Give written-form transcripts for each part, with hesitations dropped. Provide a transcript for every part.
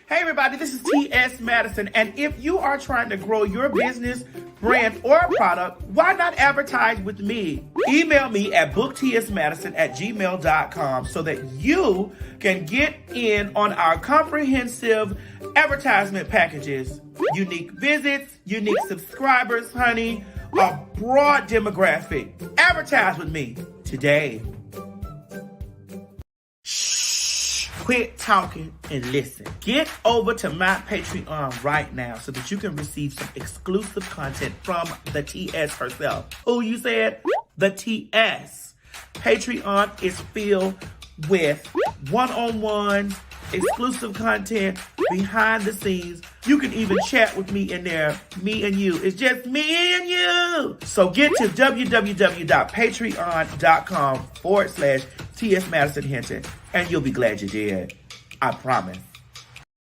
Hey everybody, this is T.S. Madison, and if you are trying to grow your business, brand, or product, why not advertise with me? Email me at booktsmadison@gmail.com so that you can get in on our comprehensive advertisement packages. Unique visits, unique subscribers, honey, a broad demographic. Advertise with me today. Quit talking and listen. Get over to my Patreon right now so that you can receive some exclusive content from the TS herself. Who you said? The TS. Patreon is filled with one-on-ones, exclusive content, behind the scenes. You can even chat with me in there, me and you. It's just me and you. So get to www.patreon.com/TS Madison Hinton, and you'll be glad you did. I promise.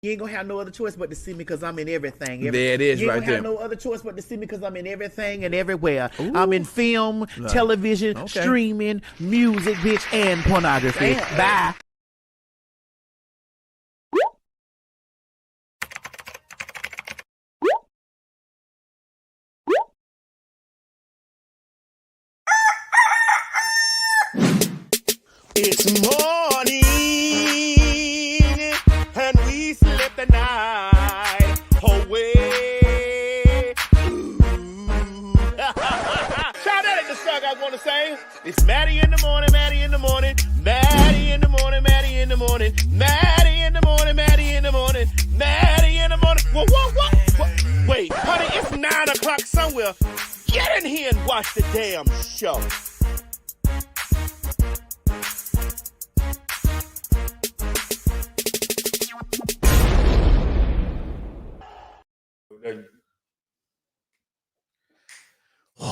You ain't gonna have no other choice but to see me because I'm in everything. There it is, you ain't right gonna there. have no other choice but to see me because I'm in everything and everywhere. Ooh. I'm in film, television, streaming, music, bitch, and pornography. Damn. Bye. It's morning, and we slept the night away. Shout out at the song I want to say. It's Maddie in the morning, Maddie in the morning, Maddie in the morning, Maddie in the morning, Maddie in the morning, Maddie in the morning, Maddie in the morning. What? Wait, honey, it's 9 o'clock somewhere. Get in here and watch the damn show.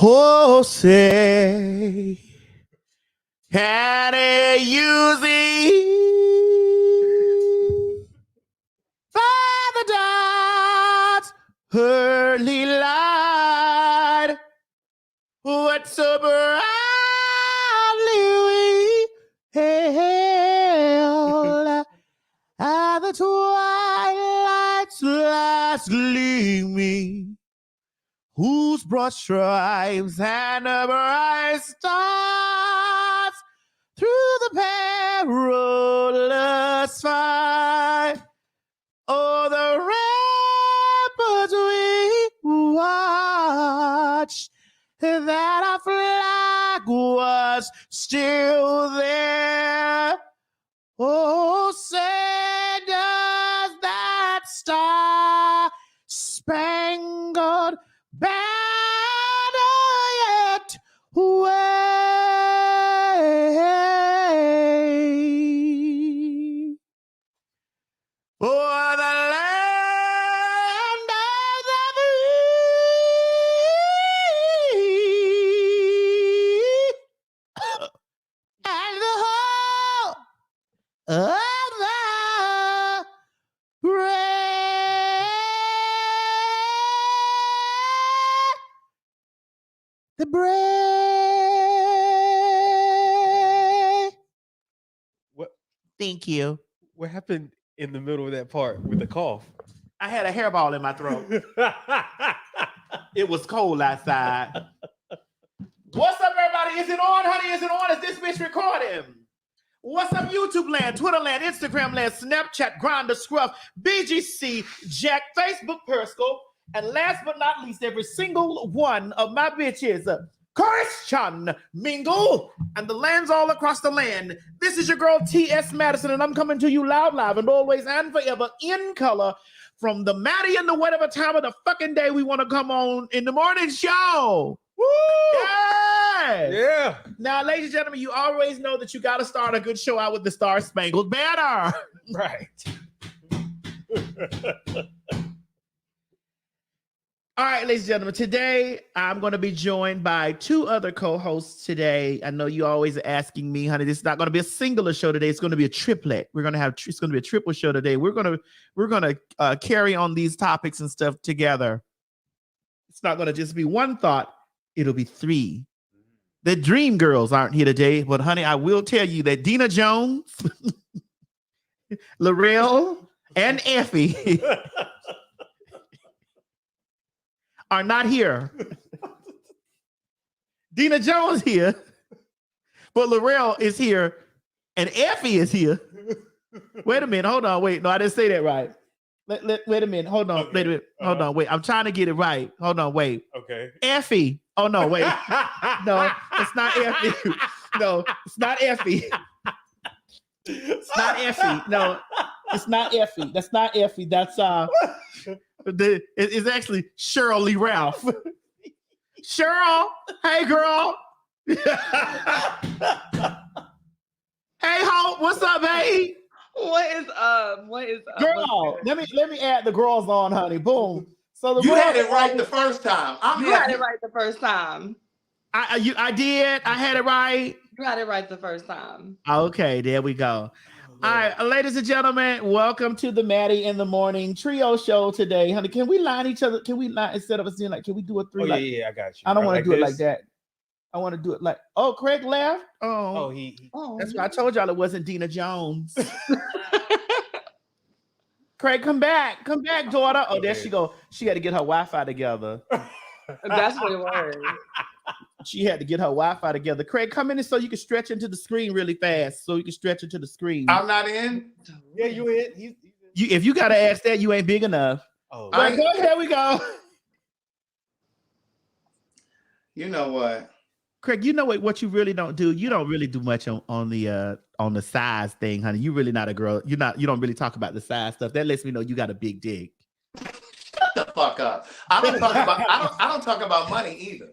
Oh, say, can I use it by the dawn's early light? What so brightly we hailed at the twilight's last gleaming, whose broad stripes and bright stars through the perilous fight. Oh, the ramparts we watched, that our flag was still there. Oh, say does that star-spangled banner yet wave o'er the land of the free and the whole of the brave. The brave. What? Thank you. What happened in the middle of that part with the cough? I had a hairball in my throat. It was cold outside. What's up, everybody? Is it on, honey? Is it on? Is this bitch recording? What's up, YouTube land, Twitter land, Instagram land, Snapchat, Grindr, Scruff, BGC, Jack, Facebook, Periscope, and last but not least, every single one of my bitches, Christian Mingle, and the lands all across the land. This is your girl, T.S. Madison, and I'm coming to you loud, live, and always and forever in color from the Maddie and the whatever time of the fucking day we want to come on in the morning show. Woo! Yes! Yeah. Now, ladies and gentlemen, you always know that you got to start a good show out with the Star-Spangled Banner. Right. All right, ladies and gentlemen, today I'm going to be joined by two other co-hosts today. I know you always are asking me, honey, this is not going to be a singular show today. It's going to be a triplet. We're going to have, it's going to be a triple show today. We're going to carry on these topics and stuff together. It's not going to just be one thought. It'll be three. The Dream Girls aren't here today, but honey, I will tell you that Dina Jones, Laurel, and Effie are not here. Dina Jones here, but Laurel is here, and Effie is here. Wait a minute, hold on, wait. No, I didn't say that right. Wait a minute, hold on, Okay. wait a minute, hold on, wait. I'm trying to get it right. Hold on, wait. Okay. Effie. Oh no, wait. No, it's not Effie. No, it's not Effie. It's not Effie. No, it's not Effie. That's not Effie. That's it's actually Cheryl Lee Ralph. Cheryl, hey girl. Hey Hope, what's up, babe? What is up? What is up? Girl, let me add the girls on, honey. Boom. So the You girls, had it right the first time. I'm You had happy. it right the first time. I did. I had it right. You had it right the first time. Okay, there we go. All right, ladies and gentlemen, welcome to the Maddie in the Morning Trio Show today. Honey, can we line each other? Can we line instead of us doing like, can we do a three? Oh, like, yeah, I got you. I don't want to do it like this? that. I want to do it like, oh, Craig left. Oh, Oh, he that's why I told y'all it wasn't Dina Jones. Craig, come back, daughter. Oh, there Okay. she go. She had to get her Wi-Fi together. That's what it was. She had to get her Wi-Fi together. Craig, come in so you can stretch into the screen really fast. So you can stretch into the screen. I'm not in. Yeah, you in. If you gotta ask that, you ain't big enough. Oh, But go ahead, we go. You know what? Craig, you know what you really don't do? You don't really do much on the size thing, honey. You really not a girl. You don't really talk about the size stuff. That lets me know you got a big dick. Shut the fuck up. I don't talk about money either.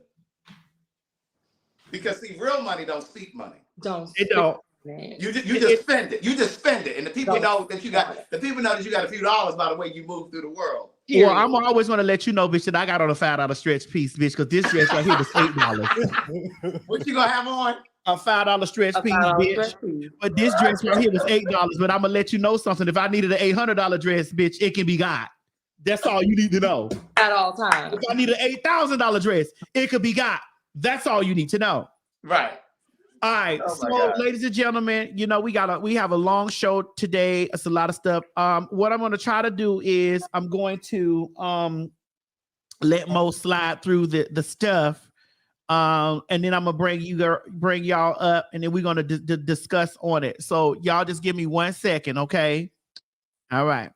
Because see, real money don't speak money. Don't. It don't. You just spend it. You just spend it, and the people Don't. know that you got. The people know that you got a few dollars by the way you move through the world. Well, I'm always going to let you know, bitch, that I got on a $5 stretch piece, bitch, because this dress right here was $8. What you gonna have on? A $5 stretch piece, bitch. But this dress right here was $8. But I'm gonna let you know something. If I needed an $800 dress, bitch, it can be got. That's all you need to know. At all times. If I need an $8,000 dress, it could be got. That's all you need to know. Right. All right, Oh my so God. ladies and gentlemen, you know we have a long show today. It's a lot of stuff. What I'm going to try to do is I'm going to let Mo slide through the stuff, and then I'm gonna bring y'all up, and then we're gonna discuss on it. So y'all just give me 1 second, okay? All right.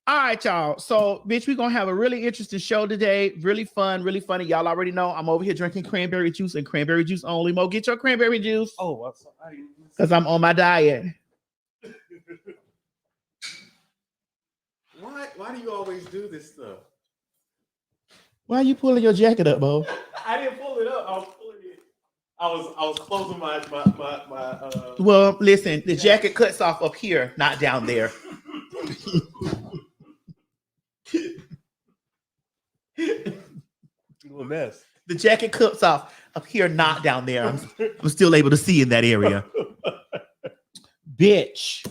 All right, y'all. So, bitch, we're gonna have a really interesting show today. Really fun, really funny. Y'all already know I'm over here drinking cranberry juice and cranberry juice only. Mo, get your cranberry juice. Oh, Because I'm on my diet. Why do you always do this stuff? Why are you pulling your jacket up, Mo? I didn't pull it up. I was pulling it. I was closing my Well, listen, the jacket cuts off up here, not down there. a mess. The jacket cuts off up here, not down there. I'm still able to see in that area. Bitch.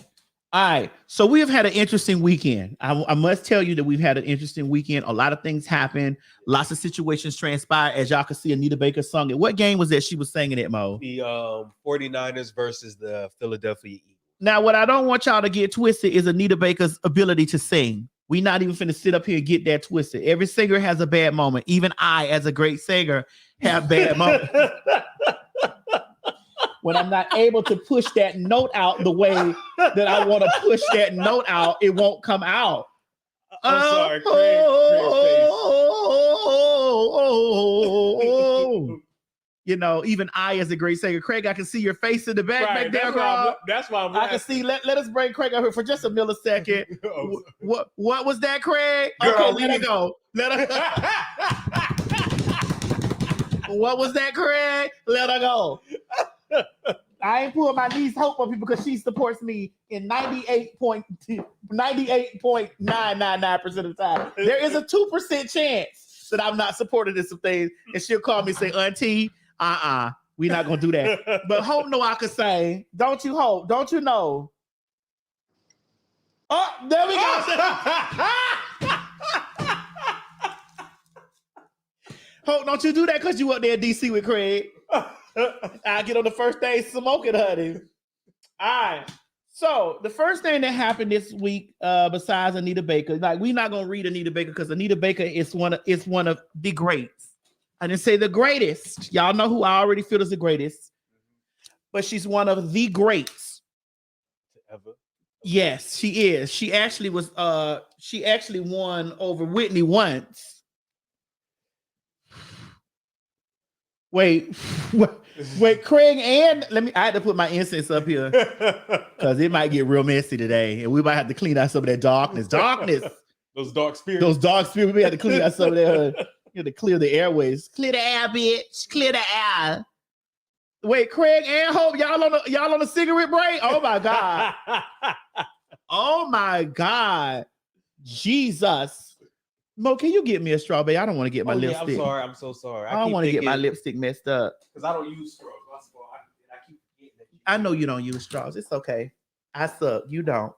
All right. So we have had an interesting weekend. I must tell you that we've had an interesting weekend. A lot of things happened. Lots of situations transpired. As y'all can see, Anita Baker sung it. What game was that she was singing it, Mo? The 49ers versus the Philadelphia Eagles. Now, what I don't want y'all to get twisted is Anita Baker's ability to sing. We not even finna sit up here and get that twisted. Every singer has a bad moment. Even I, as a great singer, have bad moments. When I'm not able to push that note out the way that I want to push that note out, it won't come out. I'm sorry, Craig. You know, even I, as a great singer, Craig, I can see your face in the back there, girl. That's why I'm I can see. Let us bring Craig up here for just a millisecond. What was that, Craig? Girl, Okay, let her go. What was that, Craig? Let her go. I ain't pulling my niece Hope up here because she supports me in 98.999% of the time. There is a 2% chance that I'm not supporting in some things, and she'll call me and say, "Auntie, we're not gonna do that." But Hope know I could say, "Don't you, Hope? Don't you know?" Oh, there we go. Hope, don't you do that because you up there in DC with Craig. I get on the first day smoking, honey. All right. So the first thing that happened this week, besides Anita Baker, like we're not gonna read Anita Baker because Anita Baker is one of the greats. I didn't say the greatest. Y'all know who I already feel is the greatest, but she's one of the greats. Ever. Yes, she is. She actually was. She actually won over Whitney once. Wait, Craig, and I had to put my incense up here because it might get real messy today, and we might have to clean out some of that darkness. Those dark spirits. Those dark spirits. We have to clean out some of that. You have to clear the airways. Clear the air, bitch. Clear the air. Wait, Craig and Hope, y'all on a cigarette break? Oh my God. Oh my God. Jesus. Mo, can you get me a strawberry? I don't want to get my lipstick. I'm sorry. I'm so sorry. I don't want to get my lipstick messed up. Because I don't use straws. I keep getting it. I know you don't use straws. It's okay. I suck. You don't.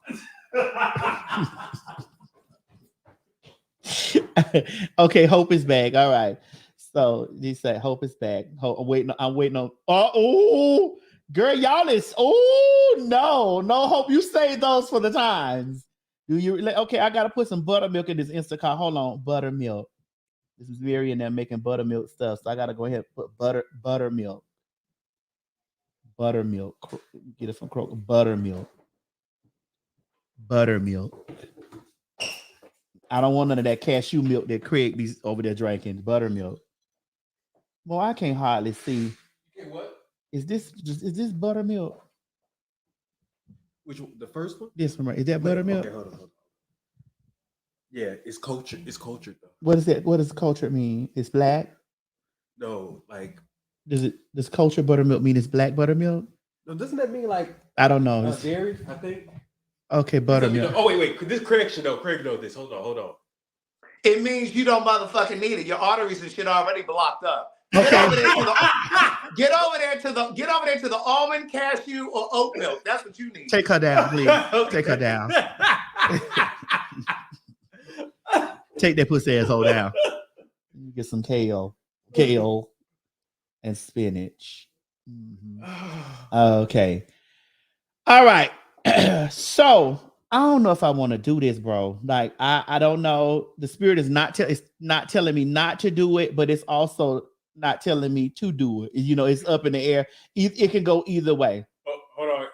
Okay, Hope is back. All right. So he said Hope is back. I'm waiting on. Oh, girl, y'all is. Oh no, Hope. You save those for the times. Do you? Okay, I gotta put some buttermilk in this Instacart. Hold on, buttermilk. This is Mary in there making buttermilk stuff, so I gotta go ahead and put buttermilk. Get it from Kroger. Buttermilk. I don't want none of that cashew milk that Craig be over there drinking. Buttermilk. Well, I can't hardly see. Okay, what? Is this buttermilk? Which one? The first one? This one, right? Is that buttermilk? Okay, hold on. Yeah, it's cultured. It's cultured though. What is that? What does cultured mean? It's black? No, like does cultured buttermilk mean it's black buttermilk? no, doesn't that mean like I don't know. dairy? I think. Okay, buttermilk. Oh wait. This Craig should know. Craig know this. Hold on. It means you don't motherfucking need it. Your arteries and shit already blocked up. Okay. Get over there to the almond, cashew, or oat milk. That's what you need. Take her down, please. Take her down. Take that pussy asshole down. Get some kale, and spinach. Mm-hmm. Okay. All right. So I don't know if I want to do this, bro. Like I don't know. The spirit is it's not telling me not to do it, but it's also not telling me to do it. You know, it's up in the air. It can go either way. Oh, hold on.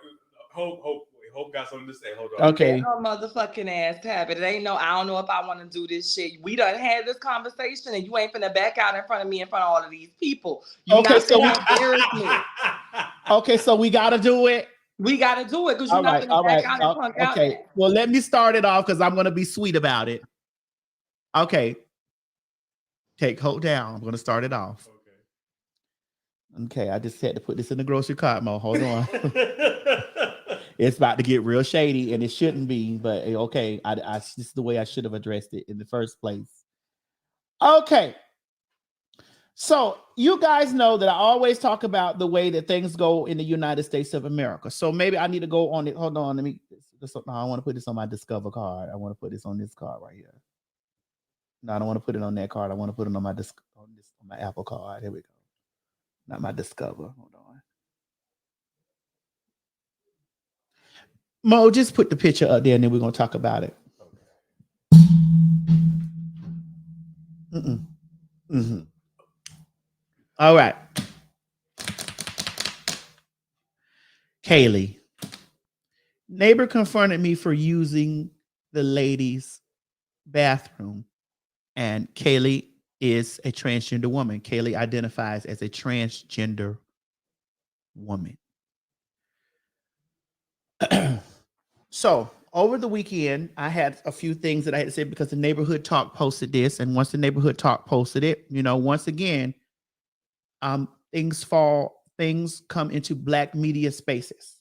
Hope got something to say. Hold on. Okay. No motherfucking ass habit. It ain't no, I don't know if I want to do this shit. We done had this conversation and you ain't finna back out in front of me in front of all of these people. Okay, so embarrass me. Okay, so we gotta do it. We gotta do it because you're not gonna back out and punk out. Okay. Well, let me start it off because I'm gonna be sweet about it. Okay. Hold down. I'm gonna start it off. Okay, I just had to put this in the grocery cart mode. Hold on. It's about to get real shady, and it shouldn't be, but okay. This is the way I should have addressed it in the first place. Okay. So you guys know that I always talk about the way that things go in the United States of America. So maybe I need to go on it. Hold on. I want to put this on my Discover card. I want to put this on this card right here. No, I don't want to put it on that card. I want to put it on my Apple card. Here we go. Not my Discover. Hold on. Mo, just put the picture up there and then we're going to talk about it. Mm-hmm. All right. Kaylee. Neighbor confronted me for using the ladies' bathroom. And Kaylee is a transgender woman. Kaylee identifies as a transgender woman. So over the weekend, I had a few things that I had to say because the Neighborhood Talk posted this. And once the Neighborhood Talk posted it, once again, things come into Black media spaces.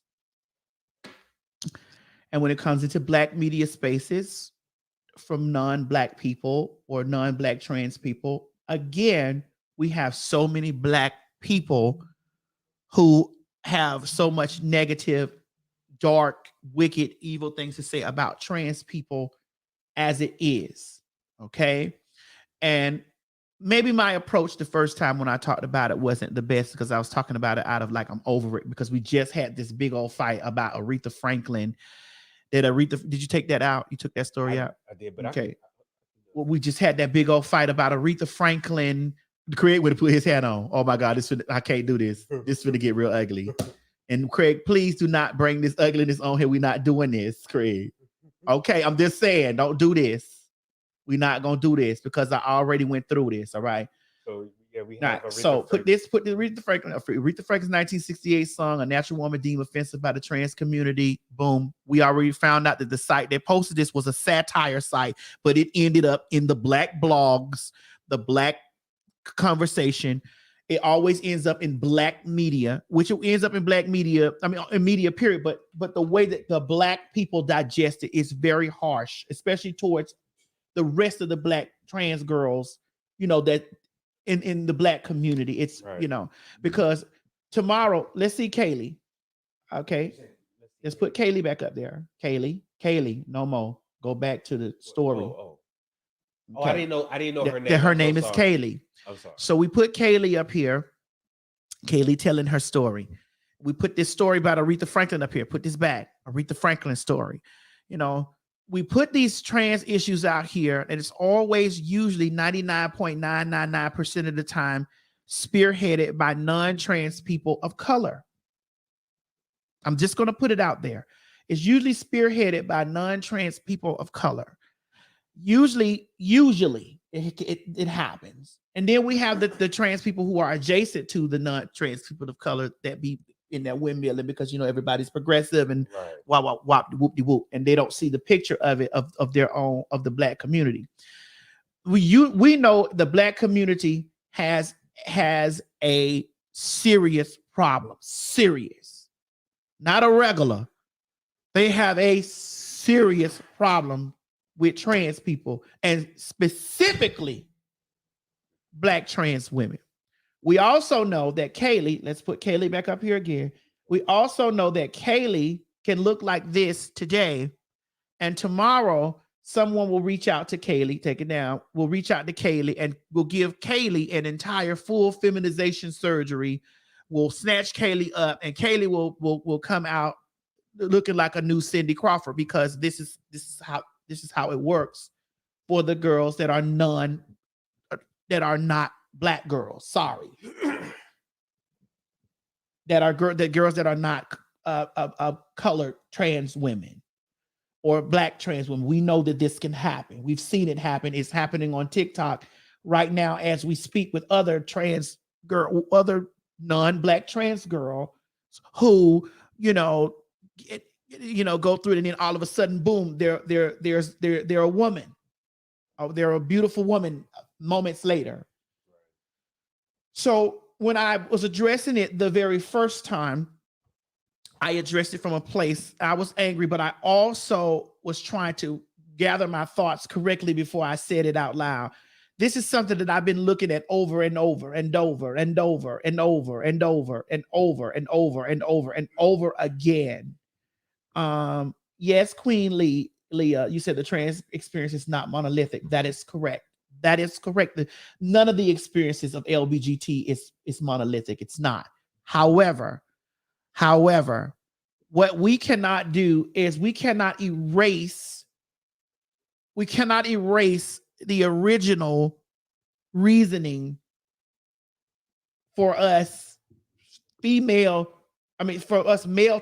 And when it comes into Black media spaces from non-Black people or non-Black trans people, again, we have so many Black people who have so much negative, dark, wicked, evil things to say about trans people as it is. Okay. And maybe my approach the first time when I talked about it wasn't the best because I was talking about it out of like I'm over it because we just had this big old fight about Aretha Franklin. Did you take that out? You took that story out? I did, but okay. Well, we just had that big old fight about Aretha Franklin. Craig would have put his hat on. Oh my God, I can't do this. This is gonna get real ugly. And Craig, please do not bring this ugliness on here. We're not doing this, Craig. Okay, I'm just saying, don't do this. We're not gonna do this because I already went through this. All right. So yeah, we have. Right, so put the Aretha Franklin's 1968 song, "A Natural Woman Deemed Offensive by the Trans Community." Boom. We already found out that the site that posted this was a satire site, but it ended up in the black blogs, the black conversation. It always ends up in black media, which it ends up in black media. I mean, in media, period. But the way that the black people digest it is very harsh, especially towards the rest of the black trans girls, that in the black community. It's, right. Because tomorrow, let's see Kaylee. Okay. Let's put Kaylee back up there. Kaylee, no more. Go back to the story. Okay. I didn't know her name. Her name is Kaylee. I'm sorry. So we put Kaylee up here. Kaylee telling her story. We put this story about Aretha Franklin up here. Put this back. Aretha Franklin story. We put these trans issues out here, and it's always usually 99.999% of the time spearheaded by non-trans people of color. I'm just going to put it out there. It's usually spearheaded by non-trans people of color. Usually it happens. And then we have the trans people who are adjacent to the non-trans people of color that be in that windmilling because everybody's progressive and wop whoop de whoop, and they don't see the picture of it of their own, of the black community. We know the black community has a serious problem, serious, not a regular. They have a serious problem with trans people, and specifically black trans women. We also know that Kaylee, let's put Kaylee back up here again. We also know that Kaylee can look like this today, and tomorrow someone will reach out to Kaylee, take it down, will reach out to Kaylee and will give Kaylee an entire full feminization surgery, will snatch Kaylee up, and Kaylee will come out looking like a new Cindy Crawford, because this is how it works for the girls that are not black girls. Sorry, girls that are not colored trans women or black trans women. We know that this can happen. We've seen it happen. It's happening on TikTok right now as we speak with other non-black trans girl who go through it, and then all of a sudden, boom, they're a woman. Oh, they're a beautiful woman moments later. So when I was addressing it the very first time, I addressed it from a place, I was angry, but I also was trying to gather my thoughts correctly before I said it out loud. This is something that I've been looking at over and over and over and over and over and over and over and over and over and over again. Yes, Queen Leah, you said the trans experience is not monolithic. That is correct. That is correct. None of the experiences of LBGT is monolithic. It's not. However, what we cannot do is we cannot erase the original reasoning for us male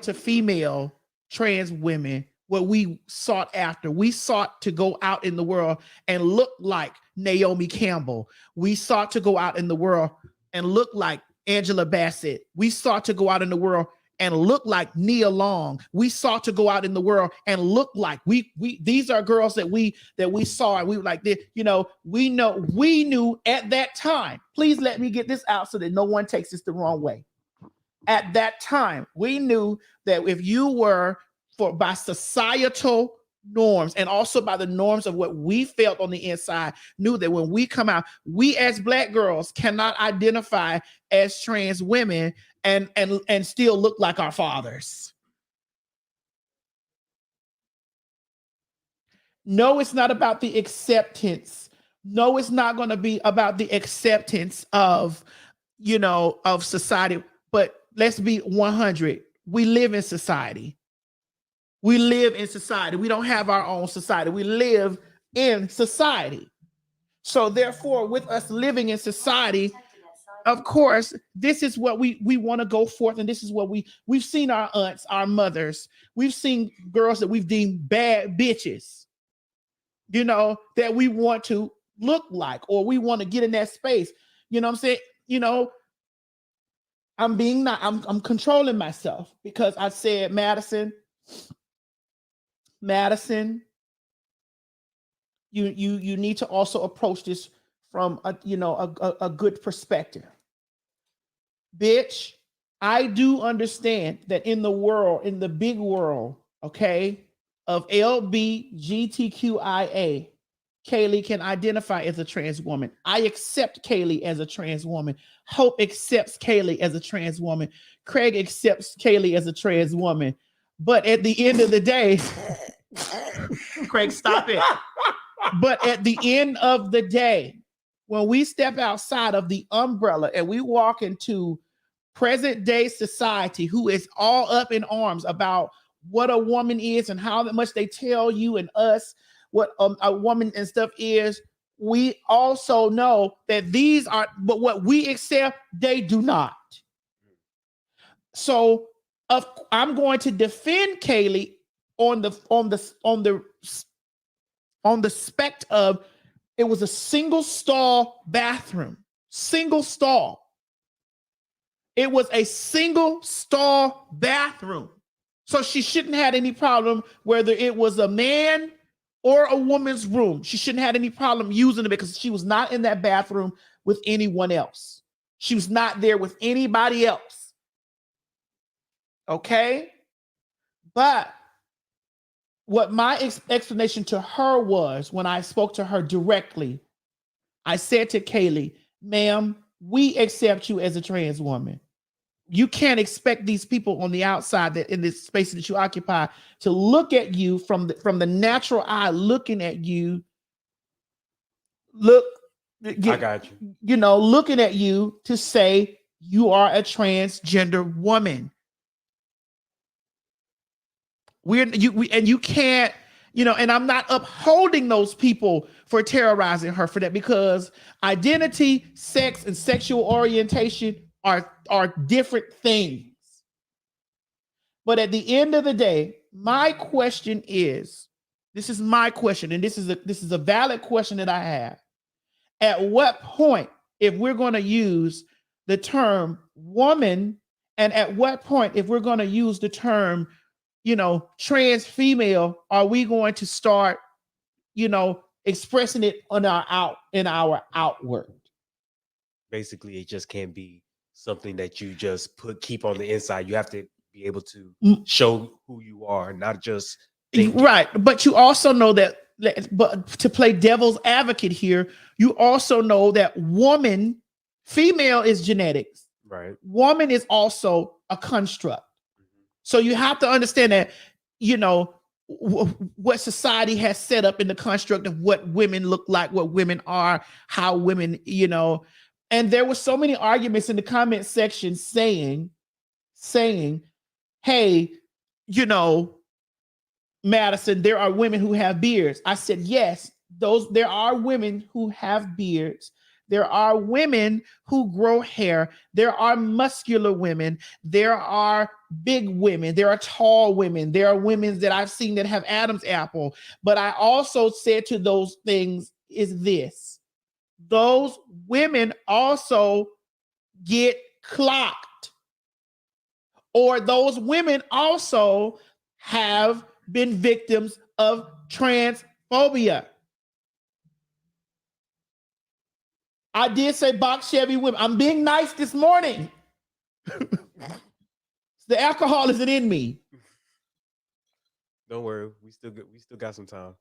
to female trans women. What we sought after, we sought to go out in the world and look like Naomi Campbell. We sought to go out in the world and look like Angela Bassett. We sought to go out in the world and look like Nia Long. We sought to go out in the world and look like these are girls that we saw, and we were like this. We knew at that time. Please let me get this out so that no one takes this the wrong way. At that time, we knew that if you were by societal norms and also by the norms of what we felt on the inside, knew that when we come out, we as black girls cannot identify as trans women and still look like our fathers. No, it's not about the acceptance No, it's not going to be about the acceptance of, of society. But let's be 100. We live in society. We live in society. We don't have our own society. We live in society. So therefore, with us living in society, of course, this is what we want to go forth. And this is what we've seen our aunts, our mothers. We've seen girls that we've deemed bad bitches, that we want to look like, or we want to get in that space. You know what I'm saying? I'm controlling myself because I said, Madison, you need to also approach this from a good perspective. Bitch, I do understand that in the big world, okay, of LBGTQIA, Kaylee can identify as a trans woman. I accept Kaylee as a trans woman. Hope accepts Kaylee as a trans woman. Craig accepts Kaylee as a trans woman. But at the end of the day, Craig, stop it. But at the end of the day, when we step outside of the umbrella and we walk into present day society, who is all up in arms about what a woman is and how much they tell you and us what a woman and stuff is, we also know that these are, but what we accept, they do not. So I'm going to defend Kaylee on the spect of it was a single stall bathroom, single stall. It was a single stall bathroom. So she shouldn't have had any problem whether it was a man or a woman's room. She shouldn't have had any problem using it because she was not in that bathroom with anyone else. She was not there with anybody else. Okay? But what my explanation to her was, when I spoke to her directly, I said to Kaylee, ma'am, we accept you as a trans woman. You can't expect these people on the outside, that in this space that you occupy, to look at you from the natural eye, looking at you. I got you. Looking at you to say you are a transgender woman. You can't, and I'm not upholding those people for terrorizing her for that, because identity, sex, and sexual orientation are different things. But at the end of the day, my question is, this is my question, and this is a valid question that I have. At what point, if we're going to use the term woman, and at what point, if we're going to use the term, trans female, are we going to start, expressing it in our outward? Basically, it just can't be something that you just keep on the inside. You have to be able to show who you are, not just think. Right. But you also know that, but to play devil's advocate here, you also know that female is genetics. Right. Woman is also a construct. So you have to understand that, what society has set up in the construct of what women look like, what women are, how women, and there were so many arguments in the comment section saying, hey, Madison, there are women who have beards. I said, yes, there are women who have beards. There are women who grow hair. There are muscular women. There are big women. There are tall women. There are women that I've seen that have Adam's apple. But I also said to those things is this. Those women also get clocked. Or those women also have been victims of transphobia. I did say box Chevy women. I'm being nice this morning. The alcohol isn't in me. Don't worry, we still got some time.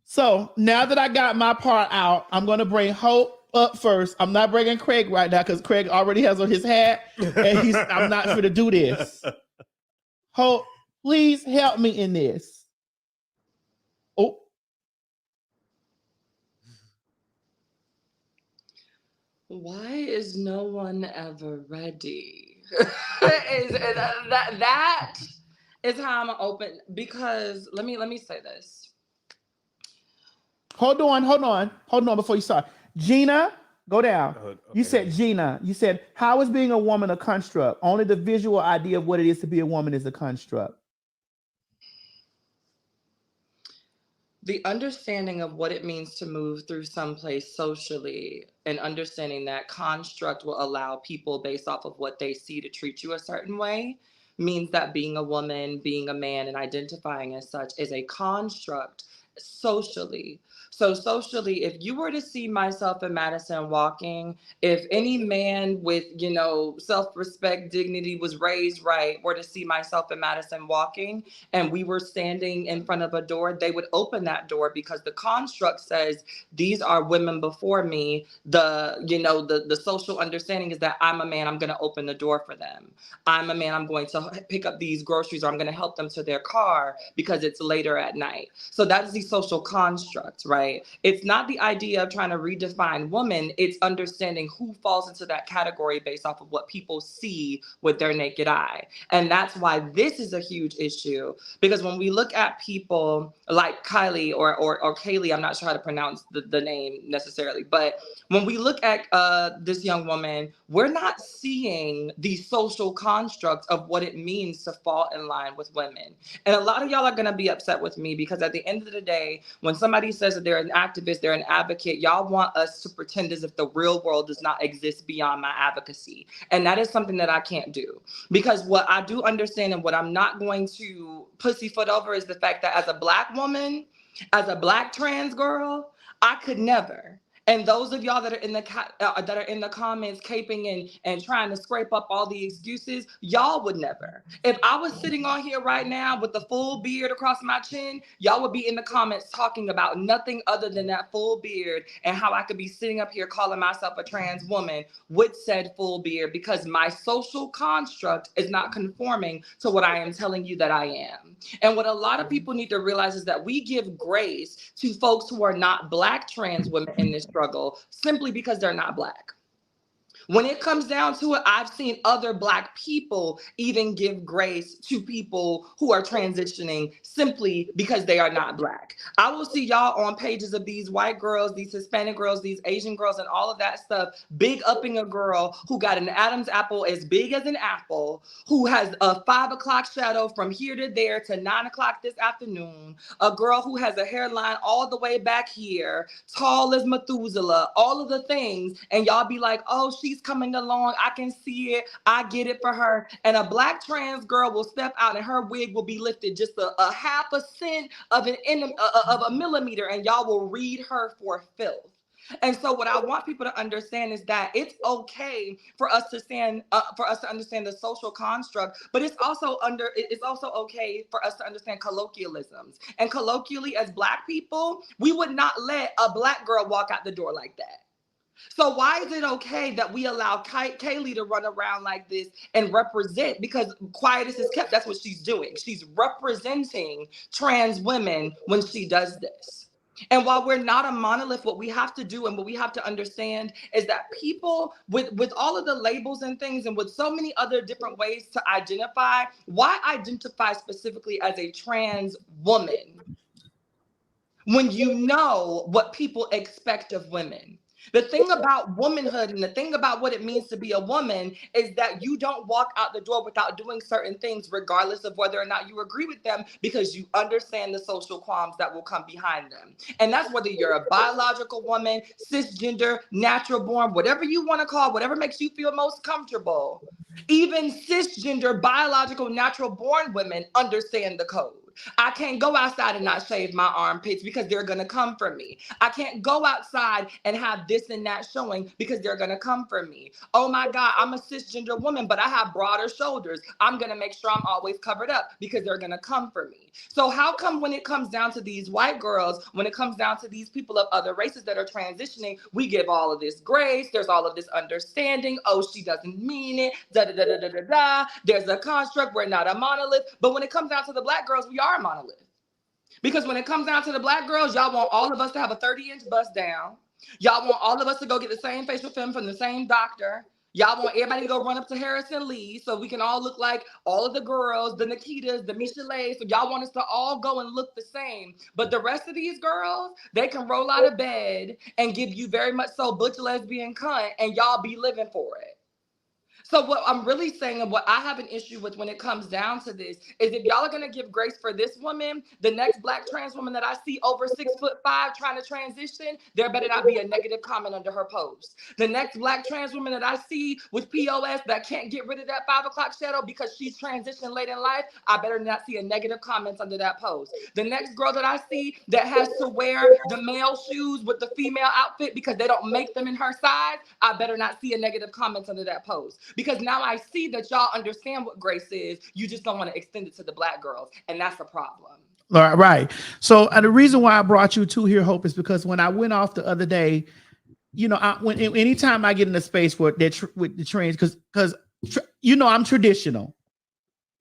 So now that I got my part out, I'm going to bring Hope up first. I'm not bringing Craig right now because Craig already has on his hat, and I'm not going to do this. Hope, please help me in this. Oh. Why is no one ever ready? That is how I'm open, because let me say this. Hold on before you start. Gina, go down. You Okay. said, Gina, you said, how is being a woman a construct? Only the visual idea of what it is to be a woman is a construct. The understanding of what it means to move through someplace socially and understanding that construct will allow people based off of what they see to treat you a certain way means that being a woman, being a man, and identifying as such is a construct socially. So socially, if you were to see myself in Madison walking, if any man with, self-respect, dignity, was raised right, were to see myself in Madison walking, and we were standing in front of a door, they would open that door because the construct says these are women before me. The social understanding is that I'm a man, I'm going to open the door for them. I'm a man, I'm going to pick up these groceries, or I'm going to help them to their car because it's later at night. So that is the social construct, right? It's not the idea of trying to redefine woman. It's understanding who falls into that category based off of what people see with their naked eye. And that's why this is a huge issue, because when we look at people like Kylie or Kaylee, I'm not sure how to pronounce the name necessarily, but when we look at this young woman, we're not seeing the social construct of what it means to fall in line with women. And a lot of y'all are going to be upset with me because at the end of the day, when somebody says that they're an activist, they're an advocate, y'all want us to pretend as if the real world does not exist beyond my advocacy. And that is something that I can't do, because what I do understand and what I'm not going to pussyfoot over is the fact that as a Black woman, as a Black trans girl, I could never. And those of y'all that are in the comments caping and trying to scrape up all the excuses, y'all would never. If I was sitting on here right now with the full beard across my chin, y'all would be in the comments talking about nothing other than that full beard and how I could be sitting up here calling myself a trans woman with said full beard, because my social construct is not conforming to what I am telling you that I am. And what a lot of people need to realize is that we give grace to folks who are not Black trans women in this struggle simply because they're not Black. When it comes down to it, I've seen other Black people even give grace to people who are transitioning simply because they are not Black. I will see y'all on pages of these white girls, these Hispanic girls, these Asian girls, and all of that stuff, big upping a girl who got an Adam's apple as big as an apple, who has a 5 o'clock shadow from here to there to 9 o'clock this afternoon, a girl who has a hairline all the way back here, tall as Methuselah, all of the things, and y'all be like, oh, she's coming along, I can see it, I get it for her. And a Black trans girl will step out and her wig will be lifted just a half a cent of a millimeter, and y'all will read her for filth. And so what I want people to understand is that it's okay for us to understand the social construct, but it's also okay for us to understand colloquialisms. And colloquially, as Black people, we would not let a Black girl walk out the door like that. So why is it okay that we allow Kaylee to run around like this and represent? Because quietest is kept. That's what she's doing. She's representing trans women when she does this. And while we're not a monolith, what we have to do and what we have to understand is that people with all of the labels and things and with so many other different ways to identify, why identify specifically as a trans woman when you know what people expect of women? The thing about womanhood and the thing about what it means to be a woman is that you don't walk out the door without doing certain things, regardless of whether or not you agree with them, because you understand the social qualms that will come behind them. And that's whether you're a biological woman, cisgender, natural born, whatever you want to call, whatever makes you feel most comfortable. Even cisgender, biological, natural born women understand the code. I can't go outside and not shave my armpits because they're going to come for me. I can't go outside and have this and that showing because they're going to come for me. Oh my God, I'm a cisgender woman, but I have broader shoulders. I'm going to make sure I'm always covered up because they're going to come for me. So how come when it comes down to these white girls, when it comes down to these people of other races that are transitioning, we give all of this grace, there's all of this understanding, oh, she doesn't mean it, da-da-da-da-da-da-da, there's a construct, we're not a monolith. But when it comes down to the Black girls, we are a monolith. Because when it comes down to the Black girls, y'all want all of us to have a 30-inch bust down. Y'all want all of us to go get the same facial film from the same doctor. Y'all want everybody to go run up to Harrison Lee so we can all look like all of the girls, the Nikitas, the Michele's. So y'all want us to all go and look the same. But the rest of these girls, they can roll out of bed and give you very much so butch lesbian cunt, and y'all be living for it. So what I'm really saying and what I have an issue with when it comes down to this is if y'all are going to give grace for this woman, the next black trans woman that I see over 6'5" trying to transition, there better not be a negative comment under her post. The next black trans woman that I see with POS that can't get rid of that 5 o'clock shadow because she's transitioned late in life, I better not see a negative comment under that post. The next girl that I see that has to wear the male shoes with the female outfit because they don't make them in her size, I better not see a negative comment under that post. Because now I see that y'all understand what grace is. You just don't want to extend it to the black girls. And that's a problem. All right, right. So the reason why I brought you to here, Hope, is because when I went off the other day, you know, anytime I get in a space where with the trans, because you know, I'm traditional.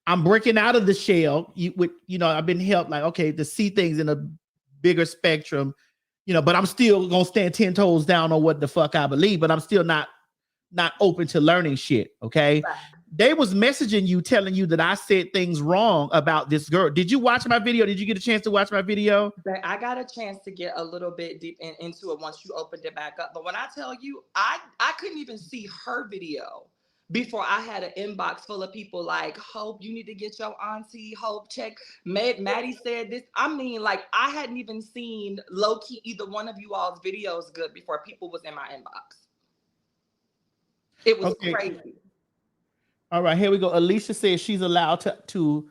I'm breaking out of the shell. I've been helped, like, okay, to see things in a bigger spectrum, you know, but I'm still gonna stand 10 toes down on what the fuck I believe, but I'm still not open to learning shit. Okay. Right. They was messaging you, telling you that I said things wrong about this girl. Did you watch my video? Did you get a chance to watch my video? I got a chance to get a little bit deep into it once you opened it back up. But when I tell you, I couldn't even see her video before I had an inbox full of people like, Hope, you need to get your auntie, Hope, check. Maddie said this. I mean, like, I hadn't even seen low-key either one of you all's videos good before people was in my inbox. It was crazy. All right, here we go. Alicia says she's allowed to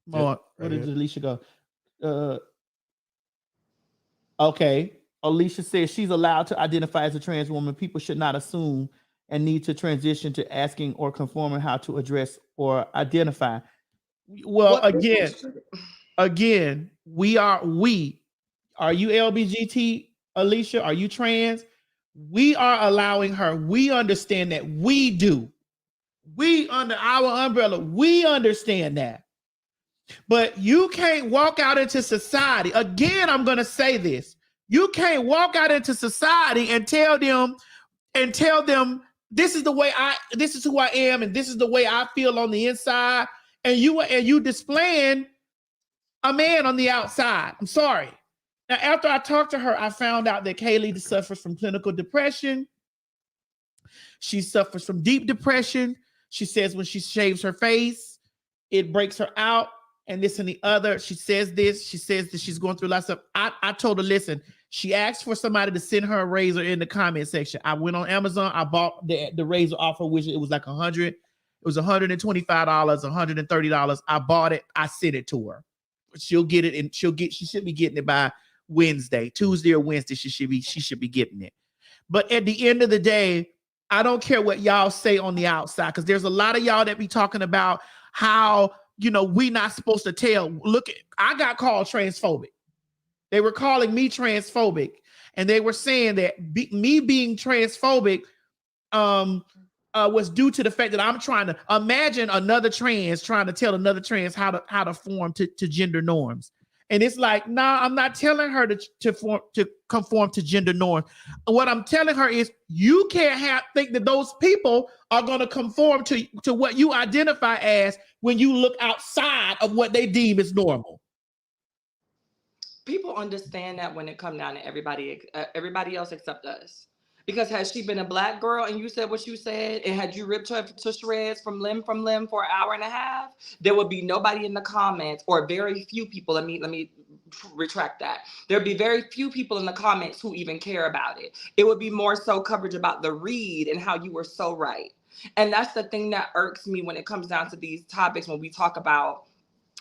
more. Where did Alicia go? Okay. Alicia says she's allowed to identify as a trans woman. People should not assume and need to transition to asking or conforming how to address or identify. Well, again, are you LBGT, Alicia? Are you trans? We are allowing her. We understand that. We under our umbrella, we understand that. But you can't walk out into society. Again, I'm going to say this. You can't walk out into society and tell them this is who I am, and this is the way I feel on the inside. And you displaying a man on the outside. I'm sorry. Now, after I talked to her, I found out that Kaylee suffers from clinical depression. She suffers from deep depression. She says when she shaves her face, it breaks her out, and this and the other. She says this. She says that she's going through a lot of stuff. I told her, listen, she asked for somebody to send her a razor in the comment section. I went on Amazon. I bought the razor off her, which it was like $100. It was $125, $130. I bought it. I sent it to her. She'll get it, and she should be getting it by Tuesday or Wednesday. She should be getting it. But at the end of the day, I don't care what y'all say on the outside, because there's a lot of y'all that be talking about how, you know, we not supposed to tell. Look, I got called transphobic. They were calling me transphobic, and they were saying that me being transphobic was due to the fact that I'm trying to imagine another trans trying to tell another trans how to form to gender norms. And it's like, nah, I'm not telling her to conform to gender norms. What I'm telling her is you can't think that those people are going to conform to what you identify as when you look outside of what they deem as normal. People understand that when it comes down to everybody else except us. Because had she been a black girl and you said what you said, and had you ripped her to shreds from limb for an hour and a half, there would be nobody in the comments, or very few people. Let me retract that. There'd be very few people in the comments who even care about it. It would be more so coverage about the read and how you were so right. And that's the thing that irks me when it comes down to these topics, when we talk about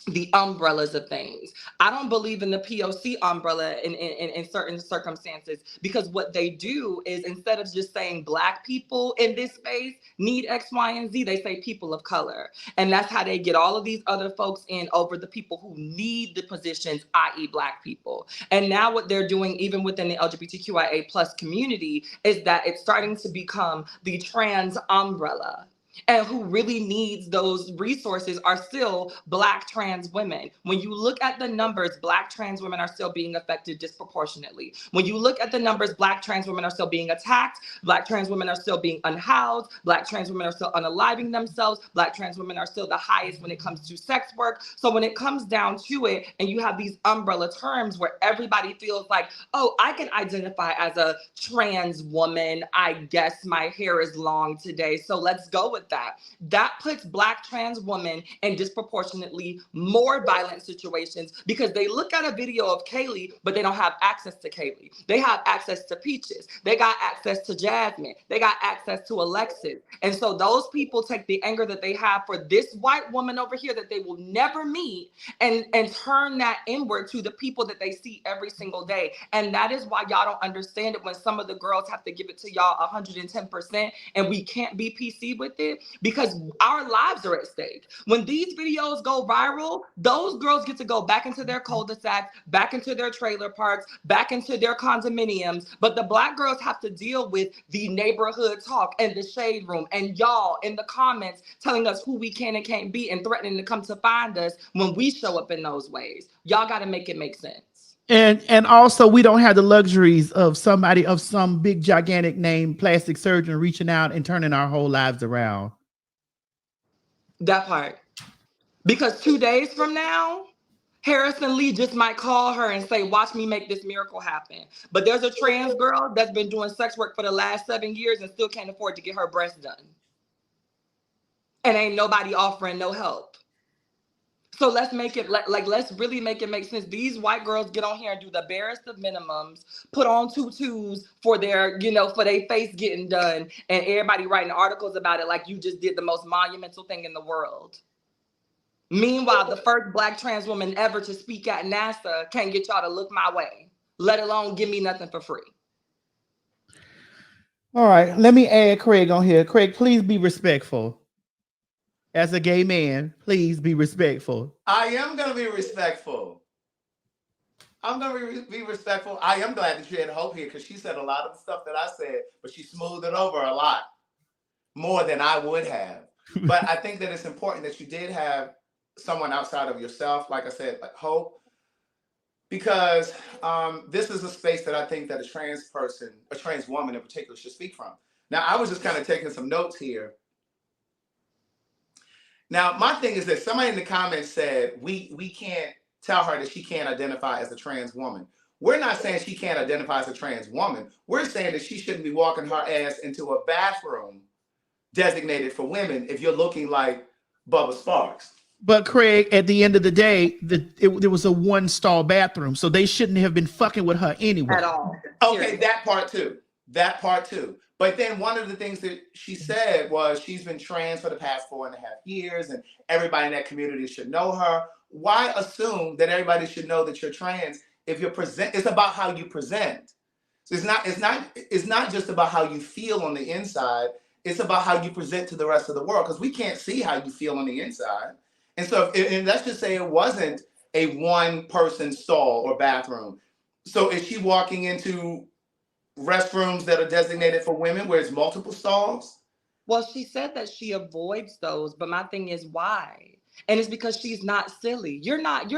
the umbrellas of things. I don't believe in the POC umbrella in certain circumstances, because what they do is, instead of just saying black people in this space need X, Y, and Z, they say people of color. And that's how they get all of these other folks in over the people who need the positions, i.e. black people. And now what they're doing, even within the LGBTQIA+ community, is that it's starting to become the trans umbrella. And who really needs those resources are still Black trans women. When you look at the numbers, Black trans women are still being affected disproportionately. When you look at the numbers, Black trans women are still being attacked. Black trans women are still being unhoused. Black trans women are still unaliving themselves. Black trans women are still the highest when it comes to sex work. So when it comes down to it, and you have these umbrella terms where everybody feels like, oh, I can identify as a trans woman. I guess my hair is long today, so let's go with that. That puts Black trans women in disproportionately more violent situations because they look at a video of Kaylee, but they don't have access to Kaylee. They have access to Peaches. They got access to Jasmine. They got access to Alexis. And so those people take the anger that they have for this white woman over here that they will never meet and turn that inward to the people that they see every single day. And that is why y'all don't understand it when some of the girls have to give it to y'all 110% and we can't be PC with it because our lives are at stake. When these videos go viral, those girls get to go back into their cul-de-sacs, back into their trailer parks, back into their condominiums. But the Black girls have to deal with the neighborhood talk and the shade room and y'all in the comments telling us who we can and can't be and threatening to come to find us when we show up in those ways. Y'all got to make it make sense. And also we don't have the luxuries of somebody of some big gigantic name plastic surgeon reaching out and turning our whole lives around. That part. Because 2 days from now, Harrison Lee just might call her and say, watch me make this miracle happen. But there's a trans girl that's been doing sex work for the last 7 years and still can't afford to get her breast done. And ain't nobody offering no help. So let's make it let's really make it make sense. These white girls get on here and do the barest of minimums, put on tutus for their, for their face getting done, and everybody writing articles about it like you just did the most monumental thing in the world. Meanwhile, the first Black trans woman ever to speak at NASA can't get y'all to look my way, let alone give me nothing for free. All right, let me add Craig on here. Craig, please be respectful. As a gay man, please be respectful. I am going to be respectful. I'm going to be respectful. I am glad that you had Hope here because she said a lot of the stuff that I said, but she smoothed it over a lot more than I would have. But I think that it's important that you did have someone outside of yourself, like I said, like Hope, because this is a space that I think that a trans person, a trans woman in particular, should speak from. Now, I was just kind of taking some notes here. Now, my thing is that somebody in the comments said, we can't tell her that she can't identify as a trans woman. We're not saying she can't identify as a trans woman. We're saying that she shouldn't be walking her ass into a bathroom designated for women if you're looking like Bubba Sparks. But Craig, at the end of the day, there was a one-stall bathroom, so they shouldn't have been fucking with her anyway. At all. Okay, that part too. But then one of the things that she said was she's been trans for the past 4.5 years and everybody in that community should know her. Why assume that everybody should know that you're trans if you're it's about how you present. So it's not just about how you feel on the inside. It's about how you present to the rest of the world because we can't see how you feel on the inside. And so and let's just say it wasn't a one-person stall or bathroom. So is she walking into restrooms that are designated for women where it's multiple stalls? Well, she said that she avoids those, but my thing is why? And it's because she's not silly. You're not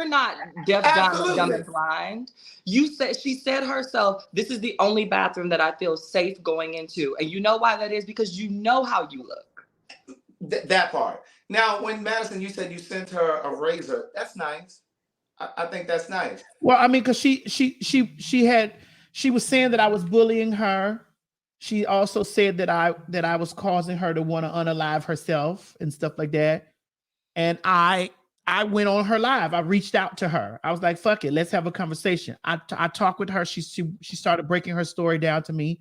deaf, dumb, and blind. She said herself, this is the only bathroom that I feel safe going into. And you know why that is? Because you know how you look. That part. Now, when Madison, you said you sent her a razor, that's nice. I think that's nice. Well, I mean, because she was saying that I was bullying her. She also said that I was causing her to want to unalive herself and stuff like that. And I went on her live. I reached out to her. I was like, "Fuck it, let's have a conversation." I talked with her. She started breaking her story down to me.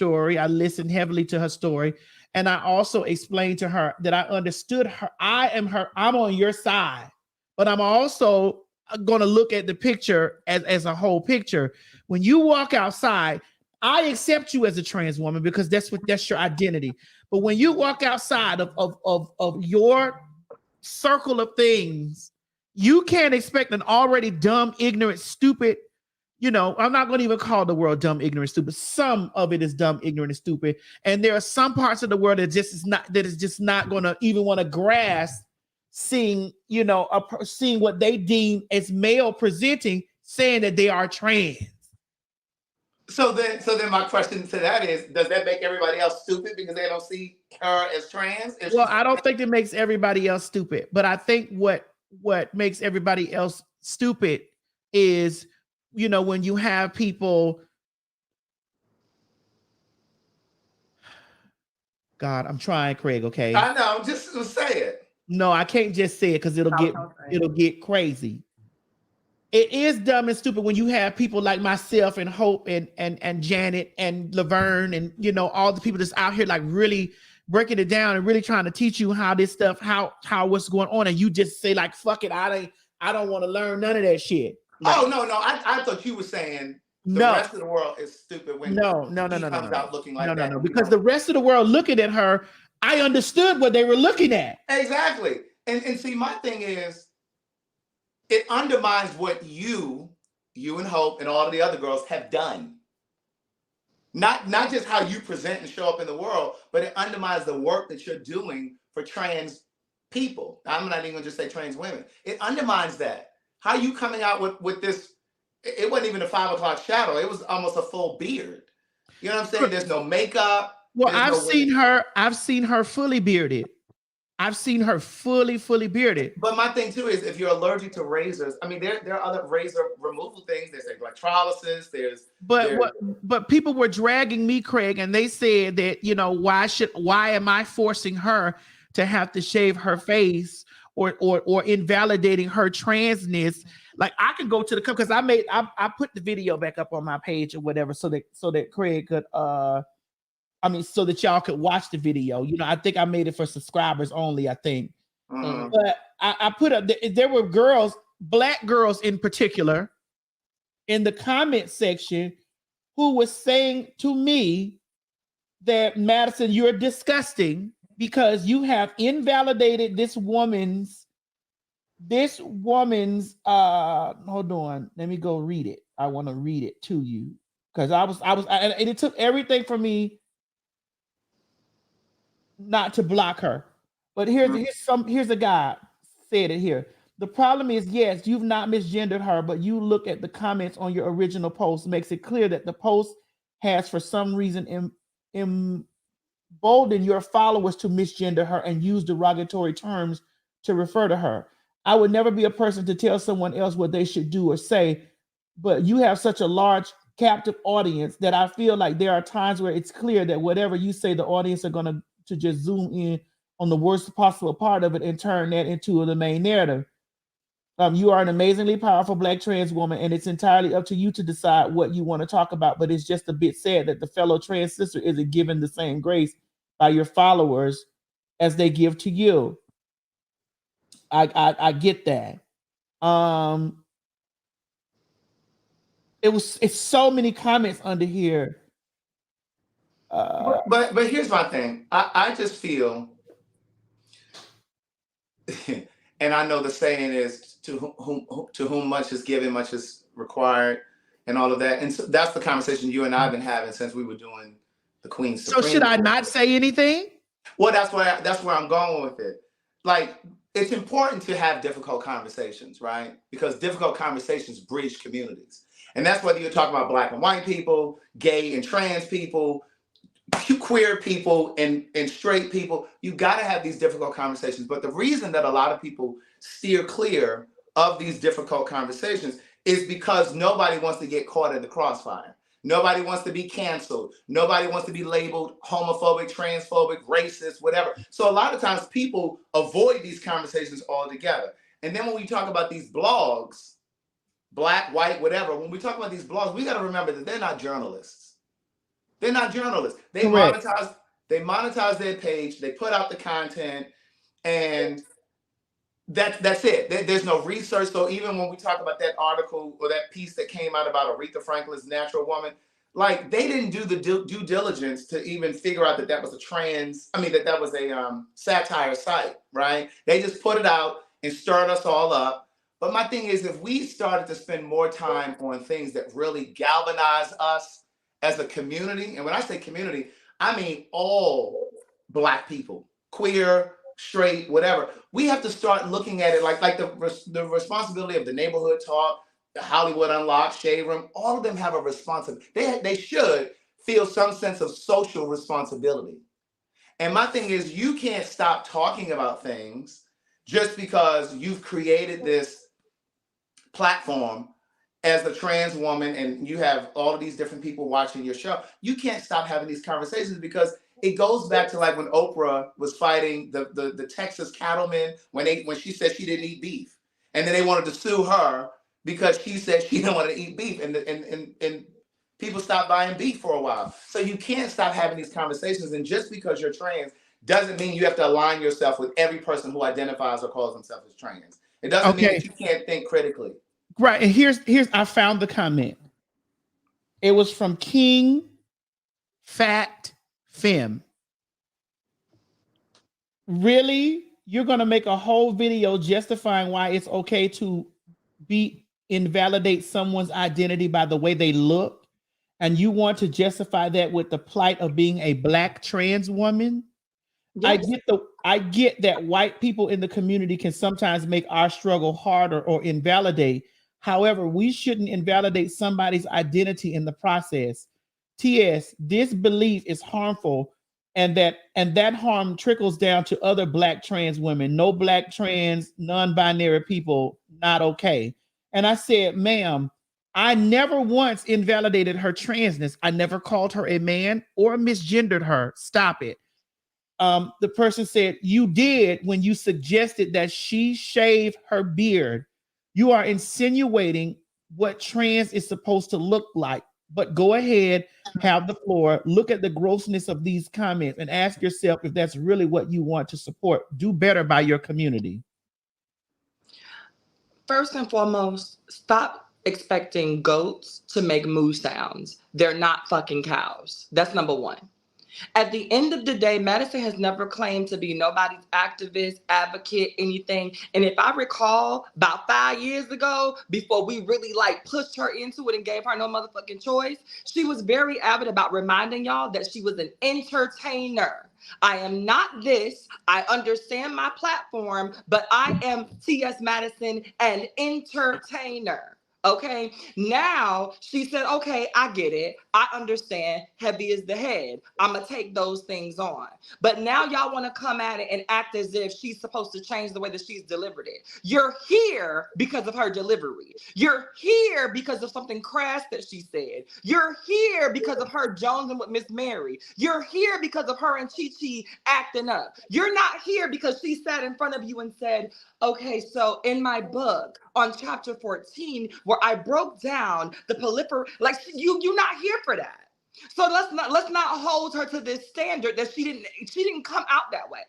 I listened heavily to her story, and I also explained to her that I understood her. I'm on your side, but I'm also going to look at the picture as a whole picture. When you walk outside, I accept you as a trans woman because that's your identity. But when you walk outside of your circle of things, you can't expect an already dumb, ignorant, stupid, I'm not going to even call the world dumb, ignorant, stupid. Some of it is dumb, ignorant, and stupid. And there are some parts of the world that is just not going to even want to grasp seeing, seeing what they deem as male presenting, saying that they are trans. So then my question to that is, does that make everybody else stupid because they don't see her as trans? Well, I don't think it makes everybody else stupid, but I think what makes everybody else stupid is, when you have people. God, I'm trying, Craig. Okay. I know. Just say it. No, I can't just say it because it'll get crazy. It is dumb and stupid when you have people like myself and Hope and Janet and Laverne and all the people that's out here like really breaking it down and really trying to teach you how this stuff, how what's going on, and you just say like, fuck it, I don't want to learn none of that shit. Like, no. I thought you were saying the rest of the world is stupid when no. comes out looking like that. No, because the rest of the world looking at her, I understood what they were looking at. Exactly. And see, my thing is, it undermines what you and Hope and all of the other girls have done. Not just how you present and show up in the world, but it undermines the work that you're doing for trans people. I'm not even gonna just say trans women. It undermines that. How are you coming out with this? It wasn't even a 5 o'clock shadow. It was almost a full beard. You know what I'm saying? There's no makeup. Well, I've seen her fully bearded. I've seen her fully bearded. But my thing too is, if you're allergic to razors, I mean, there are other razor removal things. There's electrolysis. But people were dragging me, Craig, and they said that why am I forcing her to have to shave her face or invalidating her transness? Like, I can go to the because I put the video back up on my page or whatever so that Craig could so that y'all could watch the video. I think I made it for subscribers only, I think. Mm-hmm. But I put up, there were girls, Black girls in particular, in the comment section who was saying to me that, Madison, you're disgusting because you have invalidated this woman's, hold on, let me go read it. I want to read it to you because and it took everything for me not to block her. But here's a guy said it here. The problem is, yes, you've not misgendered her, but you look at the comments on your original post, makes it clear that the post has for some reason emboldened your followers to misgender her and use derogatory terms to refer to her. I would never be a person to tell someone else what they should do or say, but you have such a large captive audience that I feel like there are times where it's clear that whatever you say, the audience are going to just zoom in on the worst possible part of it and turn that into the main narrative. You are an amazingly powerful Black trans woman, and it's entirely up to you to decide what you want to talk about, but it's just a bit sad that the fellow trans sister isn't given the same grace by your followers as they give to you. I get that. It's so many comments under here. But here's my thing. I just feel, and I know the saying is, to whom much is given, much is required, and all of that. And so that's the conversation you and I have been having since we were doing the Queen's Supreme. So should I not say anything? Well, that's where I'm going with it. Like, it's important to have difficult conversations, right? Because difficult conversations bridge communities. And that's whether you're talking about Black and white people, gay and trans people, queer people, and straight people. You got to have these difficult conversations. But the reason that a lot of people steer clear of these difficult conversations is because nobody wants to get caught in the crossfire. Nobody wants to be canceled. Nobody wants to be labeled homophobic, transphobic, racist, whatever. So a lot of times people avoid these conversations altogether. And then when we talk about these blogs, Black, white, whatever, when we talk about these blogs, we got to remember that they're not journalists. They're not journalists. They monetize their page, they put out the content, and that's it. There's no research. So even when we talk about that article or that piece that came out about Aretha Franklin's Natural Woman, like, they didn't do the due diligence to even figure out that was that was a satire site, right? They just put it out and stirred us all up. But my thing is, if we started to spend more time on things that really galvanize us as a community, and when I say community, I mean all Black people, queer, straight, whatever. We have to start looking at it like the responsibility of the neighborhood talk, the Hollywood Unlocked, Shade Room. All of them have a responsibility. They should feel some sense of social responsibility. And my thing is, you can't stop talking about things just because you've created this platform as a trans woman and you have all of these different people watching your show. You can't stop having these conversations because it goes back to like when Oprah was fighting the Texas cattlemen when she said she didn't eat beef, and then they wanted to sue her because she said she didn't want to eat beef, and people stopped buying beef for a while. So you can't stop having these conversations, and just because you're trans doesn't mean you have to align yourself with every person who identifies or calls themselves as trans. It doesn't mean that you can't think critically. Right, and here's I found the comment. It was from King Fat Femme. Really? You're gonna make a whole video justifying why it's okay to invalidate someone's identity by the way they look, and you want to justify that with the plight of being a Black trans woman? Yes. I get that white people in the community can sometimes make our struggle harder or invalidate. However, we shouldn't invalidate somebody's identity in the process. T.S., this belief is harmful, and that harm trickles down to other Black trans women. No Black trans, non-binary people, not okay. And I said, ma'am, I never once invalidated her transness. I never called her a man or misgendered her. Stop it. The person said, you did when you suggested that she shave her beard. You are insinuating what trans is supposed to look like. But go ahead, have the floor, look at the grossness of these comments and ask yourself if that's really what you want to support. Do better by your community. First and foremost, stop expecting goats to make moo sounds. They're not fucking cows. That's number one. At the end of the day, Madison has never claimed to be nobody's activist, advocate, anything. And if I recall, about 5 years ago, before we really like pushed her into it and gave her no motherfucking choice, she was very avid about reminding y'all that she was an entertainer. I am not this. I understand my platform, but I am T.S. Madison, an entertainer. Okay, now she said, okay, I get it. I understand. Heavy is the head. I'm going to take those things on. But now y'all want to come at it and act as if she's supposed to change the way that she's delivered it. You're here because of her delivery. You're here because of something crass that she said. You're here because of her jonesing with Miss Mary. You're here because of her and Chi-Chi acting up. You're not here because she sat in front of you and said, okay, so in my book on chapter 14, where I broke down the like you're not here for that. So let's not hold her to this standard that she didn't come out that way.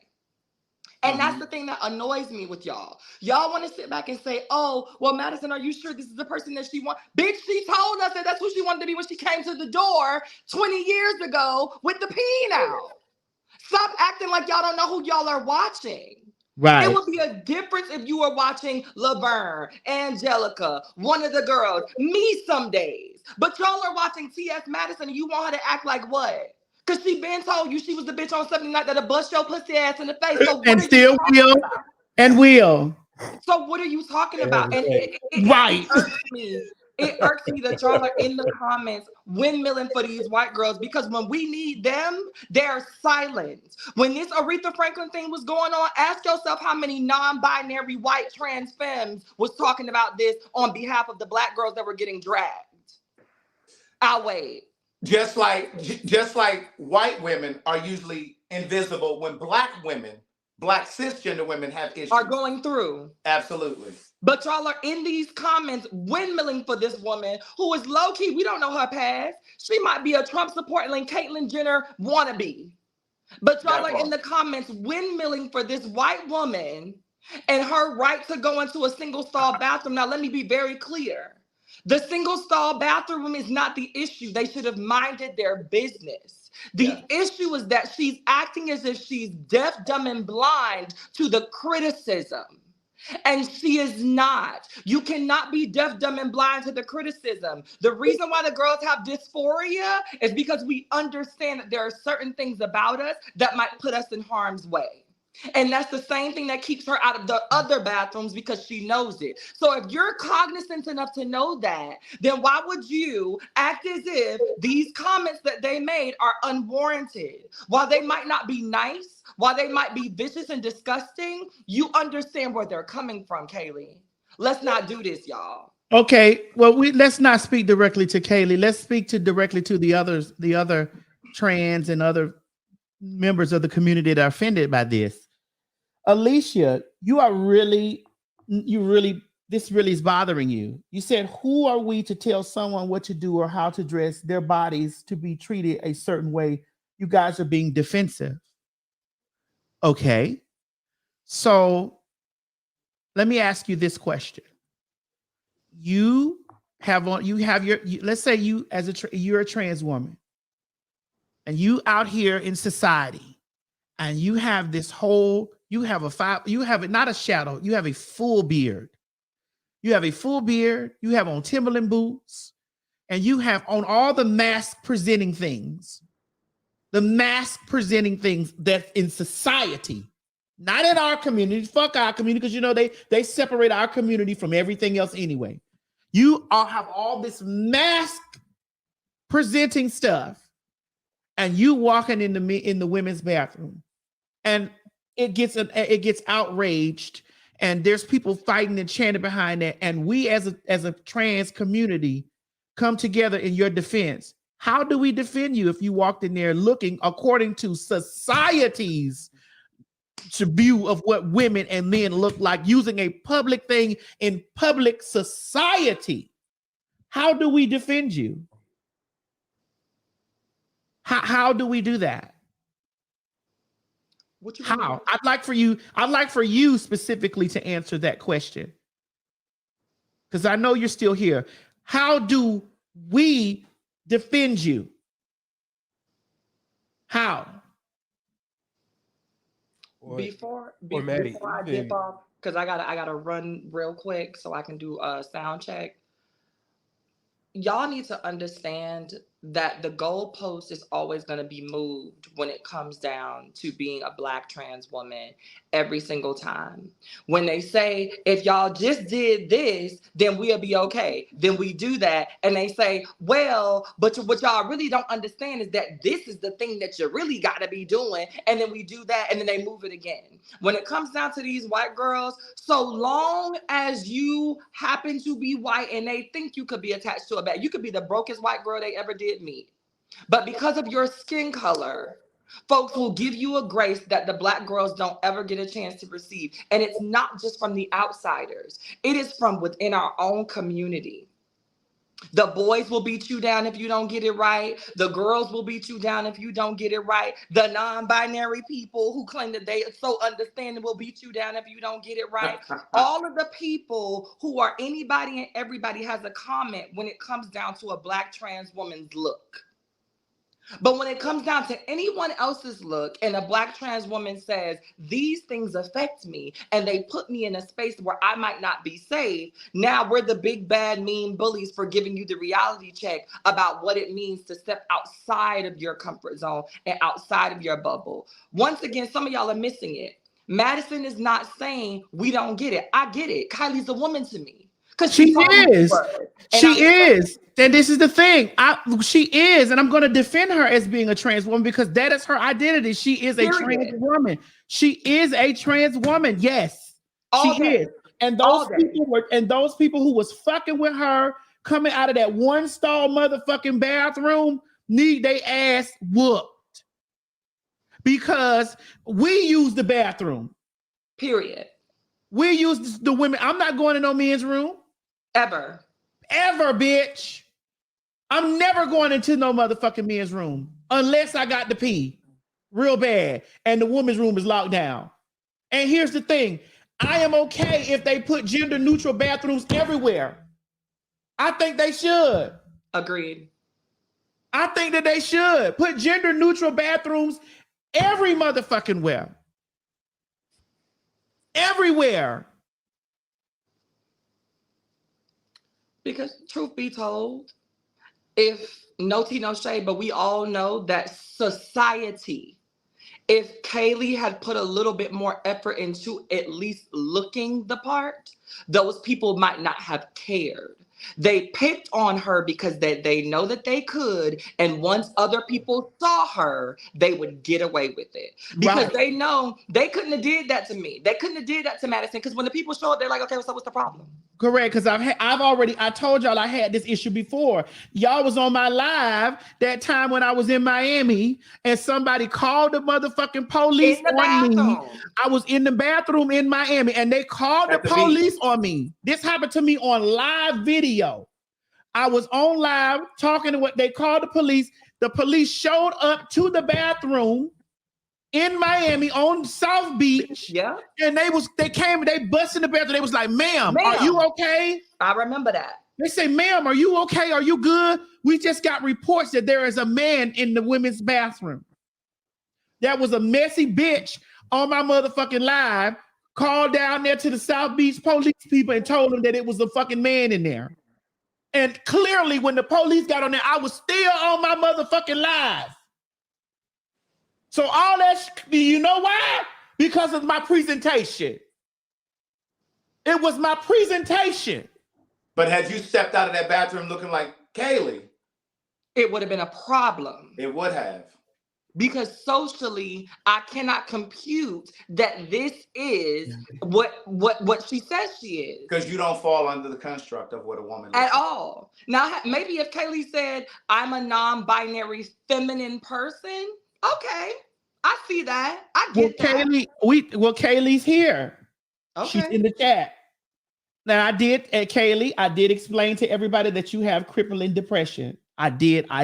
And that's the thing that annoys me with y'all. Y'all want to sit back and say, oh, well, Madison, are you sure this is the person that she wants? Bitch, she told us that that's who she wanted to be when she came to the door 20 years ago with the peen out. Stop acting like y'all don't know who y'all are watching. Right. It would be a difference if you were watching Laverne, Angelica, one of the girls, me some days. But y'all are watching T.S. Madison and you want her to act like what? Because she been told you she was the bitch on Sunday night that'll bust your pussy ass in the face. So and still will. And will. So what are you talking about? And it irks me. It irks me that y'all are in the comments windmilling for these white girls because when we need them, they're silent. When this Aretha Franklin thing was going on, ask yourself how many non-binary white trans femmes was talking about this on behalf of the Black girls that were getting dragged. I'll wait. Just like white women are usually invisible when Black women, Black cisgender women have issues. Are going through. Absolutely. But y'all are in these comments windmilling for this woman who is low-key. We don't know her past. She might be a Trump supporting Caitlyn Jenner wannabe. But y'all are in the comments windmilling for this white woman and her right to go into a single-stall bathroom. Now, let me be very clear. The single-stall bathroom is not the issue. They should have minded their business. The issue is that she's acting as if she's deaf, dumb, and blind to the criticism. And she is not. You cannot be deaf, dumb, and blind to the criticism. The reason why the girls have dysphoria is because we understand that there are certain things about us that might put us in harm's way. And that's the same thing that keeps her out of the other bathrooms because she knows it. So if you're cognizant enough to know that, then why would you act as if these comments that they made are unwarranted? While they might not be nice, while they might be vicious and disgusting, you understand where they're coming from, Kaylee. Let's not do this, y'all. Okay, well, let's not speak directly to Kaylee. Let's speak directly to the other trans and other members of the community that are offended by this. Alicia, this really is bothering you. You said, who are we to tell someone what to do or how to dress their bodies to be treated a certain way? You guys are being defensive. Okay. So let me ask you this question. Let's say you're a trans woman and you out here in society and you have not a shadow, you have a full beard. You have a full beard, you have on Timberland boots, and you have on all the mask presenting things. The mask presenting things that's in society, not in our community. Fuck our community, because they separate our community from everything else anyway. You all have all this mask presenting stuff, and you walking in the women's bathroom, and it gets outraged, and there's people fighting and chanting behind that, and we as a trans community come together in your defense. How do we defend you if you walked in there looking according to society's view of what women and men look like, using a public thing in public society? How do we defend you? How do we do that? How? I'd like for you specifically to answer that question, because I know you're still here. How do we defend you? How? Before Maddie, I dip off, because I gotta run real quick so I can do a sound check. Y'all need to understand that the goalpost is always going to be moved when it comes down to being a Black trans woman every single time. When they say, if y'all just did this, then we'll be okay. Then we do that. And they say, well, but what y'all really don't understand is that this is the thing that you really got to be doing. And then we do that, and then they move it again. When it comes down to these white girls, so long as you happen to be white and they think you could be attached to a bag, you could be the brokest white girl they ever did meet. But because of your skin color, folks will give you a grace that the Black girls don't ever get a chance to receive. And it's not just from the outsiders. It is from within our own community. The boys will beat you down if you don't get it right. The girls will beat you down if you don't get it right. The non-binary people who claim that they are so understanding will beat you down if you don't get it right. All of the people who are anybody and everybody has a comment when it comes down to a Black trans woman's look. But when it comes down to anyone else's look and a Black trans woman says, these things affect me, and they put me in a space where I might not be safe, now we're the big, bad, mean bullies for giving you the reality check about what it means to step outside of your comfort zone and outside of your bubble. Once again, some of y'all are missing it. Madison is not saying we don't get it. I get it. Kylie's a woman to me. She is. She is. And this is the thing. She is, and I'm going to defend her as being a trans woman because that is her identity. She is a trans woman. She is a trans woman. Yes, she is. And those people who was fucking with her coming out of that one stall motherfucking bathroom need they ass whooped because we use the bathroom. Period. We use the women. I'm not going to no men's room. Ever, bitch. I'm never going into no motherfucking men's room unless I got to pee real bad and the women's room is locked down. And here's the thing. I am okay if they put gender neutral bathrooms everywhere. I think they should. Agreed. I think that they should put gender neutral bathrooms every motherfucking where. Everywhere. Because truth be told, if no tea, no shade, but we all know that society, if Kaylee had put a little bit more effort into at least looking the part, those people might not have cared. They picked on her because they know that they could, and once other people saw her, they would get away with it because Right. they know they couldn't have did that to me. They couldn't have did that to Madison because when the people show up, they're like, okay, so what's the problem? Correct, because I told y'all I had this issue before. Y'all was on my live that time when I was in Miami, and somebody called the motherfucking police In the on me. bathroom. I was in the bathroom in Miami, and they called the At the police beach. on me. This happened to me on live video. I was on live talking to what they called the police. The police showed up to the bathroom in Miami on South Beach. Yeah. And they busted in the bathroom. They was like, ma'am, are Ma'am. you okay? I remember that. They say, ma'am, are you okay? Are you good? We just got reports that there is a man in the women's bathroom. That was a messy bitch on my motherfucking live, called down there to the South Beach police people and told them that it was a fucking man in there. And clearly when the police got on there, I was still on my motherfucking live. So all that, you know why? Because of my presentation. It was my presentation. But had you stepped out of that bathroom looking like Kaylee, It would have been a problem. it would have. Because socially, I cannot compute that this is what she says she is. Because you don't fall under the construct of what a woman At looks like. all. Now, maybe if Kaylee said, I'm a non-binary feminine person, okay. I see that. I get that. Kaylee's here. She's Okay. in the chat. Now I did explain to everybody that you have crippling depression. I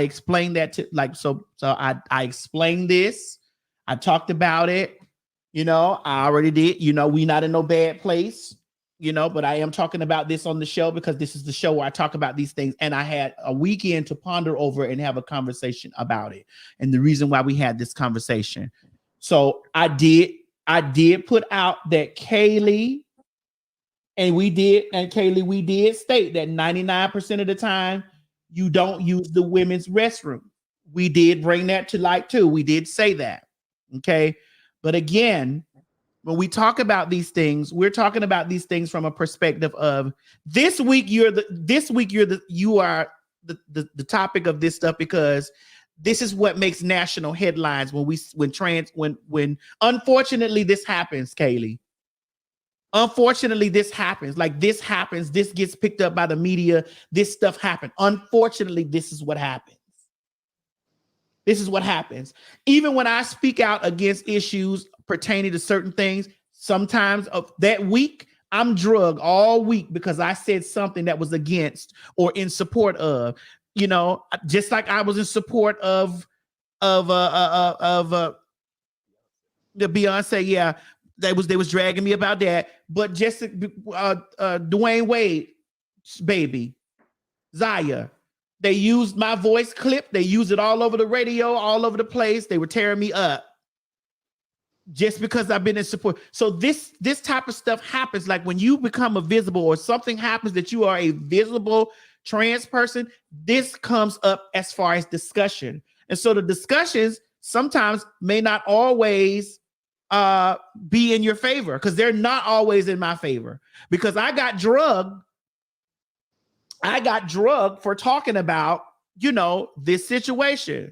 explained that to I explained this. I talked about it. I already did. We not in no bad place, but I am talking about this on the show because this is the show where I talk about these things. And I had a weekend to ponder over and have a conversation about it. And the reason why we had this conversation. So I did put out that Kaylee, we did state that 99% of the time you don't use the women's restroom. We did bring that to light too. We did say that. Okay. But again, when we talk about these things, we're talking about these things from a perspective of this week you are the topic of this stuff because this is what makes national headlines when unfortunately this happens, Kaylee. Unfortunately, this happens. This gets picked up by the media. This stuff happened. Unfortunately, this is what happens. This is what happens. Even when I speak out against issues pertaining to certain things, sometimes of that week, I'm drugged all week because I said something that was against or in support of, just like I was in support of the Beyonce. Yeah. They was dragging me about that, but just Dwayne Wade's baby, Zaya, they used my voice clip. They used it all over the radio, all over the place. They were tearing me up just because I've been in support. So this type of stuff happens. Like when you become a visible or something happens that you are a visible trans person, this comes up as far as discussion. And so the discussions sometimes may not always be in your favor because they're not always in my favor because I got drugged for talking about this situation.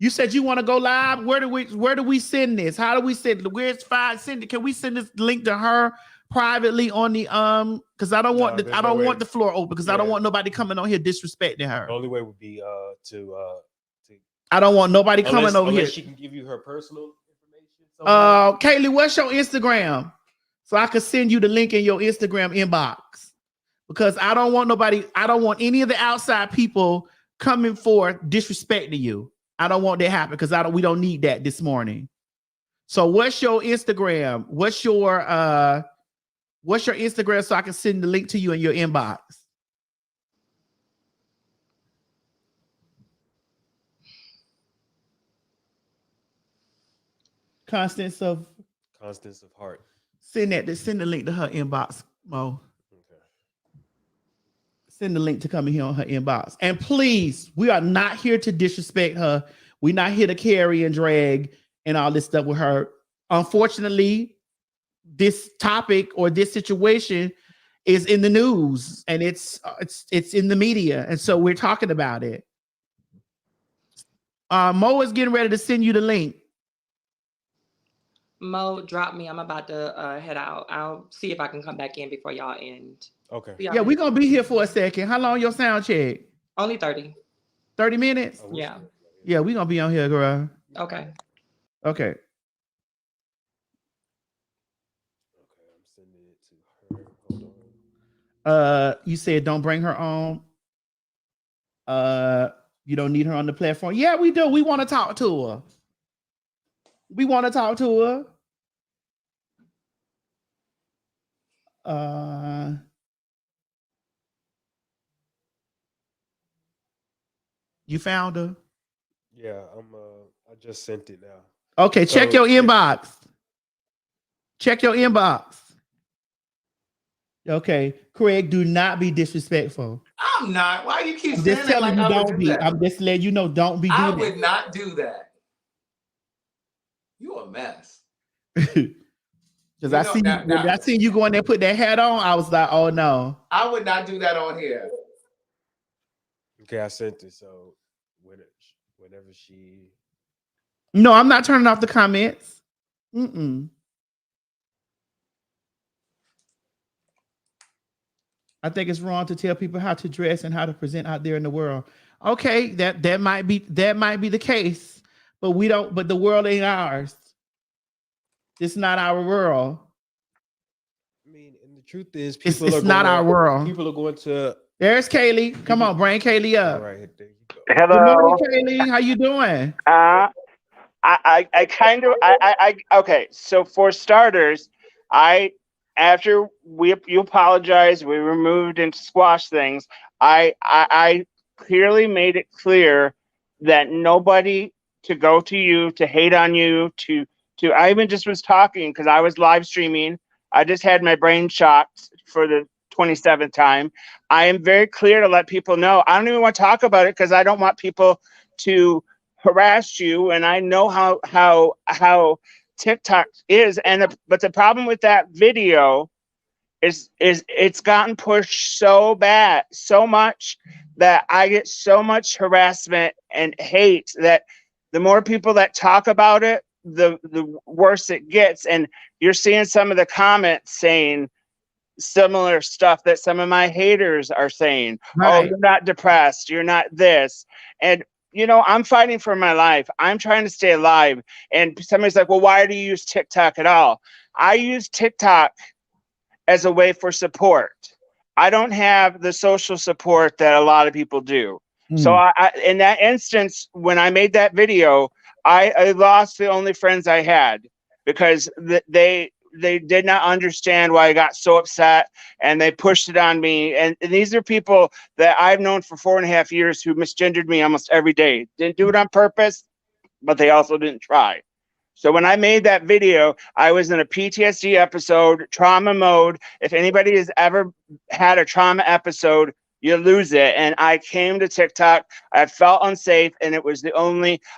You said you want to go live. Where do we send this? How do we send it? Where's fine? Send it. Can we send this link to her privately on the because I don't want the floor open because I don't want nobody coming on here disrespecting her. The only way would be to I don't want nobody coming over here. She can give you her personal information. Kaylee, what's your Instagram? So I could send you the link in your Instagram inbox. Because I don't want any of the outside people coming forth disrespecting you. I don't want that to happen because we don't need that this morning. So what's your Instagram? What's your Instagram so I can send the link to you in your inbox? Constance of Heart. Send the link to her inbox, Mo. Okay. Send the link to come in here on her inbox. And please, we are not here to disrespect her. We're not here to carry and drag and all this stuff with her. Unfortunately, this topic or this situation is in the news and it's in the media. And so we're talking about it. Mo is getting ready to send you the link. Mo, drop me. I'm about to head out. I'll see if I can come back in before y'all end. Okay. Yeah, we're going to be here for a second. How long your sound check? Only 30. 30 minutes? Yeah. Yeah, we're going to be on here, girl. Okay. Okay. Okay, I'm sending it to her. Hold on. You said don't bring her on. You don't need her on the platform. Yeah, we do. We want to talk to her. We want to talk to her. You found her? Yeah, I just sent it now. Okay, check your inbox. Check your inbox. Okay, Craig, do not be disrespectful. I'm not. Why you keep I'm saying just that telling like you I would don't do be. that? I'm just letting you know, don't be. I would not do that. You a mess. Because I see when I seen you go in there, put that hat on, I was like, oh no. I would not do that on here. Okay, I sent it. So whenever she. No, I'm not turning off the comments. I think it's wrong to tell people how to dress and how to present out there in the world. Okay, that might be the case, but we don't. But the world ain't ours. It's not our world. I mean, and the truth is, It's not our world. People are going to. There's Kaylee. Come on, bring Kaylee up. All right, there you go. Hello. Good morning, Kaylee. How you doing? Okay. So for starters, after you apologized, we removed and squashed things. I clearly made it clear that nobody to go to you, to hate on you, I even just was talking because I was live streaming. I just had my brain shocked for the 27th time. I am very clear to let people know. I don't even want to talk about it because I don't want people to harass you. And I know how TikTok is. But the problem with that video is it's gotten pushed so much that I get so much harassment and hate that the more people that talk about it, the worse it gets. And you're seeing some of the comments saying similar stuff that some of my haters are saying. Right. Oh, you're not depressed. You're not this. And, I'm fighting for my life. I'm trying to stay alive. And somebody's like, well, why do you use TikTok at all? I use TikTok as a way for support. I don't have the social support that a lot of people do. So I in that instance, when I made that video, I lost the only friends I had because they did not understand why I got so upset and they pushed it on me. And these are people that I've known for 4.5 years who misgendered me almost every day. Didn't do it on purpose, but they also didn't try. So when I made that video, I was in a PTSD episode, trauma mode. If anybody has ever had a trauma episode, you lose it. And I came to TikTok. I felt unsafe, and it was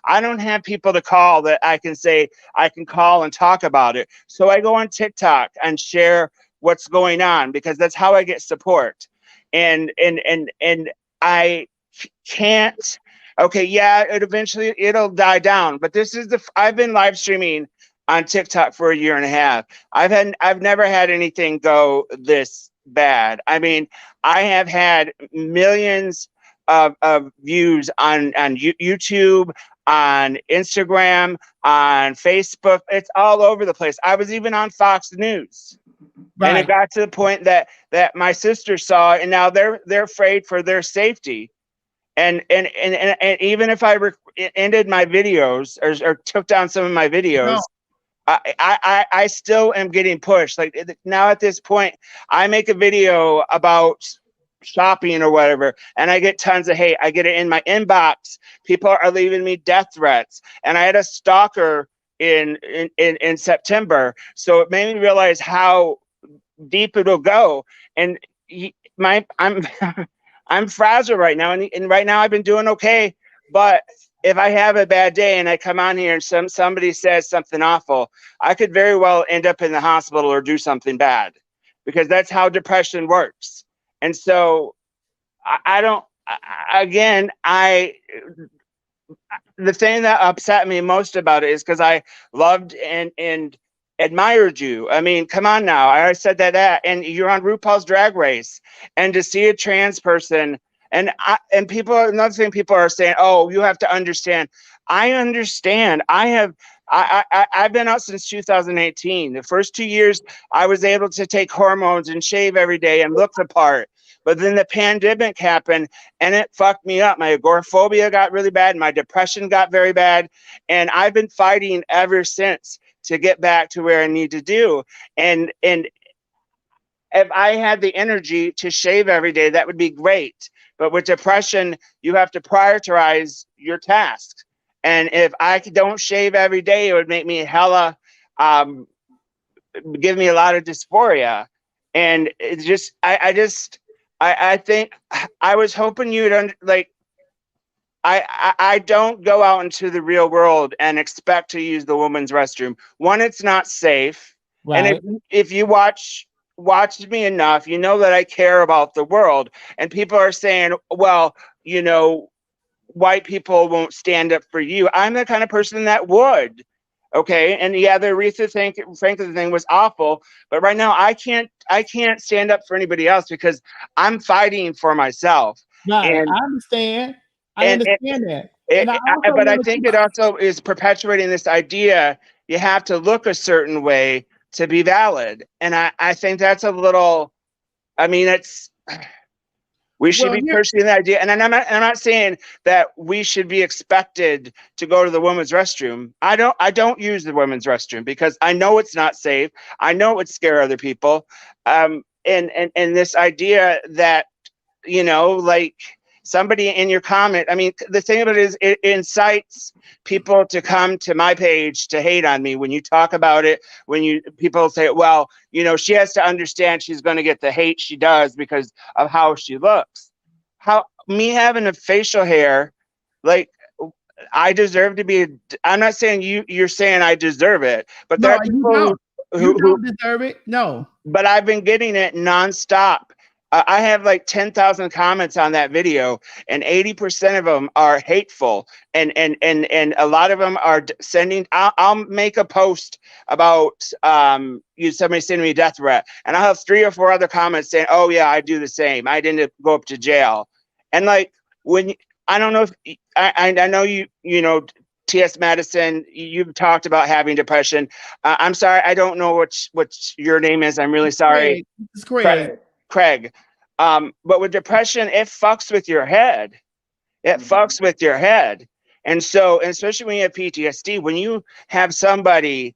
I don't have people to call that I can say I can call and talk about it. So I go on TikTok and share what's going on because that's how I get support. And I can't. Okay, yeah, it'll die down. But I've been live streaming on TikTok for 1.5 years. I've never had anything go this bad. I mean, I have had millions of views on YouTube, on Instagram, on Facebook. It's all over the place. I was even on Fox News. Right. And it got to the point that my sister saw it, and now they're afraid for their safety. And even if I ended my videos or took down some of my videos, I still am getting pushed. Like now at this point, I make a video about shopping or whatever, and I get tons of hate. I get it in my inbox. People are leaving me death threats. And I had a stalker in September. So it made me realize how deep it'll go. And I'm fragile right now, and right now I've been doing okay. But if I have a bad day and I come on here and somebody says something awful, I could very well end up in the hospital or do something bad, because that's how depression works. And so I don't. Again, the thing that upset me most about it is because I loved and admired you. I mean, come on now. I said that, and you're on RuPaul's Drag Race, and to see a trans person, and people, another thing people are saying, oh, you have to understand. I understand. I've been out since 2018. The first 2 years, I was able to take hormones and shave every day and look the part. But then the pandemic happened and it fucked me up. My agoraphobia got really bad. My depression got very bad. And I've been fighting ever since to get back to where I need to do. And if I had the energy to shave every day, that would be great. But with depression, you have to prioritize your tasks. And if I don't shave every day, it would make me hella, give me a lot of dysphoria. And it's just, I think I was hoping you'd like, I don't go out into the real world and expect to use the women's restroom. One, it's not safe. Right. And if you watched me enough, you know that I care about the world. And people are saying, well, you know, white people won't stand up for you. I'm the kind of person that would. Okay. And yeah, the Aretha Franklin thing was awful, but right now I can't stand up for anybody else because I'm fighting for myself. Right. And I understand. I understand that. But I think it also is perpetuating this idea you have to look a certain way to be valid. And I think that's a little, I mean, we should be pursuing the idea. And I'm not saying that we should be expected to go to the women's restroom. I don't use the women's restroom because I know it's not safe. I know it would scare other people. And this idea that, you know, like somebody in your comment, I mean, the thing about it is it incites people to come to my page to hate on me when you talk about it, people say, well, you know, she has to understand she's going to get the hate she does because of how she looks. Me having a facial hair, like, I deserve to be, I'm not saying you're saying I deserve it, but there are people who don't deserve it. No. But I've been getting it nonstop. I have like 10,000 comments on that video, and 80% of them are hateful, and a lot of them are sending. I'll make a post about somebody sending me a death threat, and I'll have 3 or 4 other comments saying, "Oh yeah, I do the same. I didn't go up to jail." And like I don't know if I know you know. T.S. Madison, you've talked about having depression. I'm sorry, I don't know what your name is. I'm really sorry. It's Craig. But with depression, it fucks with your head. It fucks with your head. And so, especially when you have PTSD, when you have somebody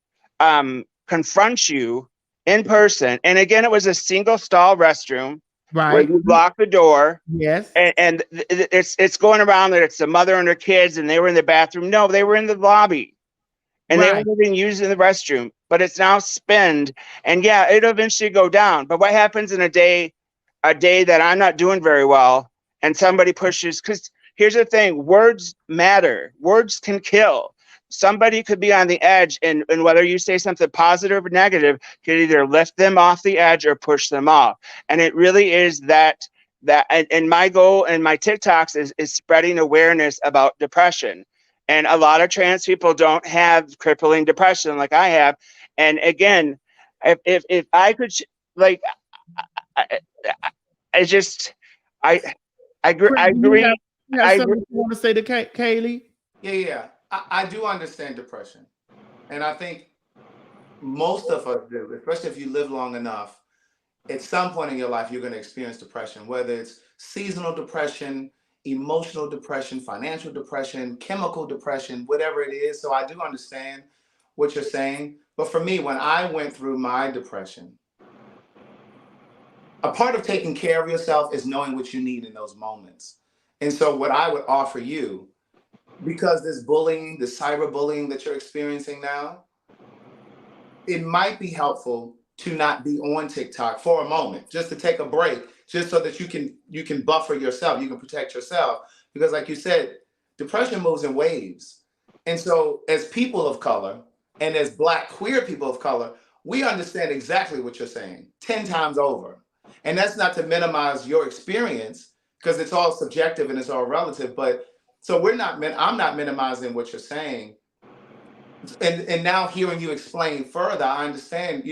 confront you in person, and again, it was a single stall restroom, right, where you lock the door. Yes. And it's going around that it's the mother and her kids, and they were in the bathroom. No, they were in the lobby. And they weren't even using the restroom, but it's now spend. And yeah, it'll eventually go down. But what happens in a day that I'm not doing very well, and somebody pushes, because here's the thing, words matter. Words can kill. Somebody could be on the edge, and whether you say something positive or negative could either lift them off the edge or push them off. And it really is that and my goal and my TikToks is spreading awareness about depression. And a lot of trans people don't have crippling depression like I have. And again, if I could, like, I agree. You want to say to Kaylee? Yeah. I do understand depression. And I think most of us do, especially if you live long enough. At some point in your life, you're going to experience depression, whether it's seasonal depression, emotional depression, financial depression, chemical depression, whatever it is. So I do understand what you're saying. But for me, when I went through my depression, a part of taking care of yourself is knowing what you need in those moments. And so what I would offer you, because this bullying, this cyberbullying that you're experiencing now, it might be helpful to not be on TikTok for a moment, just to take a break, just so that you can buffer yourself, you can protect yourself. Because like you said, depression moves in waves. And so as people of color and as Black queer people of color, we understand exactly what you're saying 10 times over. And that's not to minimize your experience, because it's all subjective and it's all relative. But so I'm not minimizing what you're saying. And now hearing you explain further, I understand,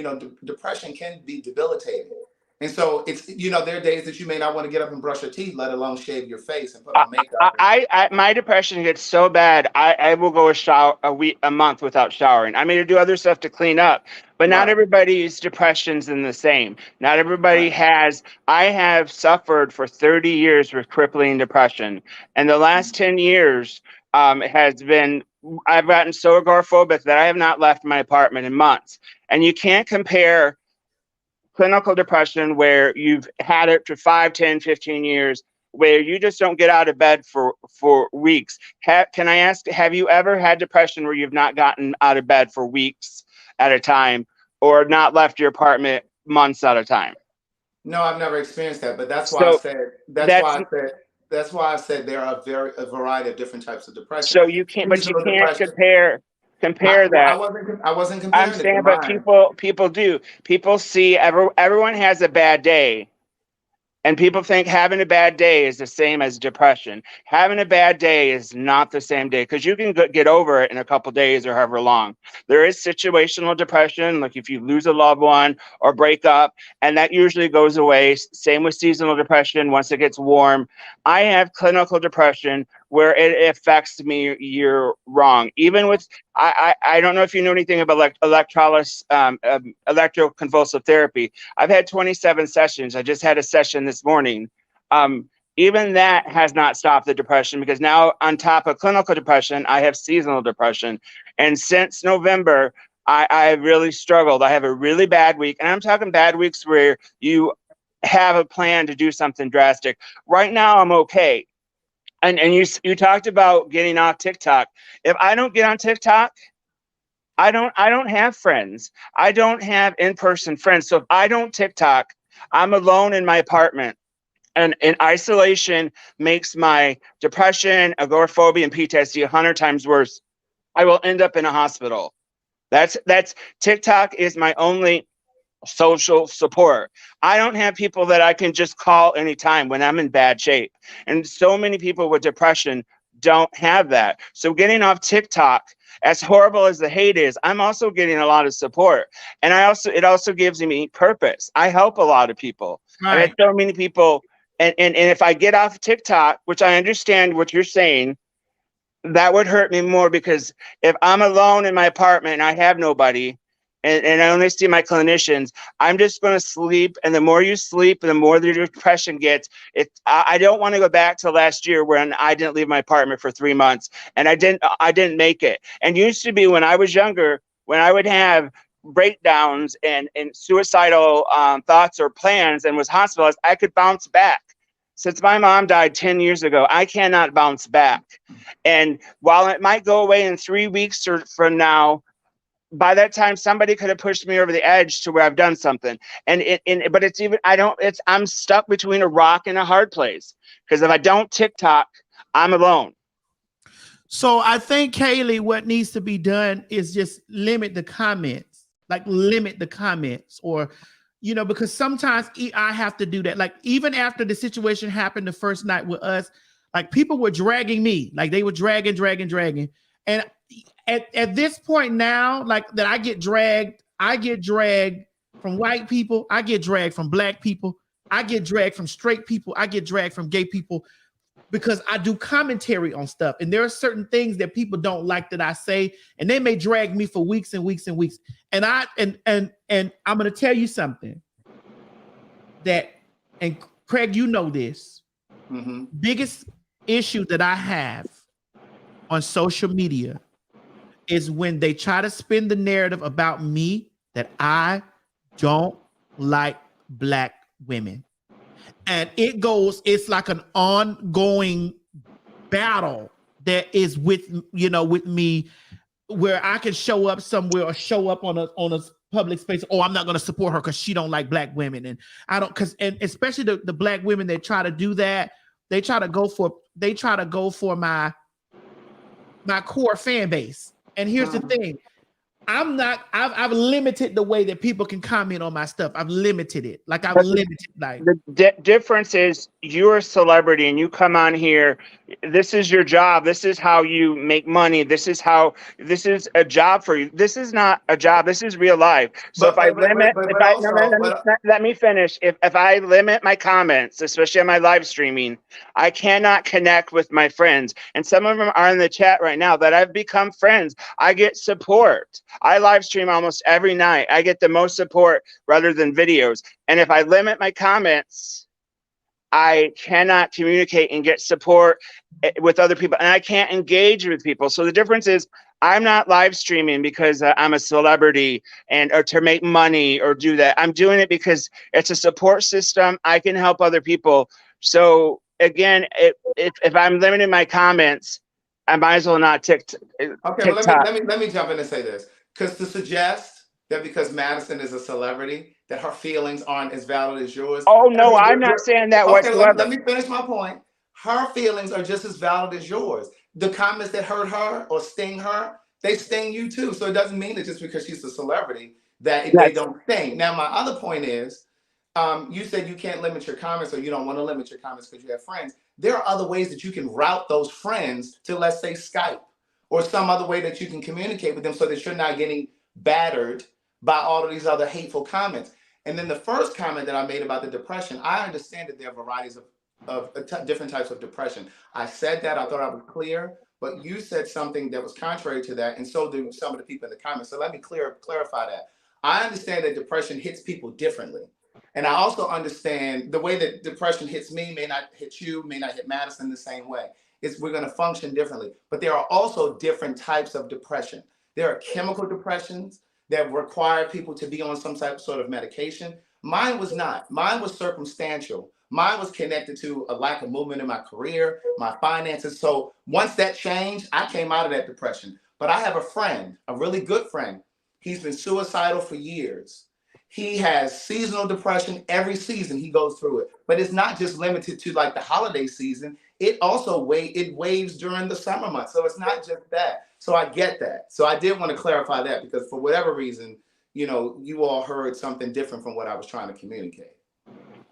depression can be debilitating. And so it's, there are days that you may not want to get up and brush your teeth, let alone shave your face and put on makeup. My depression gets so bad, I will go a month without showering. I mean, to do other stuff to clean up, but not everybody's depression's in the same. Not everybody has. I have suffered for 30 years with crippling depression, and the last 10 years has been. I've gotten so agoraphobic that I have not left my apartment in months. And you can't compare clinical depression where you've had it for 5, 10, 15 years, where you just don't get out of bed for weeks. Can I ask, have you ever had depression where you've not gotten out of bed for weeks at a time, or not left your apartment months at a time? No, I've never experienced that, but that's why that's why I said there are a variety of different types of depression. So you can't, but you can't compare that. I wasn't comparing. I'm saying, but people do. People see everyone has a bad day, and people think having a bad day is the same as depression. Having a bad day is not the same day, because you can get over it in a couple days or however long. There is situational depression, like if you lose a loved one or break up, and that usually goes away. Same with seasonal depression once it gets warm. I have clinical depression where it affects me year wrong. Even with, I don't know if you know anything about electroconvulsive therapy. I've had 27 sessions. I just had a session this morning. Even that has not stopped the depression, because now on top of clinical depression, I have seasonal depression. And since November, I really struggled. I have a really bad week, and I'm talking bad weeks where you have a plan to do something drastic. Right now, I'm okay. And you talked about getting off TikTok. If I don't get on TikTok, I don't have friends. I don't have in-person friends. So if I don't TikTok, I'm alone in my apartment. And isolation makes my depression, agoraphobia, and PTSD 100 times worse. I will end up in a hospital. That's TikTok is my only social support. I don't have people that I can just call anytime when I'm in bad shape. And so many people with depression don't have that. So getting off TikTok, as horrible as the hate is, I'm also getting a lot of support. And it also gives me purpose. I help a lot of people. Right. I have so many people. And if I get off TikTok, which I understand what you're saying, that would hurt me more, because if I'm alone in my apartment and I have nobody, and I only see my clinicians, I'm just going to sleep. And the more you sleep, the more the depression gets. I don't want to go back to last year when I didn't leave my apartment for 3 months, and I didn't make it. And used to be when I was younger, when I would have breakdowns and suicidal thoughts or plans and was hospitalized, I could bounce back. Since my mom died 10 years ago, I cannot bounce back. And while it might go away in 3 weeks from now, by that time, somebody could have pushed me over the edge to where I've done something. But it's even, I'm stuck between a rock and a hard place, because if I don't TikTok, I'm alone. So I think, Kaylee, what needs to be done is just limit the comments, or, because sometimes I have to do that. Like, even after the situation happened the first night with us, like, people were dragging me, like they were dragging. And at this point now, like, that I get dragged from white people, I get dragged from Black people, I get dragged from straight people, I get dragged from gay people, because I do commentary on stuff. And there are certain things that people don't like that I say, and they may drag me for weeks and weeks and weeks. And I'm going to tell you something that, and Craig, you know this, biggest issue that I have on social media is when they try to spin the narrative about me that I don't like Black women. And it's like an ongoing battle that is with me, where I can show up somewhere or show up on public space. Oh, I'm not going to support her because she don't like black women, and I don't, and especially the black women that try to do that. They try to go for my core fan base. And here's the thing. I've limited the way that people can comment on my stuff. I've limited it. Like the difference is you're a celebrity and you come on here. This is your job. This is how you make money. This is a job for you. This is not a job. This is real life. So let me finish. If I limit my comments, especially on my live streaming, I cannot connect with my friends. And some of them are in the chat right now that I've become friends. I get support. I live stream almost every night. I get the most support rather than videos. And if I limit my comments, I cannot communicate and get support with other people, and I can't engage with people. So the difference is I'm not live streaming because I'm a celebrity or to make money or do that. I'm doing it because it's a support system. I can help other people. So again, if I'm limiting my comments, I might as well not TikTok. Okay, well, let me jump in and say this. Because to suggest that because Madison is a celebrity, that her feelings aren't as valid as yours. Oh, no, I'm not saying that whatsoever. Let me finish my point. Her feelings are just as valid as yours. The comments that hurt her or sting her, they sting you too. So it doesn't mean that just because she's a celebrity that they don't sting. Now, my other point is, you said you can't limit your comments or you don't want to limit your comments because you have friends. There are other ways that you can route those friends to, let's say, Skype or some other way that you can communicate with them so that you're not getting battered by all of these other hateful comments. And then the first comment that I made about the depression, I understand that there are varieties of different types of depression. I said that, I thought I was clear, but you said something that was contrary to that, and so do some of the people in the comments. So let me clarify that. I understand that depression hits people differently. And I also understand the way that depression hits me may not hit you, may not hit Madison the same way. We're going to function differently. But there are also different types of depression. There are chemical depressions that require people to be on some sort of medication. Mine was not. Mine was circumstantial. Mine was connected to a lack of movement in my career, my finances. So once that changed, I came out of that depression. But I have a friend, a really good friend. He's been suicidal for years. He has seasonal depression. Every season he goes through it. But it's not just limited to like the holiday season. It also waves during the summer months. So it's not just that. So I get that. So I did want to clarify that because for whatever reason, you all heard something different from what I was trying to communicate.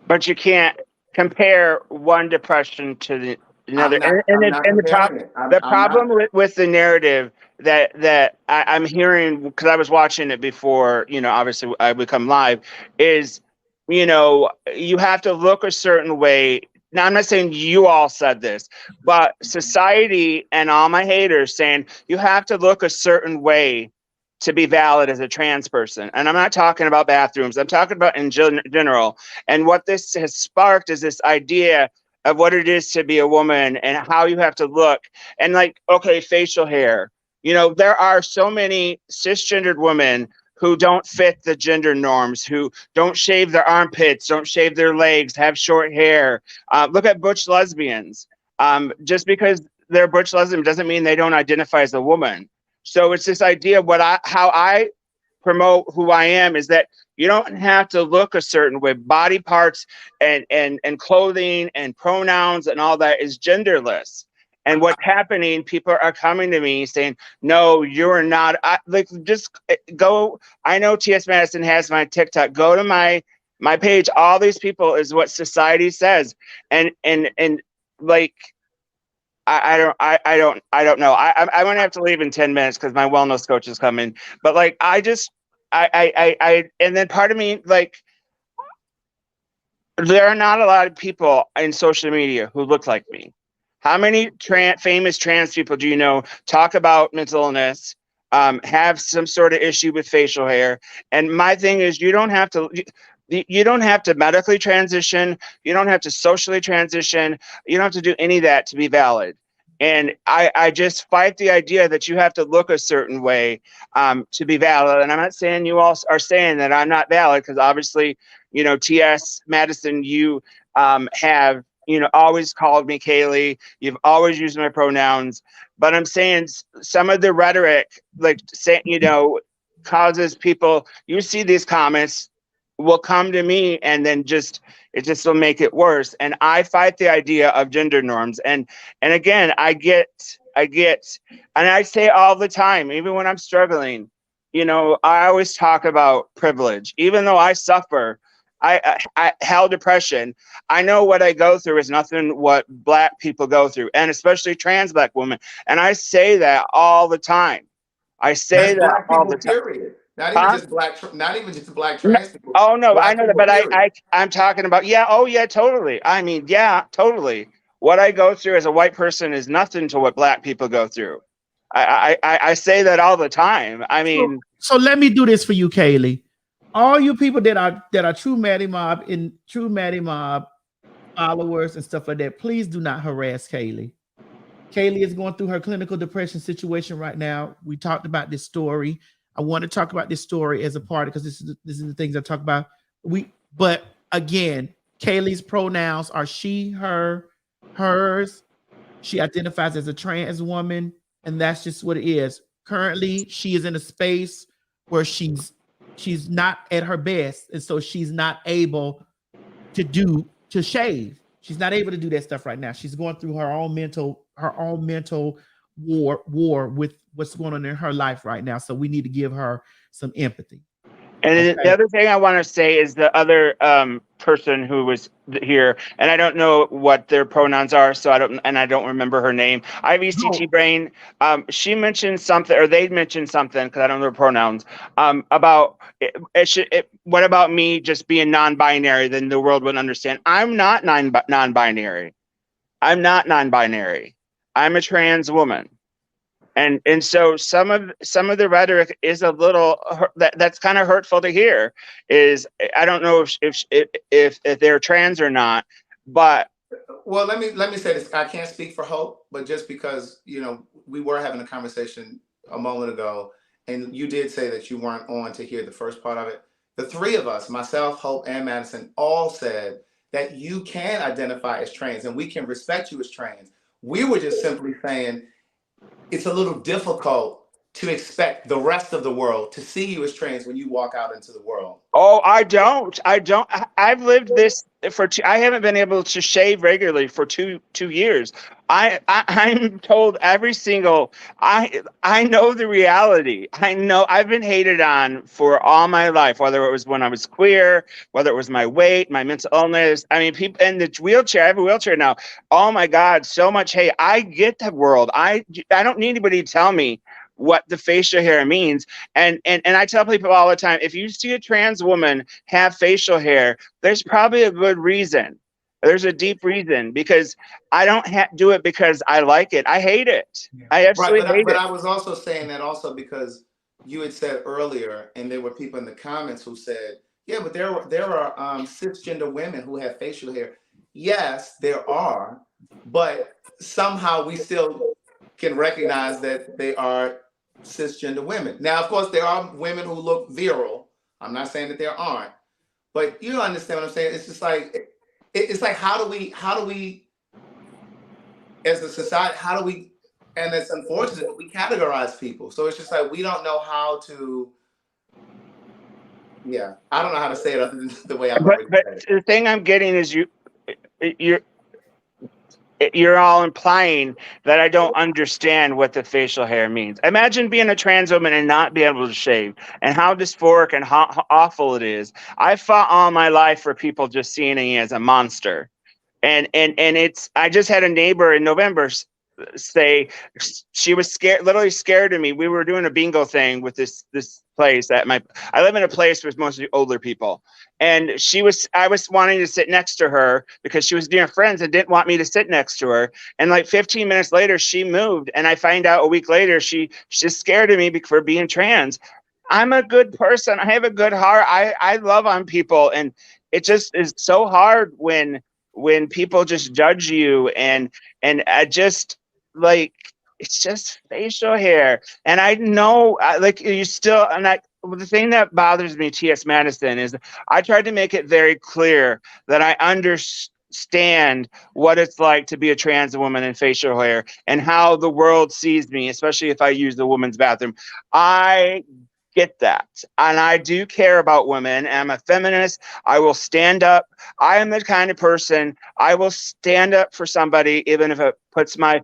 But you can't compare one depression to another. The problem with the narrative that I'm hearing, because I was watching it before, obviously I become live, is, you have to look a certain way. Now, I'm not saying you all said this, but society and all my haters saying you have to look a certain way to be valid as a trans person. And I'm not talking about bathrooms. I'm talking about in general. And what this has sparked is this idea of what it is to be a woman and how you have to look. And like, okay, facial hair. There are so many cisgendered women who don't fit the gender norms, who don't shave their armpits, don't shave their legs, have short hair. Look at butch lesbians. Just because they're butch lesbian doesn't mean they don't identify as a woman. So it's this idea of how I promote who I am is that you don't have to look a certain way. Body parts and clothing and pronouns and all that is genderless. And what's happening, people are coming to me saying, no, you're not. Just go. I know T.S. Madison has my TikTok. Go to my page. All these people is what society says. And like, I don't know. I'm going to have to leave in 10 minutes because my wellness coach is coming. But like, and then part of me, like, there are not a lot of people in social media who look like me. How many famous trans people do you know talk about mental illness, have some sort of issue with facial hair? And my thing is, you don't have to medically transition. You don't have to socially transition. You don't have to do any of that to be valid. And I just fight the idea that you have to look a certain way to be valid. And I'm not saying you all are saying that I'm not valid, because obviously, T.S. Madison, you have always called me Kaylee. You've always used my pronouns. But I'm saying some of the rhetoric, like saying, causes people, you see these comments will come to me, and then it just will make it worse. And I fight the idea of gender norms. And again, I get, and I say all the time, even when I'm struggling, you know, I always talk about privilege. Even though I suffer, I hell depression, I know what I go through is nothing what Black people go through, and especially trans Black women. And I say that all the time. I say That's that Black all people, the time. period. Not even Huh? just not even just Black No, trans people. oh no, I Black know that, people, but period. I'm talking about, yeah, oh yeah, totally. I mean, yeah, totally. What I go through as a white person is nothing to what Black people go through. I say that all the time. I mean, So let me do this for you, Kaylee. All you people that are true Maddie Mob and true Maddie Mob followers and stuff like that, please do not harass Kaylee. Kaylee is going through her clinical depression situation right now. We talked about this story. I want to talk about this story as a part because this is the things I talk about. But again, Kaylee's pronouns are she, her, hers. She identifies as a trans woman, and that's just what it is. Currently, she is in a space where she's not at her best, and so she's not able to shave. She's not able to do that stuff right now. She's going through her own mental war with what's going on in her life right now. So we need to give her some empathy. and Okay. the other thing I want to say is the other person who was here, and I don't know what their pronouns are, so I don't remember her name. I have ECT brain. She mentioned something, or they mentioned something, because I don't know their pronouns. About what about me just being non-binary? Then the world would understand. I'm not non-binary. I'm not non-binary. I'm a trans woman. And so some of the rhetoric is a little that's kind of hurtful to hear. Is I don't know if they're trans or not, but Well, let me say this. I can't speak for Hope, but just because, you know, we were having a conversation a moment ago, and you did say that you weren't on to hear the first part of it. The three of us, myself, Hope, and Madison, all said that you can identify as trans and we can respect you as trans. We were just simply saying it's a little difficult to expect the rest of the world to see you as trans when you walk out into the world. oh, I don't. I've lived this for I haven't been able to shave regularly for two years. I'm told every single. I know the reality. I know I've been hated on for all my life, whether it was when I was queer, whether it was my weight, my mental illness. I mean, people in the wheelchair. I have a wheelchair now. Oh my God, so much hate. I get the world. I don't need anybody to tell me what the facial hair means. And I tell people all the time, if you see a trans woman have facial hair, there's probably a good reason. There's a deep reason, because I don't do it because I like it. I hate it. I absolutely hate it. But I was also saying that also because you had said earlier, and there were people in the comments who said, yeah, but there are cisgender women who have facial hair. Yes, there are, but somehow we still can recognize that they are cisgender women. Now, of course, there are women who look virile. I'm not saying that there aren't, but you understand what I'm saying. It's just like it's like how do we as a society, and it's unfortunate that we categorize people. So it's just like we don't know how to. Yeah, I don't know how to say it other than the way I'm. But the thing I'm getting is you're all implying that I don't understand what the facial hair means. Imagine being a trans woman and not being able to shave, and how dysphoric and how awful it is. I fought all my life for people just seeing me as a monster. And it's, I just had a neighbor in November say she was literally scared of me. We were doing a bingo thing with this place I live in a place with mostly older people, and I was wanting to sit next to her because she was near friends and didn't want me to sit next to her. And like 15 minutes later, she moved, and I find out a week later she's scared of me for being trans. I'm a good person. I have a good heart. I love on people, and it just is so hard when people just judge you, and I just like, it's just facial hair. And I know, like, you still, and the thing that bothers me, T.S. Madison, is I tried to make it very clear that I understand what it's like to be a trans woman in facial hair and how the world sees me, especially if I use the woman's bathroom. I get that. And I do care about women. I'm a feminist. I will stand up. I am the kind of person, I will stand up for somebody, even if it puts my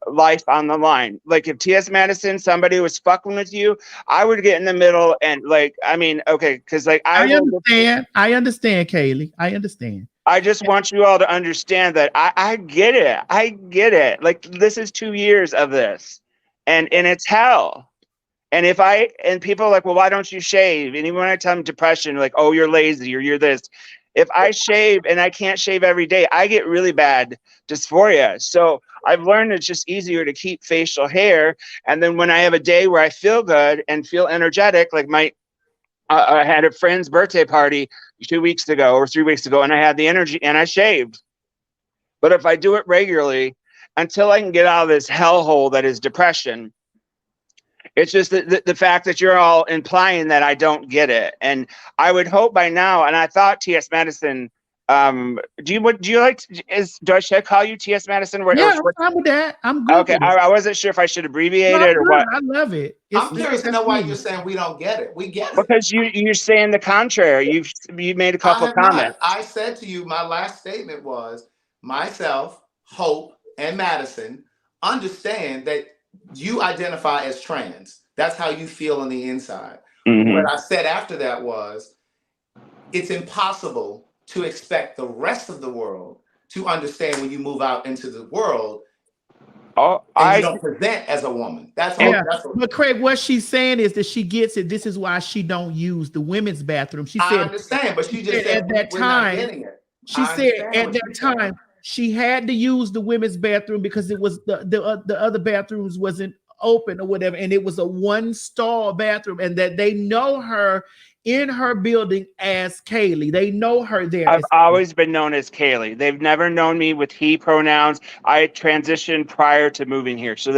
life on the line. Like if T.S. Madison, somebody was fucking with you, I would get in the middle and like, I mean, okay, because like I understand, Kaylee. I understand. I just want you all to understand that I get it. I get it. Like this is 2 years of this, and it's hell. And and people are like, well, why don't you shave? And even when I tell them depression, like, oh, you're lazy or you're this. If I shave and I can't shave every day, I get really bad dysphoria. So I've learned it's just easier to keep facial hair. And then when I have a day where I feel good and feel energetic, like I had a friend's birthday party 2 weeks ago or 3 weeks ago, and I had the energy and I shaved. But if I do it regularly, until I can get out of this hellhole that is depression, it's just the fact that you're all implying that I don't get it. And I would hope by now, and I thought T.S. Madison, do I should call you T.S. Madison? Yeah, I'm with that. I'm good. Okay, I wasn't sure if I should abbreviate it or what. I love it. I'm curious to know why you're saying we don't get it. We get it. Because you're saying the contrary. You've made a couple comments. I said to you, my last statement was myself, Hope, and Madison understand that you identify as trans. That's how you feel on the inside. Mm-hmm. What I said after that was, it's impossible to expect the rest of the world to understand when you move out into the world. You don't present as a woman. That's all. Yeah. But Craig, what she's saying is that she gets it. This is why she don't use the women's bathroom. She said, I understand, but she just said at that time, not getting it. She said at that time she had to use the women's bathroom because it was the other bathrooms wasn't open or whatever, and it was a one-stall bathroom, and that they know her in her building as Kaylee. They know her there. I've always been known as Kaylee. They've never known me with he pronouns. I transitioned prior to moving here. So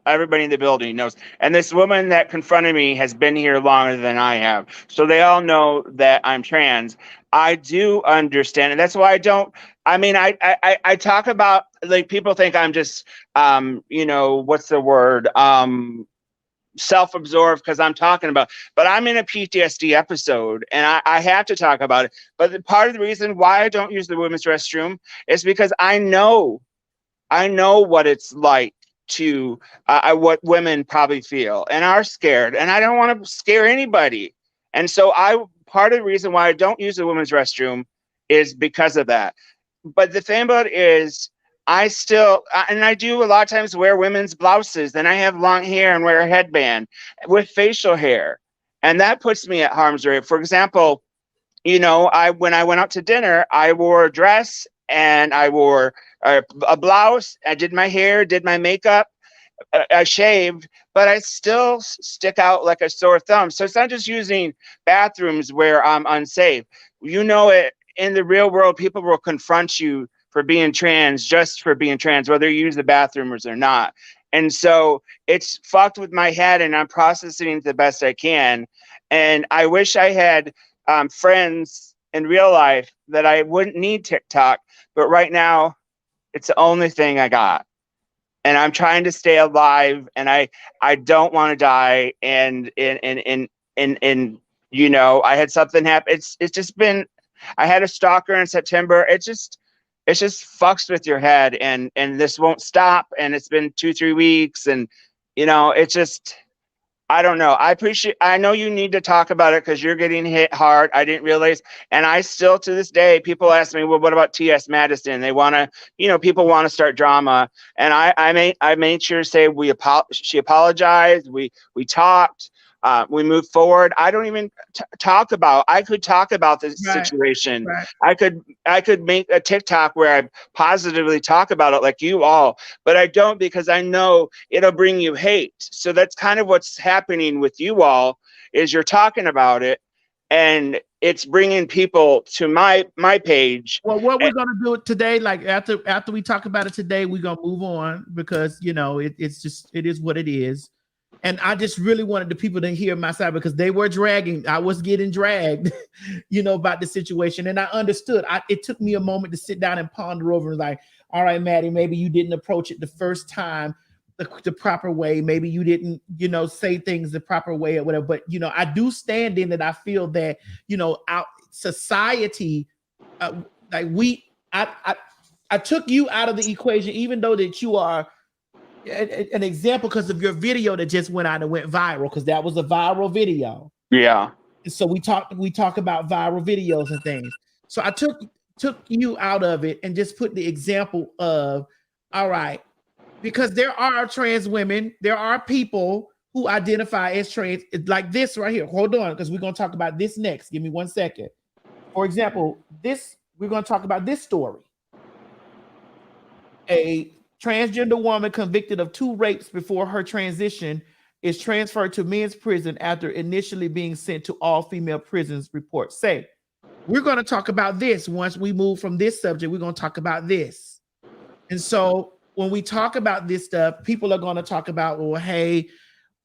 everybody in the building knows. And this woman that confronted me has been here longer than I have. So they all know that I'm trans. I do understand. And that's why I talk about, like, people think I'm just, what's the word? Self-absorbed because I'm talking about, but I'm in a PTSD episode and I have to talk about it. But part of the reason why I don't use the women's restroom is because I know what it's like to what women probably feel and are scared, and I don't want to scare anybody. And so part of the reason why I don't use the women's restroom is because of that. But the thing about it is, I do a lot of times wear women's blouses, and I have long hair and wear a headband with facial hair. And that puts me at harm's way. For example, when I went out to dinner, I wore a dress and I wore a blouse. I did my hair, did my makeup, I shaved, but I still stick out like a sore thumb. So it's not just using bathrooms where I'm unsafe. It in the real world, people will confront you for being trans, just for being trans, whether you use the bathrooms or not. And so it's fucked with my head, and I'm processing it the best I can. And I wish I had friends in real life that I wouldn't need TikTok, but right now it's the only thing I got. And I'm trying to stay alive, and I don't want to die. And I had something happen. It's just been, I had a stalker in September. It just fucks with your head, and this won't stop. And it's been 2-3 weeks, and it's just, I don't know. I know you need to talk about it because you're getting hit hard. I didn't realize. And I still, to this day, people ask me, well, what about T.S. Madison? They want to, people want to start drama. And I made sure to say she apologized. We talked. We moved forward. I don't even talk about. I could talk about this situation. Right. I could make a TikTok where I positively talk about it, like you all, but I don't, because I know it'll bring you hate. So that's kind of what's happening with you all, is you're talking about it, and it's bringing people to my page. Well, what we're gonna do today, like after we talk about it today, we're gonna move on, because it is what it is. And I just really wanted the people to hear my side, because they were dragging. I was getting dragged, about the situation. And I understood. It took me a moment to sit down and ponder over, and like, all right, Maddie, maybe you didn't approach it the first time the proper way. Maybe you didn't, say things the proper way or whatever. But I do stand in that. I feel that our society, like I took you out of the equation, even though that you are an example because of your video that just went out and went viral, because that was a viral video. Yeah. And so we talk about viral videos and things. So I took you out of it and just put the example of, all right, because there are trans women, there are people who identify as trans, like this right here. Hold on, because we're going to talk about this next. Give me 1 second. For example, we're going to talk about this story. A transgender woman convicted of 2 rapes before her transition is transferred to men's prison after initially being sent to all-female prisons, reports say. We're going to talk about this. Once we move from this subject, we're going to talk about this. And so when we talk about this stuff, people are going to talk about, well, hey,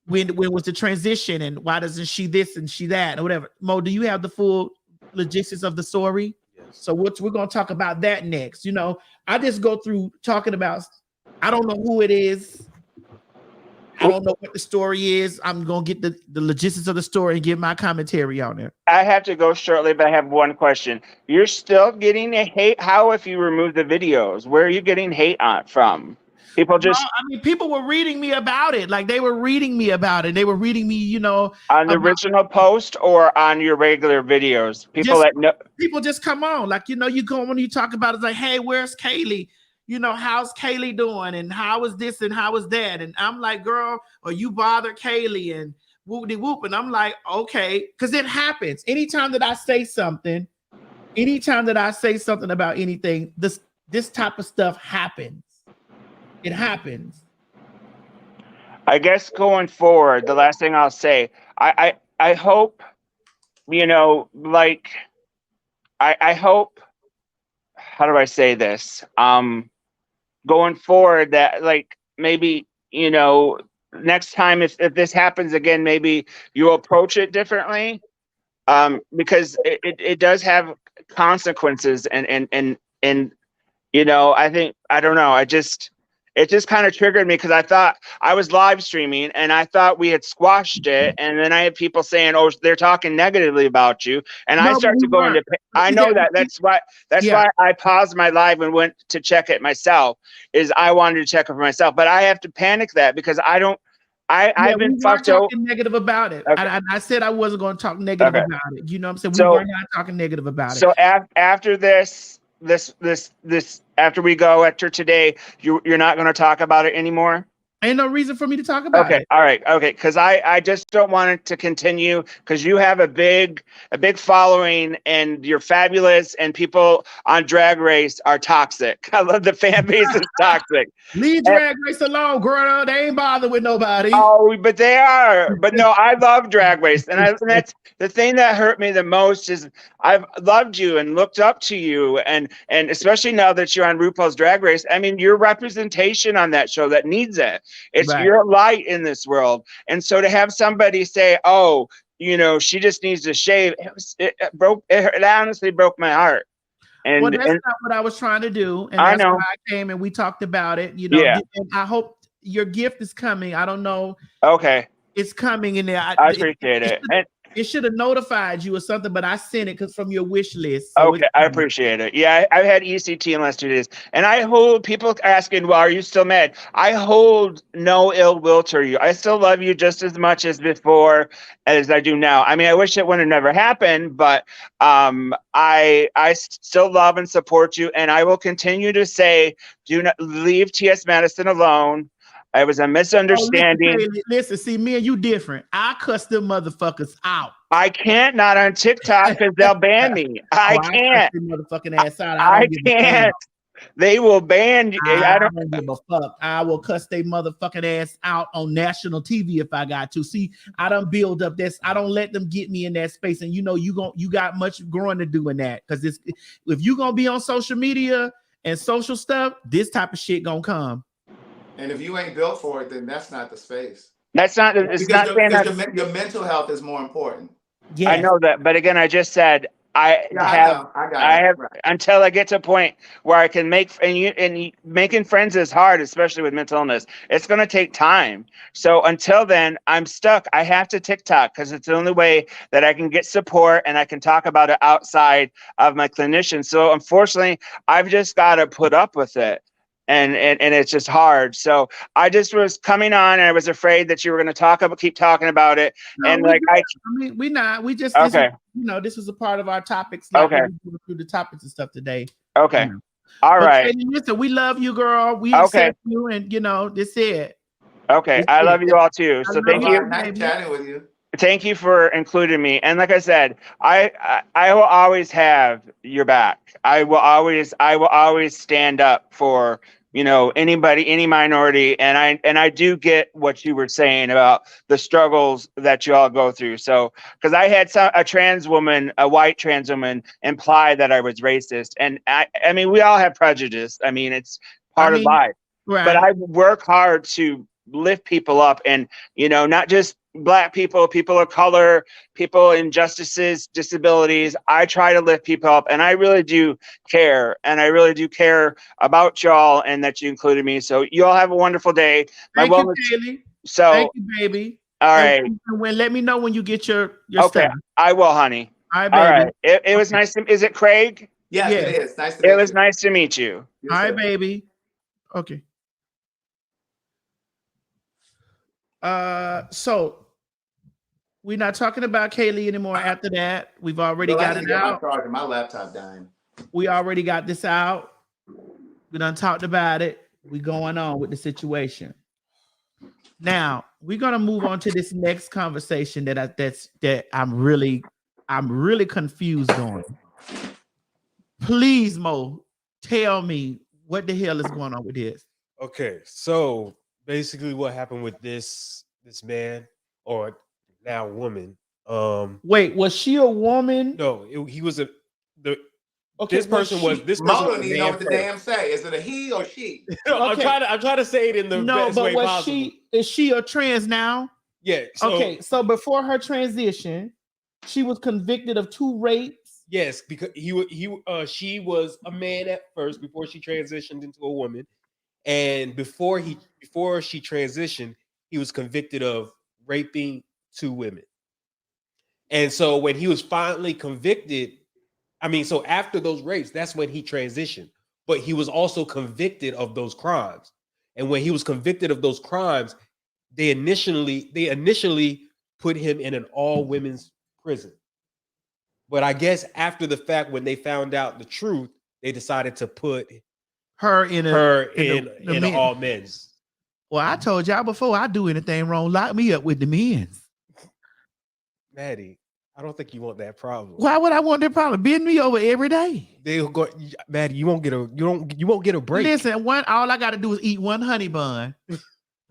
when was the transition and why doesn't she this and she that or whatever. Mo, do you have the full logistics of the story? Yes. So we're going to talk about that next. I just go through talking about, I don't know who it is. I don't know what the story is. I'm going to get the logistics of the story and give my commentary on it. I have to go shortly, but I have one question. You're still getting a hate? How if you remove the videos? Where are you getting hate from? People just... people were reading me about it. Like, they were reading me about it. They were reading me, on the original post or on your regular videos? People just come on. Like, you go when you talk about it, it's like, hey, where's Kaylee? How's Kaylee doing? And how is this and how is that? And I'm like, girl, or you bother Kaylee and whoop-de-whoop. And I'm like, okay, because it happens. Anytime that I say something about anything, this type of stuff happens. It happens. I guess going forward, the last thing I'll say, I hope, I hope, how do I say this? Going forward that maybe, next time if this happens again, maybe you approach it differently, because it does have consequences and I think, I don't know, it just kind of triggered me because I thought I was live streaming and I thought we had squashed it. And then I had people saying, oh, they're talking negatively about you. And I started to go into, I know that's why I paused my live and went to check it myself, is I wanted to check it for myself, but I have to panic that because I've been fucked over. Negative about it. Okay. I said I wasn't going to talk negative about it. You know what I'm saying? So, we were not talking negative about it. So after this, after we go after today, you're not going to talk about it anymore? Ain't no reason for me to talk about it. All right. Okay. Because I just don't want it to continue because you have a big following and you're fabulous and people on Drag Race are toxic. I love the fan base is toxic. Leave Drag Race alone, girl. They ain't bothered with nobody. Oh, but they are. But no, I love Drag Race. And that's the thing that hurt me the most is I've loved you and looked up to you. And especially now that you're on RuPaul's Drag Race, I mean, your representation on that show that needs it. It's right. Your light in this world. And so to have somebody say, oh, she just needs to shave, it honestly broke my heart. And well, that's not what I was trying to do. And that's why I came and we talked about it. Yeah. And I hope your gift is coming. I don't know. Okay. It's coming in there. I appreciate it. It should have notified you or something, but I sent it because from your wish list. So okay, I appreciate it. Yeah, I've had ECT in the last 2 days. And I hold people asking, well, are you still mad? I hold no ill will to you. I still love you just as much as before as I do now. I mean, I wish it would have never happened, but I still love and support you. And I will continue to say, do not leave T.S. Madison alone. It was a misunderstanding. Listen, see, me and you different. I cuss them motherfuckers out. I can't, not on TikTok because they'll ban me. I can't. I motherfucking ass out. I can't. They will ban you. I don't give a fuck. I will cuss they motherfucking ass out on national TV if I got to. See, I don't build up this. I don't let them get me in that space. And you got much growing to do in that. Because if you gonna be on social media and social stuff, this type of shit gonna come. And if you ain't built for it, then that's not the space. That's not. It's not saying that your mental health is more important. Yes. I know that, but again, I just said I know. I got it. have Right. until I get to a point where I can make making friends is hard, especially with mental illness. It's going to take time. So until then, I'm stuck. I have to TikTok because it's the only way that I can get support and I can talk about it outside of my clinician. So unfortunately, I've just got to put up with it. And it's just hard. So I just was coming on and I was afraid that you were going to keep talking about it. No, And we like, not. I mean, we not. We just okay. This is a part of our topics. Like Okay. we go through the topics and stuff today. Okay. You know. All But right. Katie, listen, we love you, girl. We Okay. accept you, and this it. Okay. I love you all too. So thank you. Nice chatting with you. Thank you for including me. And like I said, I will always have your back. I will always stand up for, anybody, any minority. And I do get what you were saying about the struggles that you all go through. So, because I had a white trans woman imply that I was racist. And I mean, we all have prejudice. I mean, it's part of life. Right. But I work hard to lift people up and, not just Black people, people of color, people injustices, disabilities. I try to lift people up and I really do care. And I really do care about y'all and that you included me. So you all have a wonderful day. Thank you, Kaylee. So, thank you, baby. All right. And let me know when you get your okay, stuff. I will, honey. All right, baby. All right. It was nice to, is it Craig? Yes, Yeah. it is. Nice to meet you. It was nice to meet you. Yes, All right, sir. baby. Okay. So we're not talking about Kaylee anymore after that. We've already got it out. My laptop dying. We already got this out. We done talked about it. We going on with the situation. Now we're gonna move on to this next conversation that I'm really confused on. Please, Mo, tell me what the hell is going on with this. Okay, so basically what happened with this man or now woman. Wait, was she a woman? No, he was Okay, this person was a Mo don't even know man what the first. damn say. Is it a he or she? Okay. I'm trying to say it in the best way possible. Is she a trans now? Yeah. So, Okay, so before her transition, she was convicted of 2 rapes. Yes, because she was a man at first before she transitioned into a woman, and before she transitioned, he was convicted of raping 2 women. And so when he was finally convicted, so after those rapes, that's when he transitioned. But he was also convicted of those crimes. And when he was convicted of those crimes, they initially put him in an all-women's prison. But I guess after the fact, when they found out the truth, they decided to put Her in an all men's. Well, I told y'all before, I do anything wrong, lock me up with the men's. Maddie, I don't think you want that problem. Why would I want that problem? Bend me over every day. They'll go, Maddie. You won't get a break. Listen, all I got to do is eat 1 honey bun.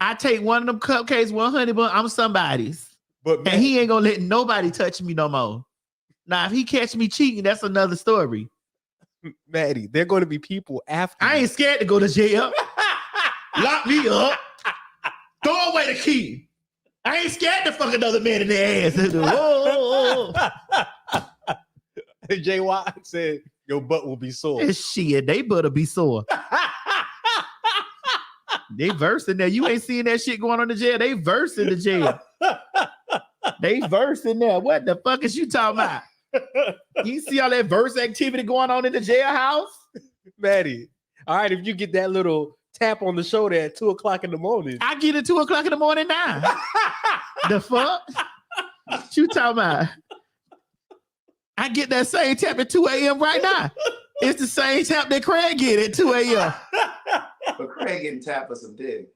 I take one of them cupcakes, 1 honey bun. I'm somebody's, but and he ain't gonna let nobody touch me no more. Now, if he catch me cheating, that's another story. Maddie, there are going to be people after. I ain't scared to go to jail. Lock me up. Throw away the key. I ain't scared to fuck another man in the ass. Jay Watt said your butt will be sore. Shit, they better be sore. They verse in there. You ain't seeing that shit going on in the jail. They verse in the jail. They verse in there. What the fuck is you talking about? You see all that verse activity going on in the jailhouse? Maddie, all right, if you get that little tap on the shoulder at 2:00 in the morning. I get it 2:00 in the morning now. The fuck? What you talking about? I get that same tap at 2 a.m. right now. It's the same tap that Craig get at 2 a.m. But Craig getting tapped for some dick.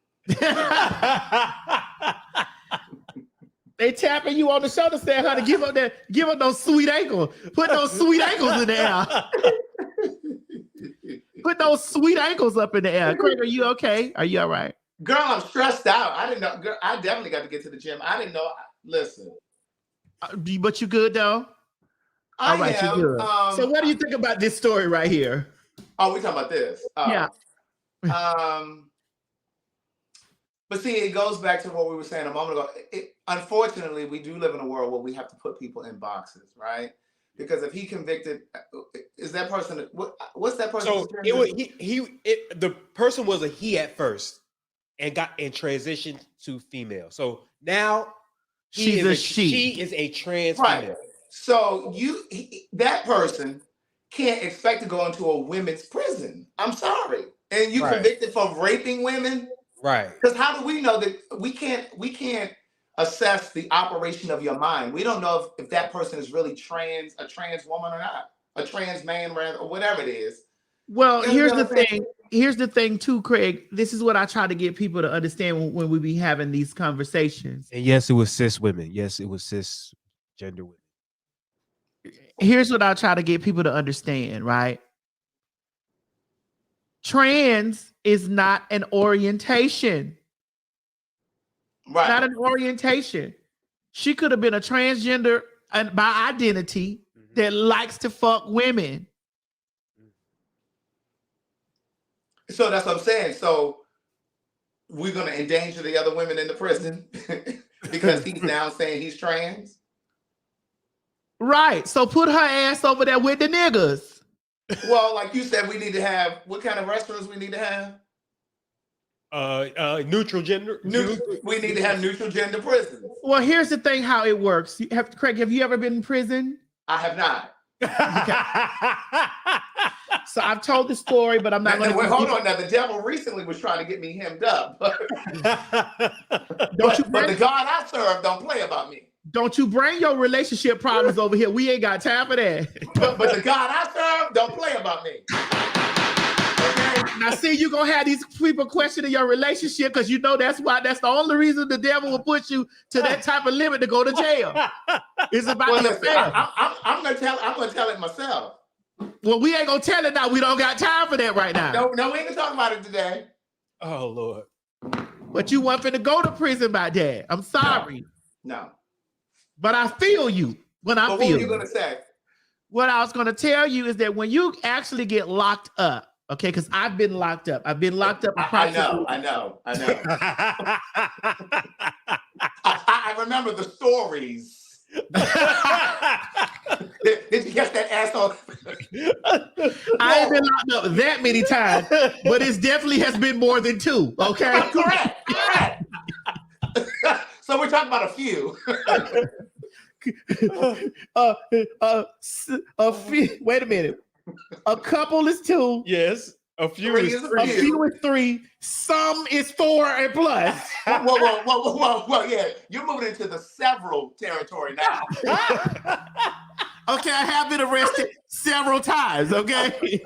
They tapping you on the shoulder saying, honey, give up those sweet ankles. Put those sweet ankles in the air. Put those sweet ankles up in the air. Craig, are you okay? Are you all right? Girl, I'm stressed out. I didn't know. Girl, I definitely got to get to the gym. I didn't know. Listen. But you good, though? All right, you good. So what do you think about this story right here? Oh, we talking about this? Yeah. But see, it goes back to what we were saying a moment ago. Unfortunately, we do live in a world where we have to put people in boxes, right? Because if he convicted, is that person, what's that person? So the person was a he at first and transitioned to female. So now she is a trans female. So that person can't expect to go into a women's prison. I'm sorry. And you convicted for raping women? Right. Because how do we know that we can't assess the operation of your mind? We don't know if that person is really a trans woman or not, a trans man rather, or whatever it is. Well, here's the thing. Here's the thing too, Craig. This is what I try to get people to understand when we be having these conversations. And yes, it was cis women. Yes, it was cisgender women. Here's what I try to get people to understand, right? Trans is not an orientation. Right. Not an orientation. She could have been a transgender and by identity that likes to fuck women. So that's what I'm saying. So we're going to endanger the other women in the prison because he's now saying he's trans? Right. So put her ass over there with the niggas. Well, like you said, we need to have, what kind of restaurants we need to have? Neutral gender. We need to have neutral gender prisons. Well, here's the thing how it works. Craig, have you ever been in prison? I have not. So I've told the story, but I'm not going to. Hold on. Now, the devil recently was trying to get me hemmed up. But the God I serve don't play about me. Don't you bring your relationship problems over here. We ain't got time for that. But the God I serve don't play about me. Okay? Now, see, you're going to have these people questioning your relationship because you know that's the only reason the devil will put you to that type of limit to go to jail. It's about the affair. I'm going to tell it myself. Well, we ain't going to tell it now. We don't got time for that right now. No, we ain't going to talk about it today. Oh, Lord. But you want finna go to prison by that. I'm sorry. No. But I feel you when I feel what were you going to say? What I was going to tell you is that when you actually get locked up, okay, because I've been locked up. I've been locked up. I know. I remember the stories. Did you catch that asshole? I ain't been locked up that many times, but it definitely has been more than 2. Okay, correct. So we're talking about a few. A few. Wait a minute. A couple is 2. Yes. A few is 3. Some is 4 and plus. Whoa. Yeah, you're moving into the several territory now. Okay, I have been arrested several times. Okay.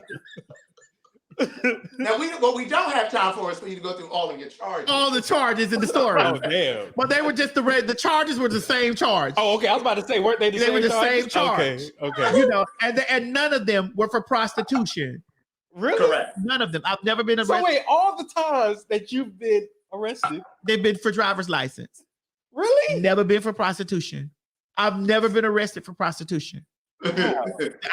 Now, what we don't have time for is for you to go through all of your charges. All the charges in the story. Oh, damn. But they were just the charges were the same charge. Oh, okay. I was about to say, weren't they the same charge? Okay. You know, and none of them were for prostitution. Really? Correct. None of them. I've never been arrested. So wait, all the times that you've been arrested, they've been for driver's license. Really? Never been for prostitution. I've never been arrested for prostitution. I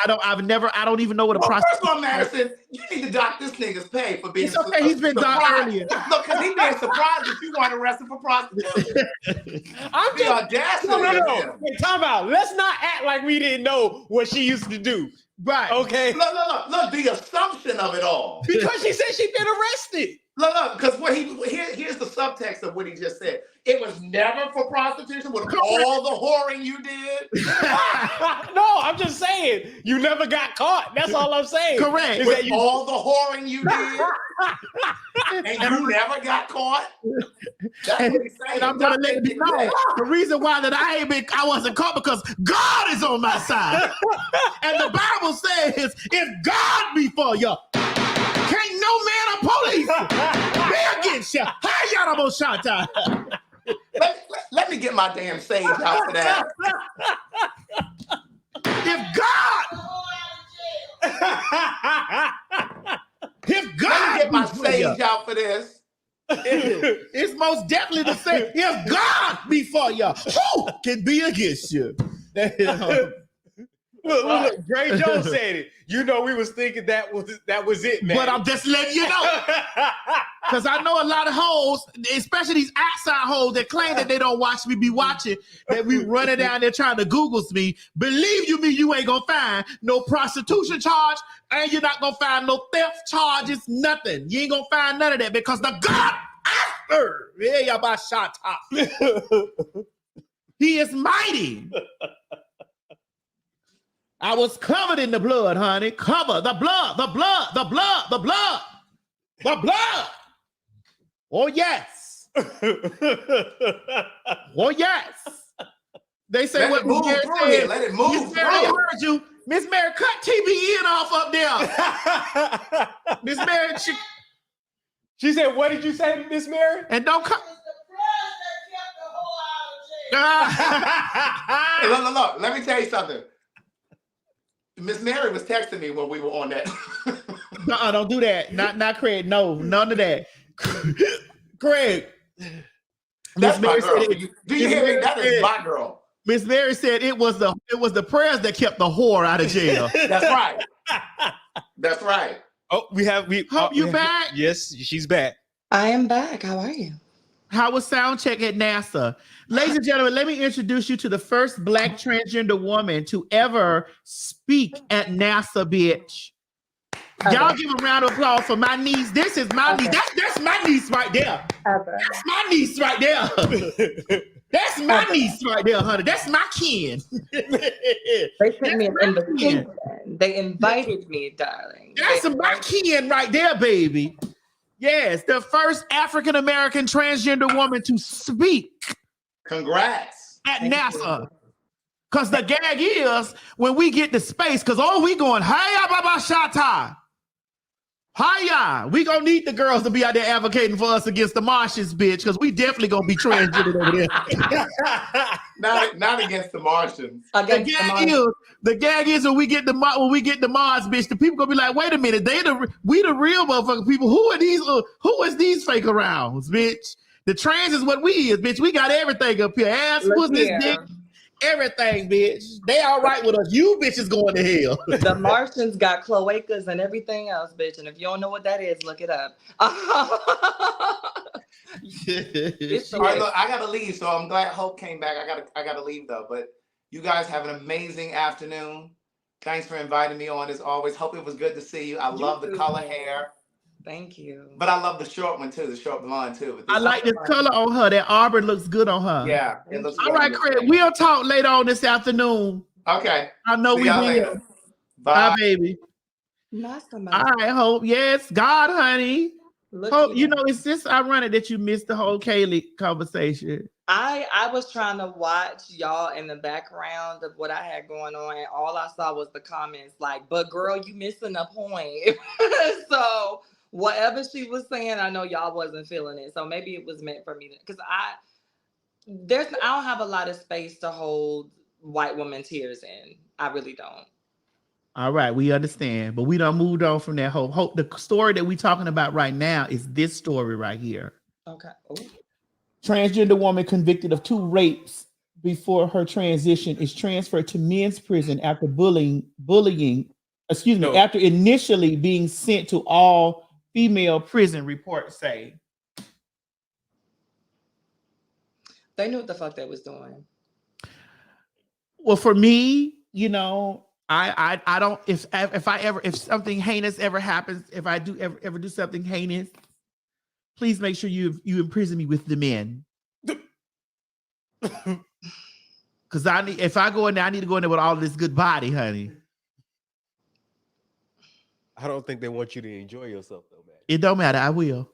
don't even know what a prostitute. First of all, Madison, you need to dock this nigga's pay for being. It's okay. He's been docked earlier. Look, because he's being surprised that you weren't arrested for prostitution. I'm the audacity. No. Wait, time out. Let's not act like we didn't know what she used to do. Right. Okay. Look, the assumption of it all. Because she said she'd been arrested. Look, because here's the subtext of what he just said. It was never for prostitution with all the whoring you did. No, I'm just saying you never got caught. That's all I'm saying. Correct. Is with all the whoring you did, and you never got caught. That's what he's saying. And I'm gonna let you know the reason why that I wasn't caught because God is on my side, and the Bible says if God be for you, can't no man or police be against you. How y'all almost shot down? Let me get my damn sage out for that. If God, let me get my sage out for this. It's most definitely the same. If God be for you, who can be against you? Look, Gray Jones said it. You know, we was thinking that was it, man. But I'm just letting you know. Because I know a lot of hoes, especially these outside hoes that claim that they don't watch me be watching, that we running down there trying to Google me. Believe you me, you ain't gonna find no prostitution charge, and you're not gonna find no theft charges, nothing. You ain't gonna find none of that because the God after, he is mighty. I was covered in the blood, honey. Cover the blood, the blood, the blood, the blood, the blood. Oh, yes. Oh, yes. They say what Miss Mary said. Let it move. Miss Mary, I heard you. Miss Mary, cut TBN off up there. Miss Mary, she said, what did you say, Miss Mary? And don't come. Hey, look. Let me tell you something. Miss Mary was texting me when we were on that. Don't do that. Not Craig. No, none of that. Craig. That's my girl. Said, do you hear me? That is my girl. Miss Mary said it was the prayers that kept the whore out of jail. That's right. That's right. Oh, we hope you back. Yes, she's back. I am back. How are you? How was sound check at NASA? Ladies and gentlemen, let me introduce you to the first Black transgender woman to ever speak at NASA, bitch. Y'all give a round of applause for my niece. This is my niece. That's my niece right there. That's my niece right there. That's my niece right there, honey. That's my kin. They sent me an invitation. They invited me, darling. That's my kin right there, baby. Yes, the first African-American transgender woman to speak. Congrats. At NASA. Because the gag is when we get to space, because we going, hiya, baba shata. Hiya. We gonna need the girls to be out there advocating for us against the Martians, bitch, because we definitely gonna be transgender over there. not against the Martians. The gag is when we get the Mars, bitch, the people gonna be like, wait a minute, we the real motherfucking people. Who is these fake arounds, bitch? The trans is what we is, bitch. We got everything up here. Ass, pussy, dick, everything, bitch. They all right with us. You bitches going to hell. The Martians got cloacas and everything else, bitch. And if you don't know what that is, look it up. All right, look, I gotta leave, so I'm glad Hope came back. I gotta leave though. But you guys have an amazing afternoon. Thanks for inviting me on as always. Hope it was good to see you. I love the color hair. Thank you. But I love the short one too, the short blonde too. I like this color on her. That auburn looks good on her. Yeah, it looks all right, Craig. We'll talk later on this afternoon. Okay. I know we will. Bye, baby. All right, Hope. Yes, God, honey. Hope, you know, it's just ironic that you missed the whole Kaylee conversation. I was trying to watch y'all in the background of what I had going on, and all I saw was the comments like, but girl, you missing a point. So whatever she was saying, I know y'all wasn't feeling it. So maybe it was meant for me to, because I don't have a lot of space to hold white woman tears in. I really don't. All right, we understand, but we done moved on from that. Hope the story that we talking about right now is this story right here. Okay. Ooh. Transgender woman convicted of 2 rapes before her transition is transferred to men's prison after after initially being sent to all female prison, reports say. They knew what the fuck they was doing. Well, for me, you know, I don't, if something heinous ever happens, if I do ever do something heinous, please make sure you imprison me with the men. Because if I go in there, I need to go in there with all this good body, honey. I don't think they want you to enjoy yourself though, man. It don't matter. I will.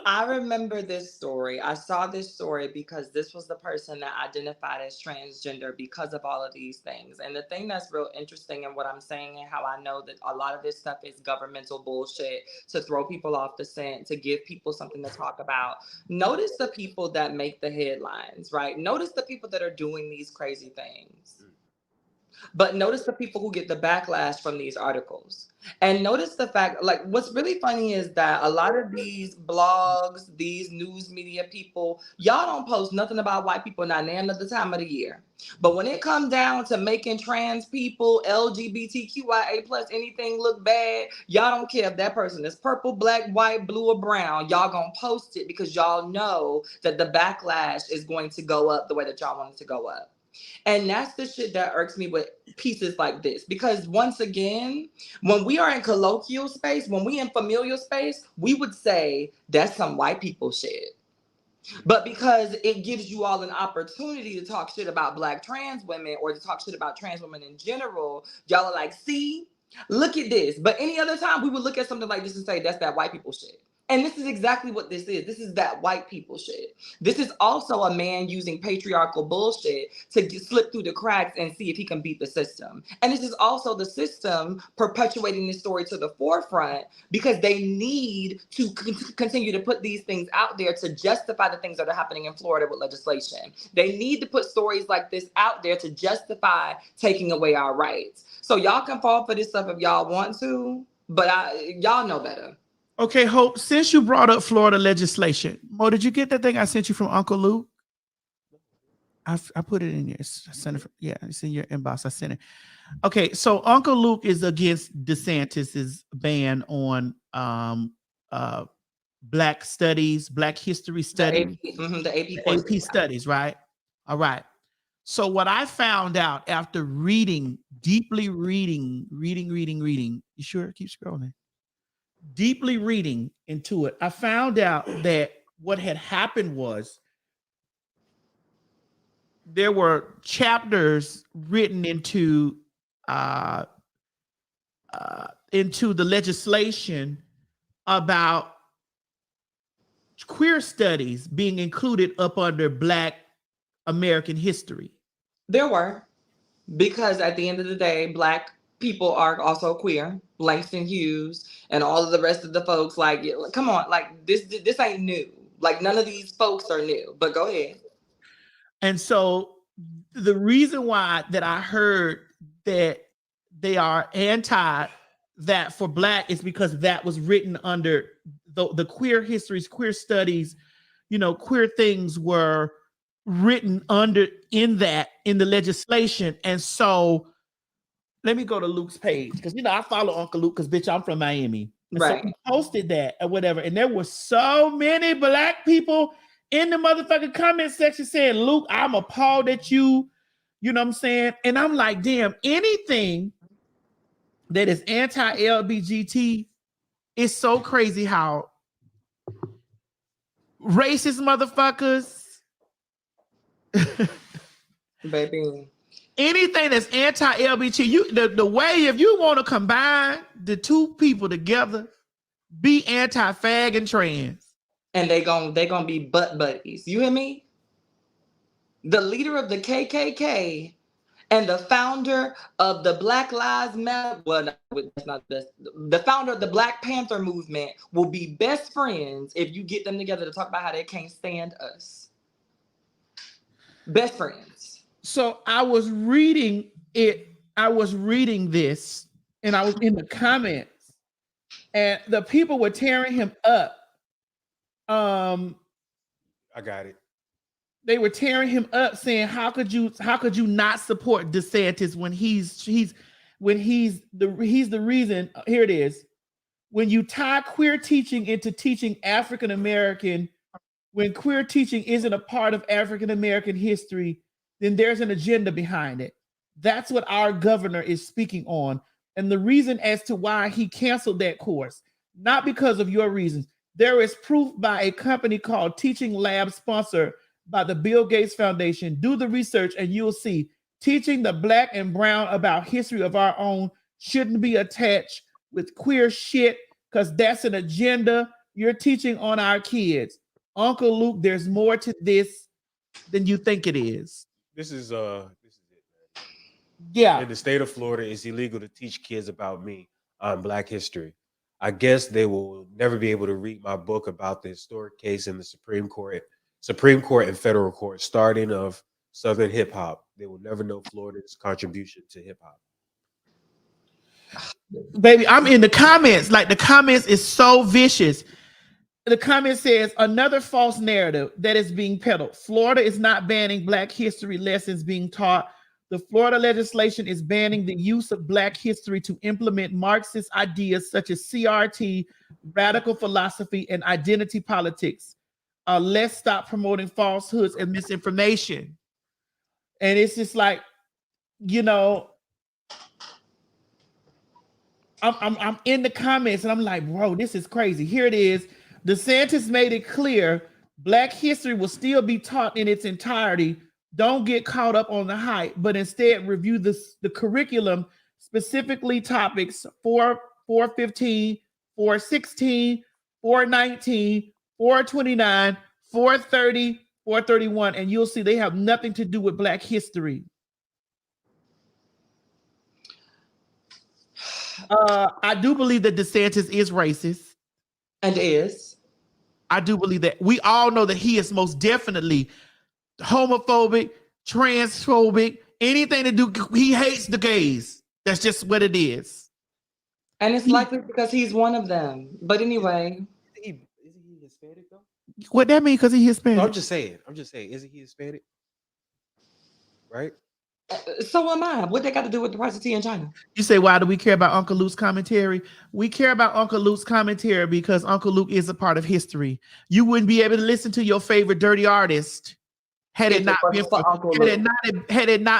I remember this story. I saw this story because this was the person that identified as transgender because of all of these things. And the thing that's real interesting in what I'm saying and how I know that a lot of this stuff is governmental bullshit to throw people off the scent, to give people something to talk about. Notice the people that make the headlines, right? Notice the people that are doing these crazy things. But notice the people who get the backlash from these articles. And notice the fact, like, what's really funny is that a lot of these blogs, these news media people, y'all don't post nothing about white people, not none of the time of the year. But when it comes down to making trans people, LGBTQIA plus anything look bad, y'all don't care if that person is purple, black, white, blue, or brown. Y'all gonna post it because y'all know that the backlash is going to go up the way that y'all want it to go up. And that's the shit that irks me with pieces like this. Because once again, when we are in colloquial space, when we in familial space, we would say that's some white people shit. But because it gives you all an opportunity to talk shit about Black trans women or to talk shit about trans women in general, y'all are like, see, look at this. But any other time, we would look at something like this and say, that's that white people shit. And this is exactly what this is. This is that white people shit. This is also a man using patriarchal bullshit to slip through the cracks and see if he can beat the system. And this is also the system perpetuating this story to the forefront because they need to continue to put these things out there to justify the things that are happening in Florida with legislation. They need to put stories like this out there to justify taking away our rights. So y'all can fall for this stuff if y'all want to, but y'all know better. Okay, Hope, since you brought up Florida legislation, Mo, did you get that thing I sent you from Uncle Luke? I put it in your yeah, it's in your inbox. I sent it. Okay, so Uncle Luke is against DeSantis's ban on Black studies, Black history studies, the AP studies, right? All right. So what I found out after deeply reading, you sure? Keep scrolling. Deeply reading into it, I found out that what had happened was there were chapters written into the legislation about queer studies being included up under Black American history. There were, because at the end of the day, Black people are also queer. Langston Hughes and all of the rest of the folks, like, come on, like this ain't new. Like none of these folks are new. But go ahead. And so the reason why that I heard that they are anti that for Black is because that was written under the queer histories, queer studies, queer things were written in the legislation. And so let me go to Luke's page because I follow Uncle Luke because bitch, I'm from Miami. And right. So he posted that or whatever. And there were so many Black people in the motherfucking comment section saying, Luke, I'm appalled at you. You know what I'm saying? And I'm like, damn, anything that is anti-LGBT is so crazy how racist motherfuckers. Baby. Anything that's anti-LGBT, the way if you want to combine the two people together, be anti-fag and trans. And they gonna be butt buddies. You hear me? The leader of the KKK and the founder of the Black Lives Matter, well, that's not the founder of the Black Panther movement will be best friends if you get them together to talk about how they can't stand us. Best friends. So I was reading this, and I was in the comments, and the people were tearing him up. I got it. They were tearing him up, saying, "How could you not support DeSantis when he's the reason?" Here it is. When you tie queer teaching into teaching African American, when queer teaching isn't a part of African American history, then there's an agenda behind it. That's what our governor is speaking on. And the reason as to why he canceled that course, not because of your reasons. There is proof by a company called Teaching Lab, sponsored by the Bill Gates Foundation. Do the research and you'll see. Teaching the Black and brown about history of our own shouldn't be attached with queer shit because that's an agenda you're teaching on our kids. Uncle Luke, there's more to this than you think it is. This is it, man. Yeah. In the state of Florida, it's illegal to teach kids about me on Black history. I guess they will never be able to read my book about the historic case in the Supreme Court and federal court, starting of Southern hip hop. They will never know Florida's contribution to hip hop. Baby, I'm in the comments. Like, the comments is so vicious. The comment says another false narrative that is being peddled. Florida is not banning Black history lessons being taught. The Florida legislation is banning the use of Black history to implement Marxist ideas such as CRT, radical philosophy, and identity politics. Let's stop promoting falsehoods and misinformation. And it's just like, you know, I'm in the comments and I'm like, bro, this is crazy. Here it is. DeSantis made it clear Black history will still be taught in its entirety. Don't get caught up on the hype, but instead review the curriculum, specifically topics 415, 416, 419, 429, 430, 431, and you'll see they have nothing to do with Black history. I do believe that DeSantis is racist. And is. I do believe that. We all know that he is most definitely homophobic, transphobic, anything to do. He hates the gays. That's just what it is. And it's likely because he's one of them. But anyway. Isn't he Hispanic though? What that mean? Because he's Hispanic. No, I'm just saying. Isn't he Hispanic? Right? So am I. What they got to do with the price of tea in China? You say, why do we care about Uncle Luke's commentary? We care about Uncle Luke's commentary because Uncle Luke is a part of history. You wouldn't be able to listen to your favorite dirty artist had it not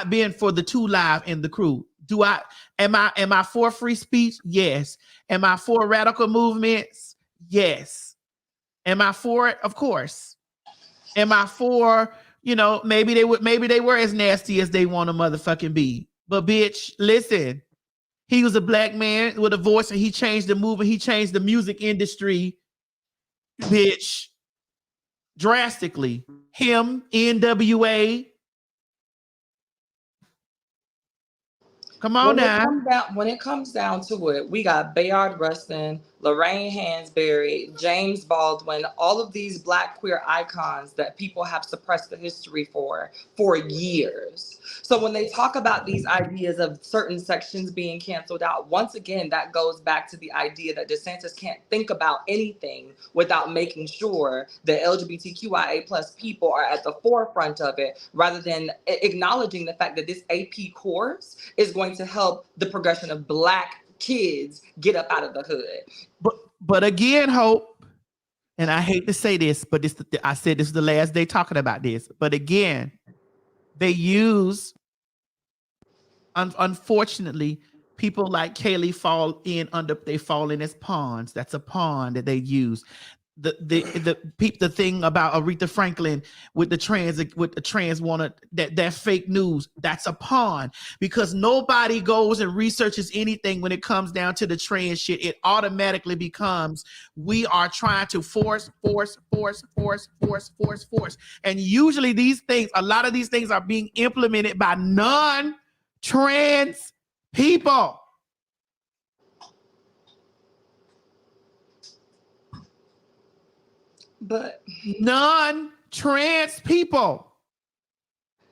been for the Two Live and the crew. Am I for free speech? Yes. Am I for radical movements? Yes. Am I for it? Of course. Am I for, you know, maybe they were as nasty as they want to motherfucking be. But bitch, listen, he was a Black man with a voice and he changed the movement. He changed the music industry, bitch, drastically. Him, NWA. Come on now. When it comes down to it, we got Bayard Rustin, Lorraine Hansberry, James Baldwin, all of these Black queer icons that people have suppressed the history for years. So when they talk about these ideas of certain sections being canceled out, once again, that goes back to the idea that DeSantis can't think about anything without making sure that LGBTQIA plus people are at the forefront of it, rather than acknowledging the fact that this AP course is going to help the progression of Black kids get up out of the hood. But again, Hope, and I hate to say this, but I said this is the last day talking about this. But again, they use, unfortunately, people like Kaylee fall in as pawns. That's a pawn that they use. The thing about Aretha Franklin with the trans wanted that fake news, that's a pawn, because nobody goes and researches anything when it comes down to the trans shit. It automatically becomes we are trying to force, and usually a lot of these things are being implemented by non-trans people. But non-trans people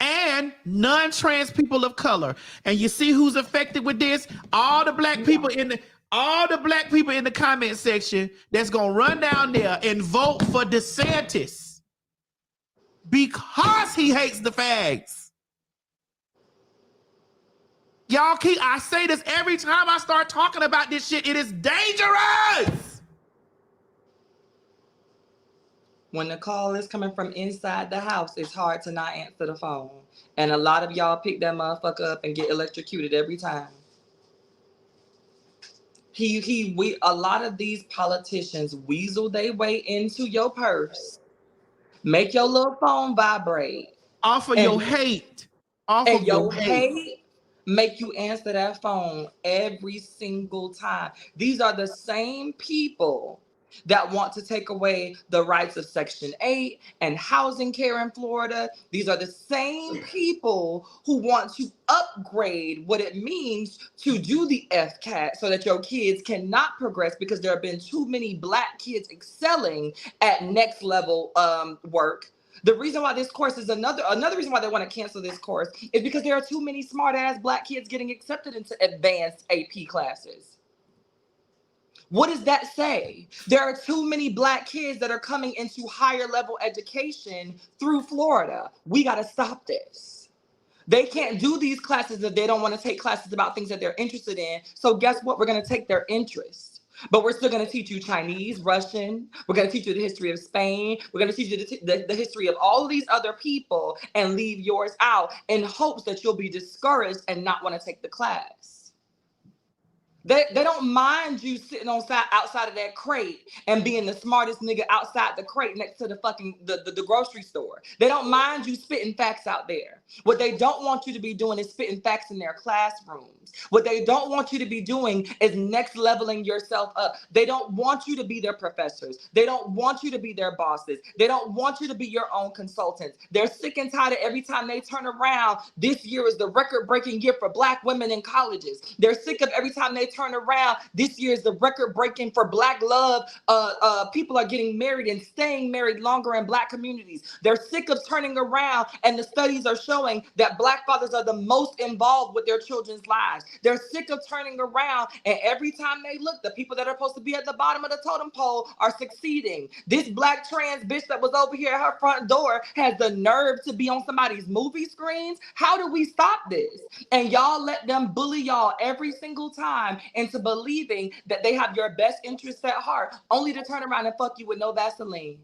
and non-trans people of color. And you see who's affected with this? All the black people in the comment section that's gonna run down there and vote for DeSantis because he hates the fags. Y'all I say this every time I start talking about this shit. It is dangerous. When the call is coming from inside the house, it's hard to not answer the phone. And a lot of y'all pick that motherfucker up and get electrocuted every time. A lot of these politicians weasel their way into your purse, make your little phone vibrate. Offer your hate. And your hate make you answer that phone every single time. These are the same people that want to take away the rights of Section 8 and housing care in Florida. These are the same people who want to upgrade what it means to do the FCAT so that your kids cannot progress, because there have been too many Black kids excelling at next level work The reason why this course is another reason why they want to cancel this course is because there are too many smart ass Black kids getting accepted into advanced AP classes. What does that say? There are too many Black kids that are coming into higher level education through Florida. We got to stop this. They can't do these classes if they don't want to take classes about things that they're interested in. So guess what? We're going to take their interest. But we're still going to teach you Chinese, Russian. We're going to teach you the history of Spain. We're going to teach you the history of all of these other people and leave yours out in hopes that you'll be discouraged and not want to take the class. They don't mind you sitting outside of that crate and being the smartest nigga outside the crate next to the fucking the grocery store. They don't mind you spitting facts out there. What they don't want you to be doing is spitting facts in their classrooms. What they don't want you to be doing is next leveling yourself up. They don't want you to be their professors. They don't want you to be their bosses. They don't want you to be your own consultants. They're sick and tired of every time they turn around, this year is the record-breaking year for Black women in colleges. They're sick of every time they turn around, this year is the record-breaking for Black love. People are getting married and staying married longer in Black communities. They're sick of turning around, and the studies are showing that Black fathers are the most involved with their children's lives. They're sick of turning around, and every time they look, the people that are supposed to be at the bottom of the totem pole are succeeding. This Black trans bitch that was over here at her front door has the nerve to be on somebody's movie screens. How do we stop this? And y'all let them bully y'all every single time into believing that they have your best interests at heart, only to turn around and fuck you with no Vaseline.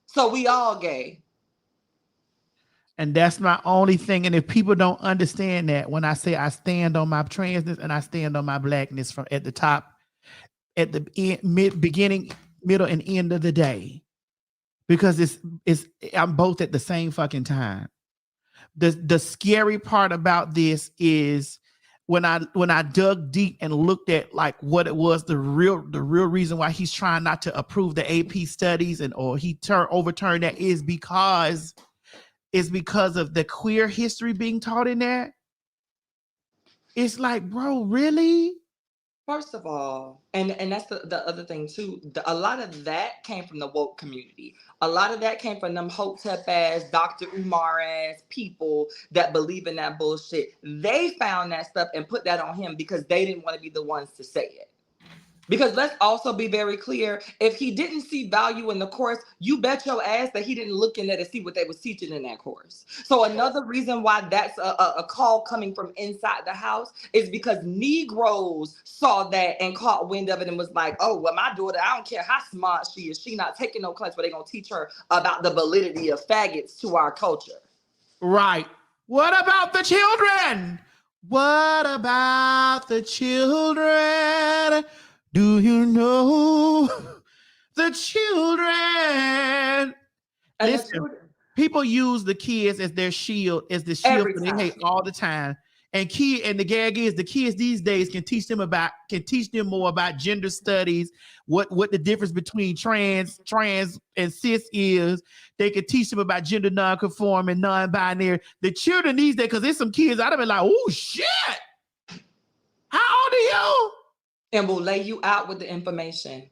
So we all gay. And that's my only thing. And if people don't understand that, when I say I stand on my transness and I stand on my Blackness from at the top, at the end, beginning, middle, and end of the day, because it's I'm both at the same fucking time. The scary part about this is when I dug deep and looked at like what it was, the real reason why he's trying not to approve the AP studies or he overturned that is because of the queer history being taught in that. It's like, bro, really? First of all, and that's the other thing too, a lot of that came from the woke community. A lot of that came from them Hotep ass, Dr. Umar ass people that believe in that bullshit. They found that stuff and put that on him because they didn't want to be the ones to say it. Because let's also be very clear, if he didn't see value in the course, you bet your ass that he didn't look in there to see what they was teaching in that course. So another reason why that's a call coming from inside the house is because Negroes saw that and caught wind of it and was like, oh, well, my daughter, I don't care how smart she is. She not taking no class where they're going to teach her about the validity of faggots to our culture. Right. What about the children? What about the children? Do you know the children? Listen, people use the kids as their shield, and they hate all the time. And the gag is the kids these days can teach them more about gender studies, what the difference between trans and cis is. They can teach them about gender non-conforming, non-binary. The children these days, because there's some kids I'd have been like, oh shit, how old are you? And will lay you out with the information.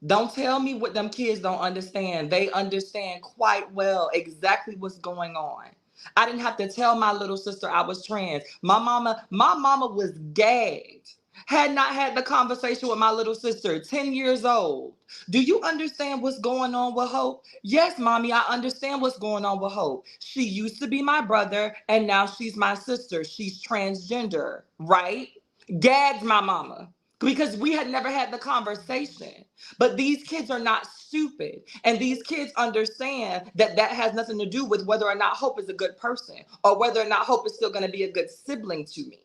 Don't tell me what them kids don't understand. They understand quite well exactly what's going on. I didn't have to tell my little sister I was trans. My mama was gagged. Had not had the conversation with my little sister, 10 years old. Do you understand what's going on with Hope? Yes, mommy, I understand what's going on with Hope. She used to be my brother, and now she's my sister. She's transgender, right? Gagged my mama because we had never had the conversation. But these kids are not stupid. And these kids understand that has nothing to do with whether or not Hope is a good person or whether or not Hope is still going to be a good sibling to me.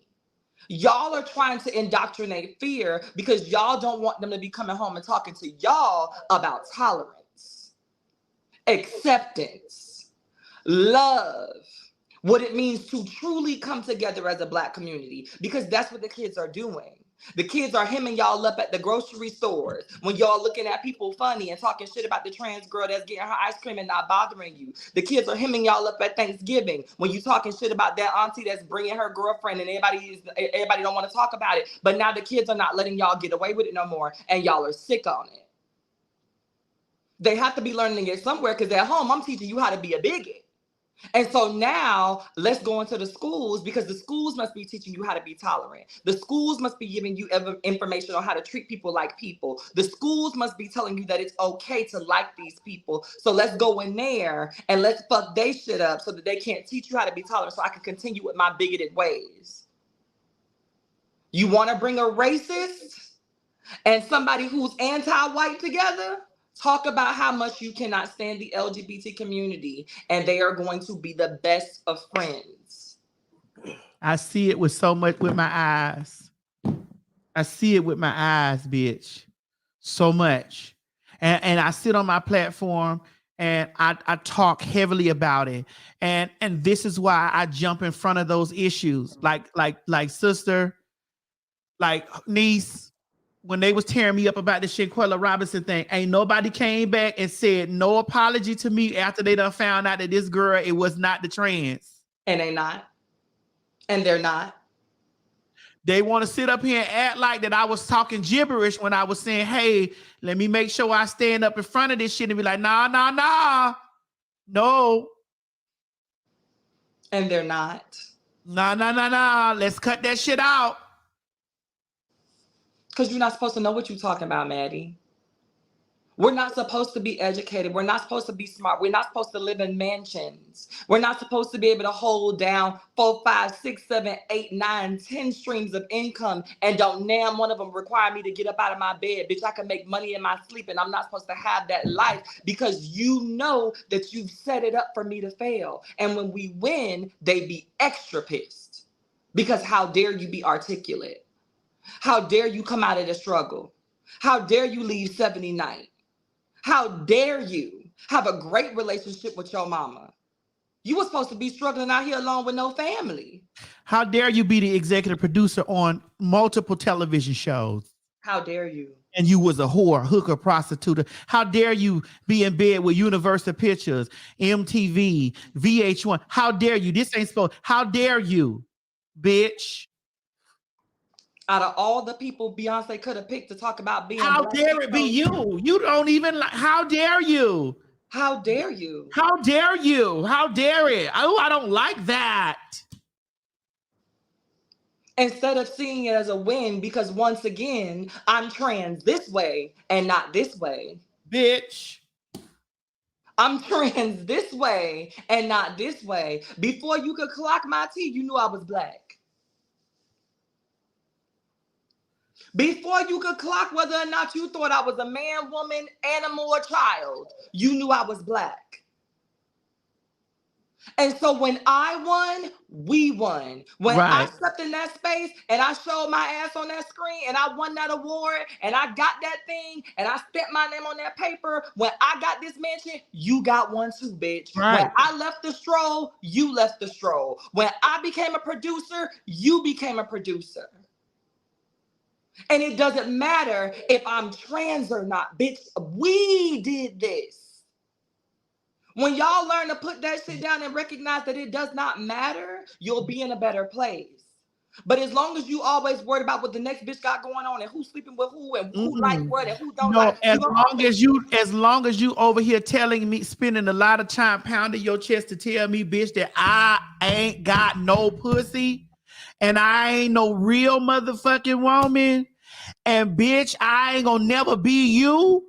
Y'all are trying to indoctrinate fear because y'all don't want them to be coming home and talking to y'all about tolerance, acceptance, love, what it means to truly come together as a Black community, because that's what the kids are doing. The kids are hemming y'all up at the grocery stores when y'all looking at people funny and talking shit about the trans girl that's getting her ice cream and not bothering you. The kids are hemming y'all up at Thanksgiving when you talking shit about that auntie that's bringing her girlfriend and everybody don't want to talk about it. But now the kids are not letting y'all get away with it no more and y'all are sick on it. They have to be learning it somewhere because at home, I'm teaching you how to be a bigot. And so now let's go into the schools because the schools must be teaching you how to be tolerant. The schools must be giving you information on how to treat people like people. The schools must be telling you that it's okay to like these people. So let's go in there and let's fuck they shit up so that they can't teach you how to be tolerant so I can continue with my bigoted ways. You want to bring a racist and somebody who's anti-white together? Talk about how much you cannot stand the LGBT community and they are going to be the best of friends. I see it with so much with my eyes. I see it with my eyes, bitch. So much. And I sit on my platform and I talk heavily about it. And this is why I jump in front of those issues. Like sister, like niece, when they was tearing me up about the Shanquella Robinson thing, ain't nobody came back and said no apology to me after they done found out that this girl, it was not the trans. And they not. And they're not. They want to sit up here and act like that I was talking gibberish when I was saying, hey, let me make sure I stand up in front of this shit and be like, nah. No. And they're not. Nah. Let's cut that shit out. Because you're not supposed to know what you're talking about, Maddie. We're not supposed to be educated. We're not supposed to be smart. We're not supposed to live in mansions. We're not supposed to be able to hold down 4, 5, 6, 7, 8, 9, 10 streams of income and don't damn one of them require me to get up out of my bed. Bitch, I can make money in my sleep and I'm not supposed to have that life because you know that you've set it up for me to fail. And when we win, they be extra pissed because how dare you be articulate? How dare you come out of the struggle? How dare you leave 70 night? How dare you have a great relationship with your mama? You were supposed to be struggling out here alone with no family. How dare you be the executive producer on multiple television shows? How dare you? And you was a whore, hooker, prostitute. How dare you be in bed with Universal Pictures, MTV, VH1? How dare you? This ain't supposed. How dare you, bitch? Out of all the people Beyonce could have picked to talk about being how black dare it be you? You don't even like. How dare you? How dare you? How dare you? How dare it? Oh, I don't like that. Instead of seeing it as a win, because once again, I'm trans this way and not this way. Bitch. I'm trans this way and not this way. Before you could clock my T, you knew I was black. Before you could clock whether or not you thought I was a man, woman, animal, or child, you knew I was black. And so when I won, we won. When I stepped in that space and I showed my ass on that screen and I won that award and I got that thing and I stamped my name on that paper, when I got this mention, you got one too, bitch. Right. When I left the stroll, you left the stroll. When I became a producer, you became a producer. And it doesn't matter if I'm trans or not, bitch. We did this. When y'all learn to put that shit down and recognize that it does not matter, you'll be in a better place. But as long as you always worried about what the next bitch got going on and who's sleeping with who and who like what and who don't like, as long as you over here telling me, spending a lot of time pounding your chest to tell me, bitch, that I ain't got no pussy. And I ain't no real motherfucking woman. And bitch, I ain't gonna never be you.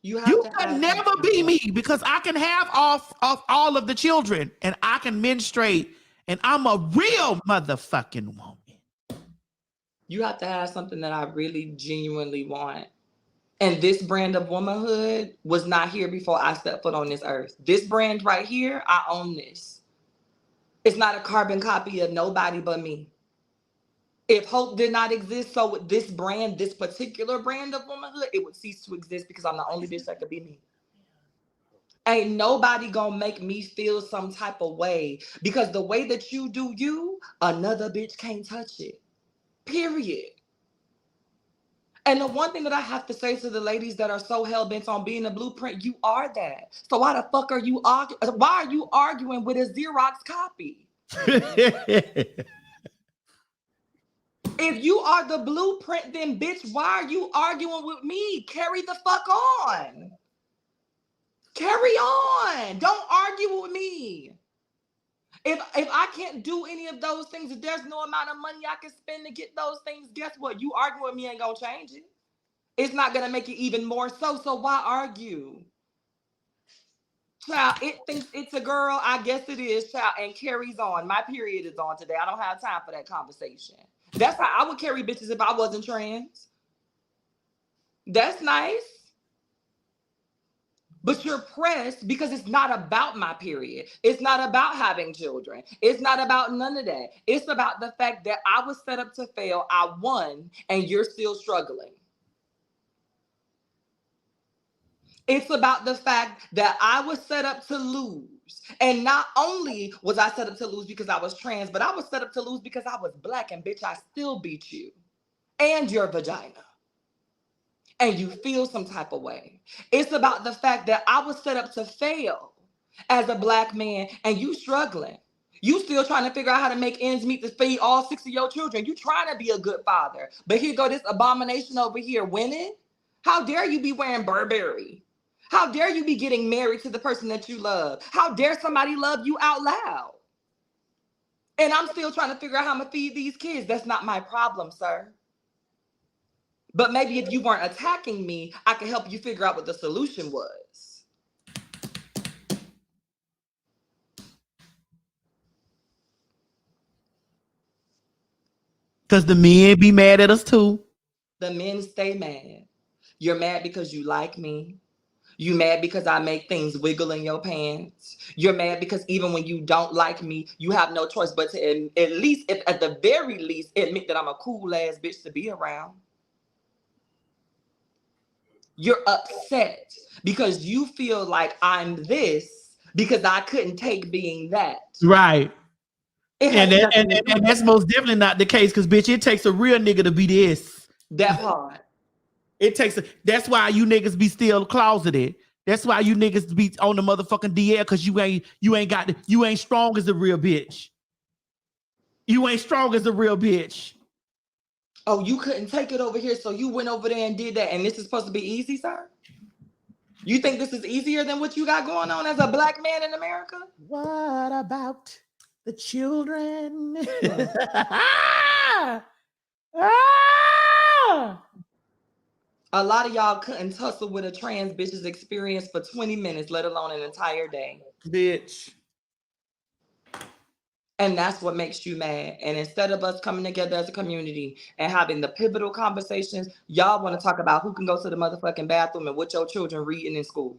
You can never be me because I can have all of the children and I can menstruate and I'm a real motherfucking woman. You have to have something that I really genuinely want. And this brand of womanhood was not here before I stepped foot on this earth. This brand right here, I own this. It's not a carbon copy of nobody but me. If hope did not exist, so with this brand, this particular brand of womanhood, it would cease to exist because I'm the only bitch that could be me. Ain't nobody gonna make me feel some type of way because the way that you do you, another bitch can't touch it. Period. And the one thing that I have to say to the ladies that are so hell-bent on being a blueprint, you are that. So why the fuck are you arguing? Why are you arguing with a Xerox copy? If you are the blueprint, then bitch, why are you arguing with me? Carry the fuck on. Carry on. Don't argue with me. If I can't do any of those things, if there's no amount of money I can spend to get those things, guess what? You arguing with me ain't gonna change it. It's not gonna make it even more so. So why argue? Child, it thinks it's a girl. I guess it is, child, and carries on. My period is on today. I don't have time for that conversation. That's how I would carry bitches if I wasn't trans. That's nice. But you're pressed because it's not about my period. It's not about having children. It's not about none of that. It's about the fact that I was set up to fail. I won, and you're still struggling. It's about the fact that I was set up to lose. And not only was I set up to lose because I was trans, but I was set up to lose because I was Black, and bitch, I still beat you and your vagina. And you feel some type of way. It's about the fact that I was set up to fail as a Black man, and you struggling. You still trying to figure out how to make ends meet to feed all 6 of your children. You trying to be a good father. But here go this abomination over here winning. How dare you be wearing Burberry? How dare you be getting married to the person that you love? How dare somebody love you out loud? And I'm still trying to figure out how I'm going to feed these kids. That's not my problem, sir. But maybe if you weren't attacking me, I could help you figure out what the solution was. Because the men be mad at us too. The men stay mad. You're mad because you like me. You mad because I make things wiggle in your pants. You're mad because even when you don't like me, you have no choice but to at least, at the very least, admit that I'm a cool ass bitch to be around. You're upset because you feel like I'm this because I couldn't take being that. Right. And that's most definitely not the case, because bitch, it takes a real nigga to be this. That part. That's why you niggas be still closeted. That's why you niggas be on the motherfucking DL, because you ain't strong as a real bitch. You ain't strong as a real bitch. Oh, you couldn't take it over here, so you went over there and did that, and this is supposed to be easy, sir? You think this is easier than what you got going on as a Black man in America? What about the children? A lot of y'all couldn't tussle with a trans bitch's experience for 20 minutes, let alone an entire day. Bitch. And that's what makes you mad. And instead of us coming together as a community and having the pivotal conversations, y'all want to talk about who can go to the motherfucking bathroom and what your children reading in school.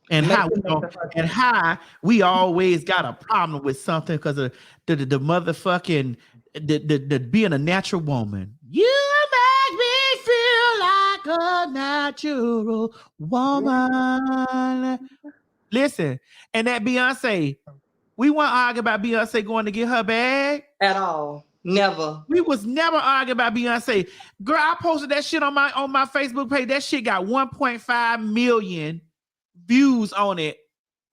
And how we always got a problem with something because of the motherfucking the being a natural woman. You make me feel like a natural woman. Listen, and that Beyonce, we weren't arguing about Beyonce going to get her bag at all. Never. We was never arguing about Beyonce. Girl, I posted that shit on my Facebook page. That shit got 1.5 million views on it.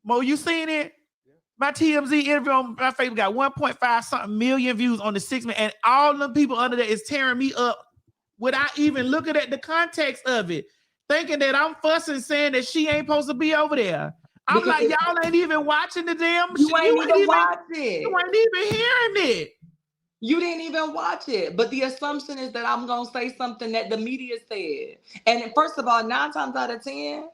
Mo, you seen it? My TMZ interview on my Facebook got 1.5 something million views on the 6 minute, and all them people under that is tearing me up without even looking at the context of it, thinking that I'm fussing, saying that she ain't supposed to be over there. I'm because like, y'all ain't even watching the damn shit. You ain't even watch it. You ain't even hearing it. You didn't even watch it. But the assumption is that I'm going to say something that the media said. And first of all, 9 times out of 10,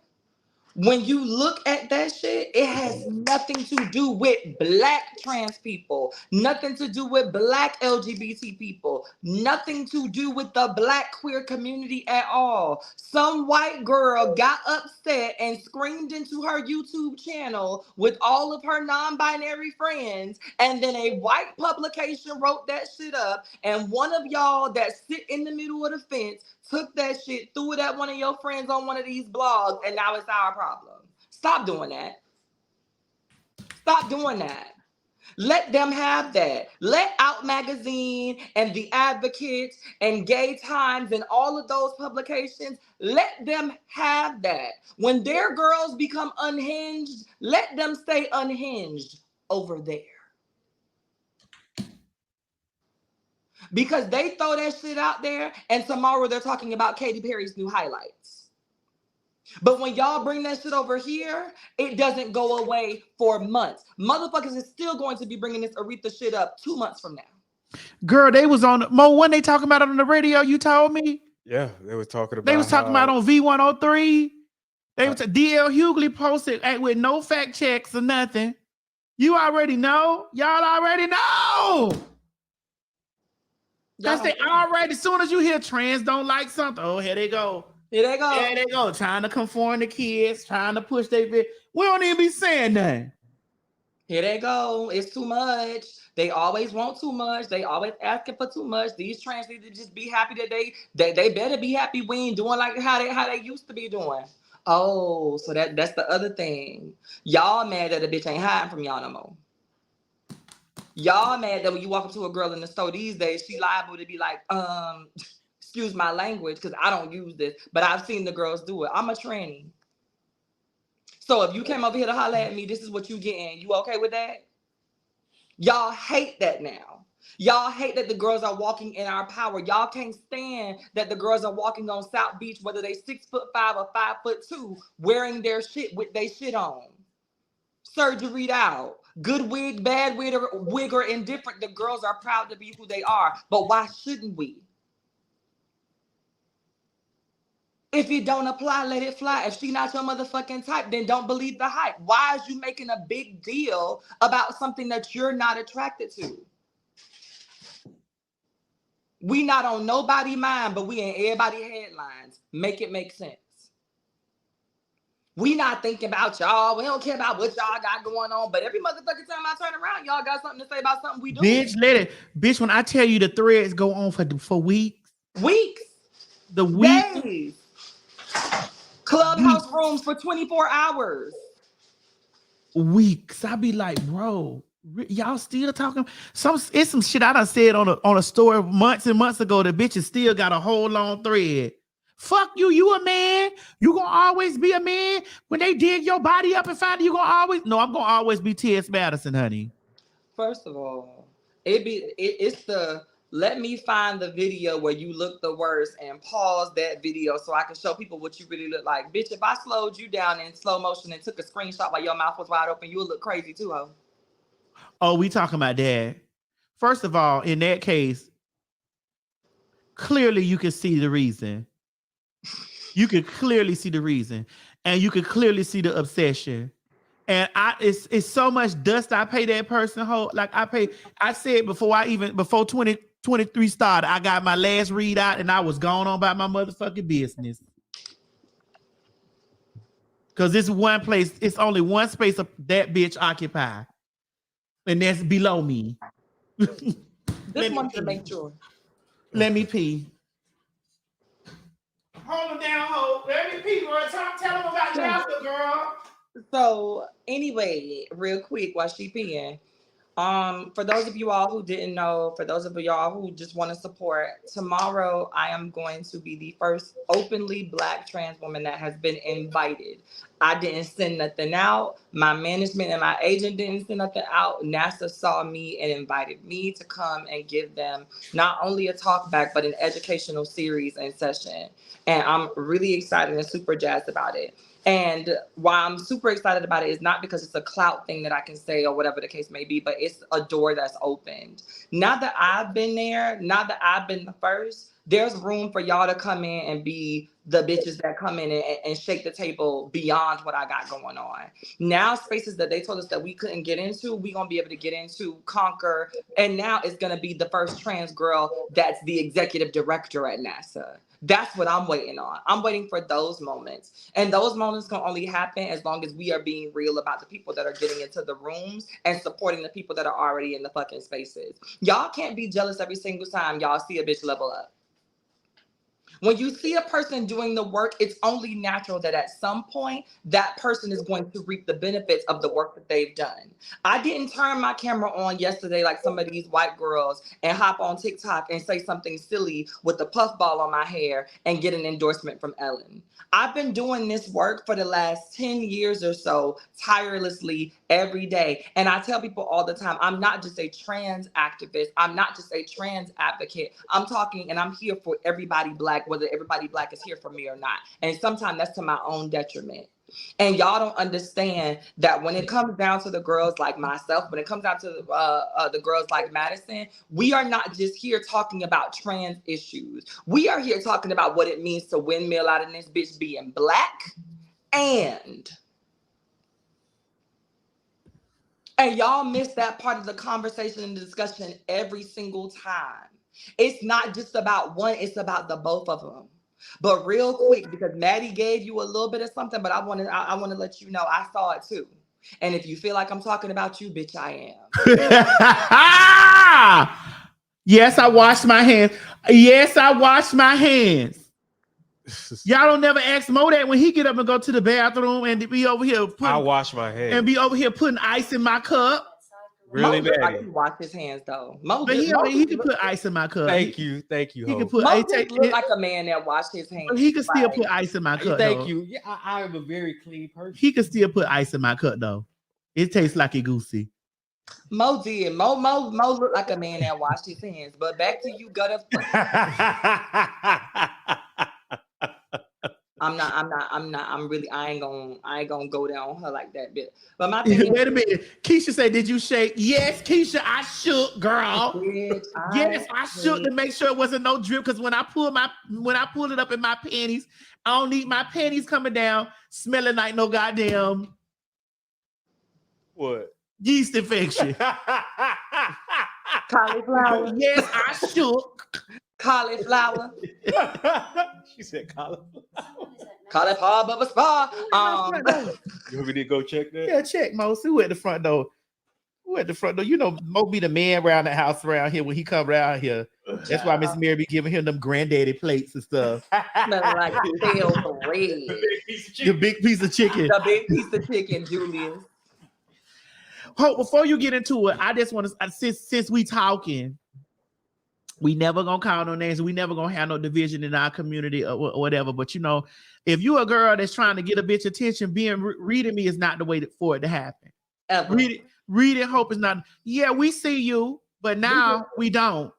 when you look at that shit, it has nothing to do with Black trans people, nothing to do with Black LGBT people, nothing to do with the Black queer community at all. Some white girl got upset and screamed into her YouTube channel with all of her non-binary friends, and then a white publication wrote that shit up, and one of y'all that sit in the middle of the fence took that shit, threw it at one of your friends on one of these blogs, and now it's our problem. Stop doing that. Stop doing that. Let them have that. Let Out Magazine and The Advocate and Gay Times and all of those publications, let them have that. When their girls become unhinged, let them stay unhinged over there. Because they throw that shit out there and tomorrow they're talking about Katy Perry's new highlights. But when y'all bring that shit over here, it doesn't go away for months. Motherfuckers is still going to be bringing this Aretha shit up 2 months from now. Girl, they was on when they talking about it on the radio. You told me Yeah, they were talking about. they was talking about on V103. They was DL Hughley posted with no fact checks or nothing. You already know. Y'all already know. Because they already, as soon as you hear trans don't like something, oh, here they go. Here they go. Here they go, trying to conform the kids, trying to push their bit. We don't even be saying nothing. Here they go. It's too much. They always want too much. They always asking for too much. These trans need to just be happy that they better be happy we ain't doing like how they used to be doing. Oh, so that's the other thing. Y'all mad that the bitch ain't hiding from y'all no more. Y'all mad that when you walk up to a girl in the store these days, she liable to be like, excuse my language, because I don't use this, but I've seen the girls do it. I'm a tranny. So if you came over here to holler at me, this is what you getting. You okay with that? Y'all hate that now. Y'all hate that the girls are walking in our power. Y'all can't stand that the girls are walking on South Beach, whether they 6'5" or 5'2", wearing their shit with their shit on. Surgeried out. Good wig, bad wig, or indifferent. The girls are proud to be who they are. But why shouldn't we? If it don't apply, let it fly. If she not your motherfucking type, then don't believe the hype. Why is you making a big deal about something that you're not attracted to? We not on nobody mind, but we in everybody headlines. Make it make sense. We not thinking about y'all. We don't care about what y'all got going on. But every motherfucking time I turn around, y'all got something to say about something we do. Bitch, let it. Bitch, when I tell you the threads go on for weeks. Weeks. The week. Days. Clubhouse rooms for 24 hours. Weeks. I be like, bro, y'all still talking? It's some shit I done said on a story months and months ago. The bitches still got a whole long thread. Fuck you, you a man. You gonna always be a man. When they dig your body up and find you gonna always. No, I'm gonna always be T.S. Madison, honey. First of all, it's the let me find the video where you look the worst and pause that video so I can show people what you really look like. Bitch, if I slowed you down in slow motion and took a screenshot while your mouth was wide open, you would look crazy too, ho. Oh, we talking about that. First of all, in that case, clearly you can see the reason. You can clearly see the reason. And you can clearly see the obsession. And it's so much dust I pay that person hold. Like I said before 2023 started, I got my last read out and I was going on about my motherfucking business. Cause this one place, it's only one space of that bitch occupy. And that's below me. Just wanted to make sure. Let me pee. Hold them down, hold. Let me pee, girl. Tell them about Delta, girl. So anyway, real quick while she peeing, for those of you all who didn't know, for those of y'all who just want to support, tomorrow I am going to be the first openly Black trans woman that has been invited. I didn't send nothing out. My management and my agent didn't send nothing out. NASA saw me and invited me to come and give them not only a talk back, but an educational series and session. And I'm really excited and super jazzed about it. And why I'm super excited about it is not because it's a clout thing that I can say or whatever the case may be, but it's a door that's opened. Now that I've been there, now that I've been the first, there's room for y'all to come in and be the bitches that come in and shake the table beyond what I got going on. Now spaces that they told us that we couldn't get into, we're going to be able to get into, conquer. And now it's going to be the first trans girl that's the executive director at NASA. That's what I'm waiting on. I'm waiting for those moments. And those moments can only happen as long as we are being real about the people that are getting into the rooms and supporting the people that are already in the fucking spaces. Y'all can't be jealous every single time y'all see a bitch level up. When you see a person doing the work, it's only natural that at some point that person is going to reap the benefits of the work that they've done. I didn't turn my camera on yesterday like some of these white girls and hop on TikTok and say something silly with the puffball on my hair and get an endorsement from Ellen. I've been doing this work for the last 10 years or so, tirelessly every day. And I tell people all the time, I'm not just a trans activist. I'm not just a trans advocate. I'm talking and I'm here for everybody Black, whether everybody Black is here for me or not. And sometimes that's to my own detriment. And y'all don't understand that when it comes down to the girls like myself, when it comes down to the girls like Madison, we are not just here talking about trans issues. We are here talking about what it means to windmill out in this bitch being Black and y'all miss that part of the conversation and discussion every single time. It's not just about one, it's about the both of them. But real quick, because Maddie gave you a little bit of something, but I want to let you know I saw it too. And if you feel like I'm talking about you, bitch, I am. Yes, I washed my hands. Yes, I washed my hands. Y'all don't never ask Mo that when he get up and go to the bathroom and be over here. I wash my hands. And be over here putting ice in my cup. Really, Mo like he washed his hands though. Mo but Mo he can put ice in my cup. Thank you. He can put. Mo look like a man that washed his hands. He can still put ice in my cup. Thank you. Yeah, I am a very clean person. He can still put ice in my cup though. It tastes like a goosey. Mo did. Mo looked like a man that washed his hands. But back to you, gutter. I ain't gonna go down on her like that, bitch. But my thing wait a minute. Keisha said, did you shake? Yes, Keisha, I shook, girl. Yes, I shook to make sure it wasn't no drip. Because when I pull it up in my panties, I don't need my panties coming down smelling like no goddamn what? Yeast infection. Cauliflower. Yes, I shook. Cauliflower. She said cauliflower. Cauliflower Bubba Spa. You want me to go check that? Yeah, check Mo. See who at the front door. Who at the front door? You know, Mo be the man around the house around here when he come around here. That's why Miss Mary be giving him them granddaddy plates and stuff. Smelling like stale bread. The big piece of chicken. The big piece of chicken, Julius. Hope, before you get into it, I just want to, since we talking, we never gonna call no names. We never gonna have no division in our community or whatever. But you know, if you a girl that's trying to get a bitch attention, reading me is not the way for it to happen. Ever. Reading Hope is not. Yeah, we see you, but now we don't.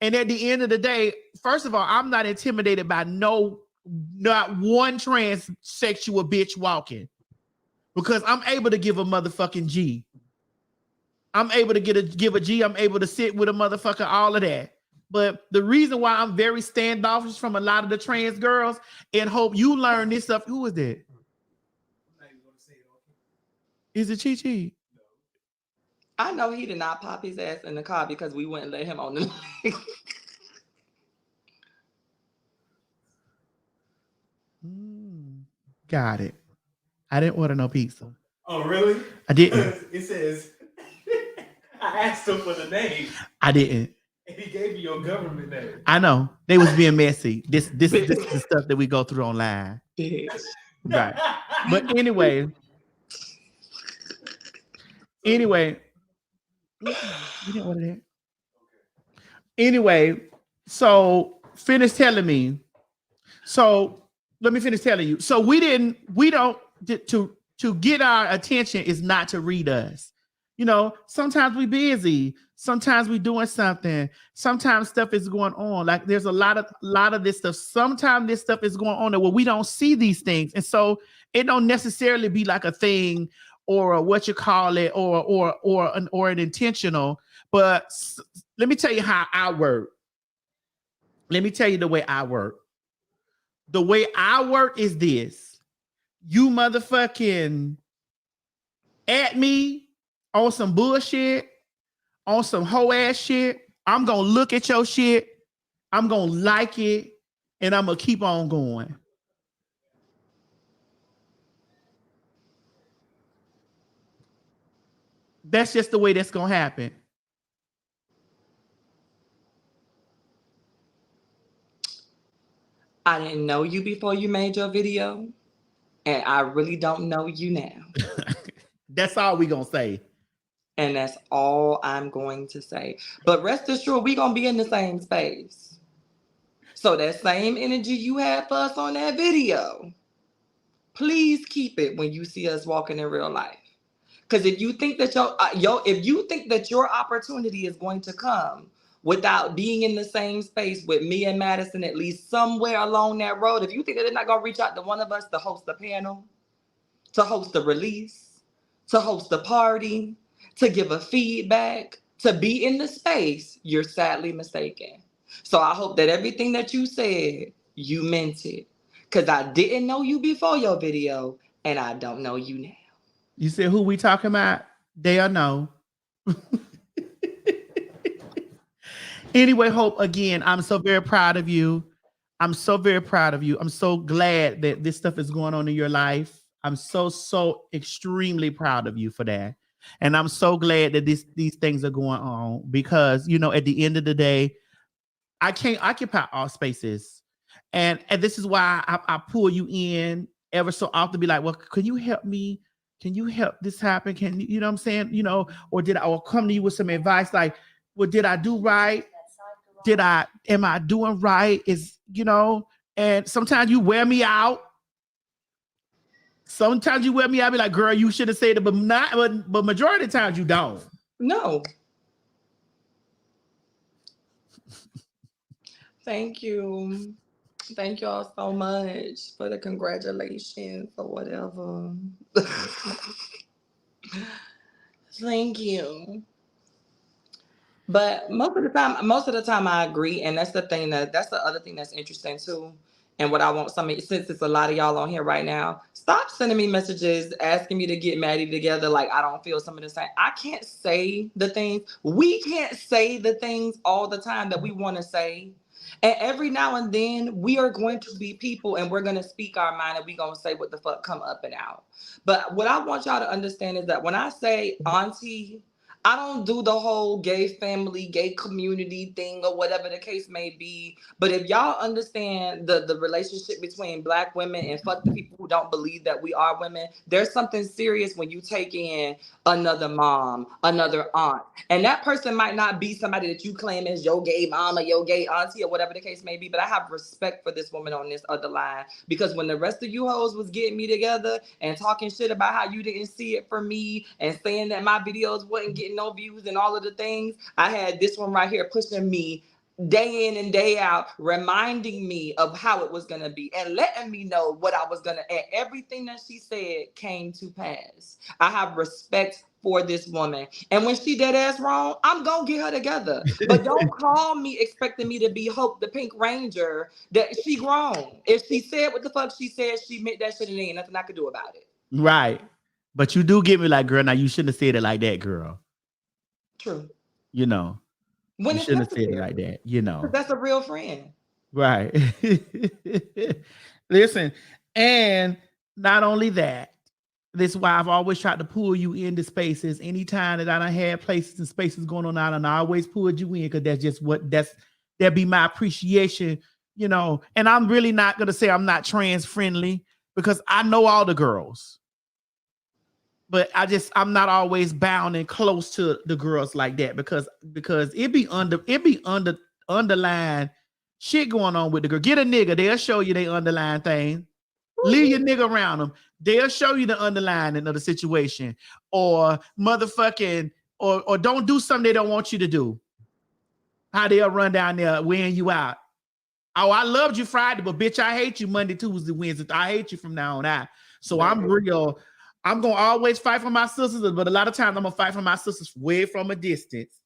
And at the end of the day, first of all, I'm not intimidated by not one transsexual bitch walking. Because I'm able to give a motherfucking G. I'm able to give a G. I'm able to sit with a motherfucker, all of that. But the reason why I'm very standoffish from a lot of the trans girls, and Hope you learn this stuff. Who is that? Is it Chi Chi? I know he did not pop his ass in the car because we wouldn't let him on the Got it. I didn't order no pizza. Oh, really? I didn't. It says, I asked him for the name. I didn't. And he gave me your government name. I know. They was being messy. This is the stuff that we go through online. Right. But anyway. You didn't order that. Anyway, so finish telling me. So let me finish telling you. So we don't to get our attention is not to read us. You know, sometimes we busy, sometimes we doing something, sometimes stuff is going on. Like there's a lot of this stuff. Sometimes this stuff is going on that we don't see these things. And so it don't necessarily be like a thing or a, what you call it, or an intentional. But let me tell you how I work. Let me tell you the way I work. The way I work is this. You motherfucking at me on some bullshit, on some hoe ass shit. I'm gonna look at your shit. I'm gonna like it, and I'm gonna keep on going. That's just the way that's gonna happen. I didn't know you before you made your video, and I really don't know you now. That's all we gonna say. And that's all I'm going to say. But rest assured, we gonna be in the same space. So that same energy you had for us on that video, please keep it when you see us walking in real life. Because if you think that your opportunity is going to come without being in the same space with me and Madison, at least somewhere along that road, if you think that they're not gonna reach out to one of us to host the panel, to host the release, to host the party, to give a feedback, to be in the space, you're sadly mistaken. So I hope that everything that you said, you meant it. Because I didn't know you before your video, and I don't know you now. You said who we talking about? They or no. Anyway, Hope, again, I'm so very proud of you. I'm so very proud of you. I'm so glad that this stuff is going on in your life. I'm so extremely proud of you for that. And I'm so glad that these things are going on because, you know, at the end of the day, I can't occupy all spaces. And this is why I pull you in ever so often, be like, well, can you help me? Can you help this happen? Can you know what I'm saying? You know, or come to you with some advice like, well, did I do right? Am I doing right? And sometimes you wear me out. Sometimes you wear me out, be like, girl, you should have said it, but majority of the times you don't. No. Thank you. Thank y'all so much for the congratulations or whatever. Thank you. But most of the time I agree, and that's the other thing that's interesting too. And what I want since it's a lot of y'all on here right now, stop sending me messages asking me to get Maddie together. Like I don't feel some of the same. I can't say the things. We can't say the things all the time that we want to say. And every now and then we are going to be people and we're going to speak our mind and we're going to say what the fuck come up and out. But what I want y'all to understand is that when I say auntie, I don't do the whole gay family, gay community thing or whatever the case may be. But if y'all understand the relationship between Black women and fuck the people who don't believe that we are women, there's something serious when you take in another mom, another aunt. And that person might not be somebody that you claim as your gay mama, your gay auntie or whatever the case may be. But I have respect for this woman on this other line. Because when the rest of you hoes was getting me together and talking shit about how you didn't see it for me and saying that my videos wasn't getting no views and all of the things, I had this one right here pushing me day in and day out, reminding me of how it was going to be and letting me know what I was going to, and everything that she said came to pass. I have respect for this woman. And when she dead ass wrong, I'm going to get her together. But don't call me expecting me to be Hope the Pink Ranger, that she grown. If she said what the fuck she said, she meant that shit and ain't nothing I could do about it. Right. But you do get me like, girl, now you shouldn't have said it like that, girl. True. You know. When you shouldn't have said it like that, you know. That's a real friend. Right. Listen, and not only that, this is why I've always tried to pull you into spaces. Anytime that I done had places and spaces going on, and I always pulled you in because that's just that'd be my appreciation, you know. And I'm really not gonna say I'm not trans friendly because I know all the girls. But I'm not always bound and close to the girls like that because it be underlying shit going on with the girl. Get a nigga, they'll show you they underlying thing. Leave your nigga around them. They'll show you the underlying of the situation. Or motherfucking, or don't do something they don't want you to do. How they'll run down there weighing you out. Oh, I loved you Friday, but bitch, I hate you Monday, Tuesday, Wednesday. I hate you from now on out. So I'm going to always fight for my sisters, but a lot of times I'm going to fight for my sisters way from a distance.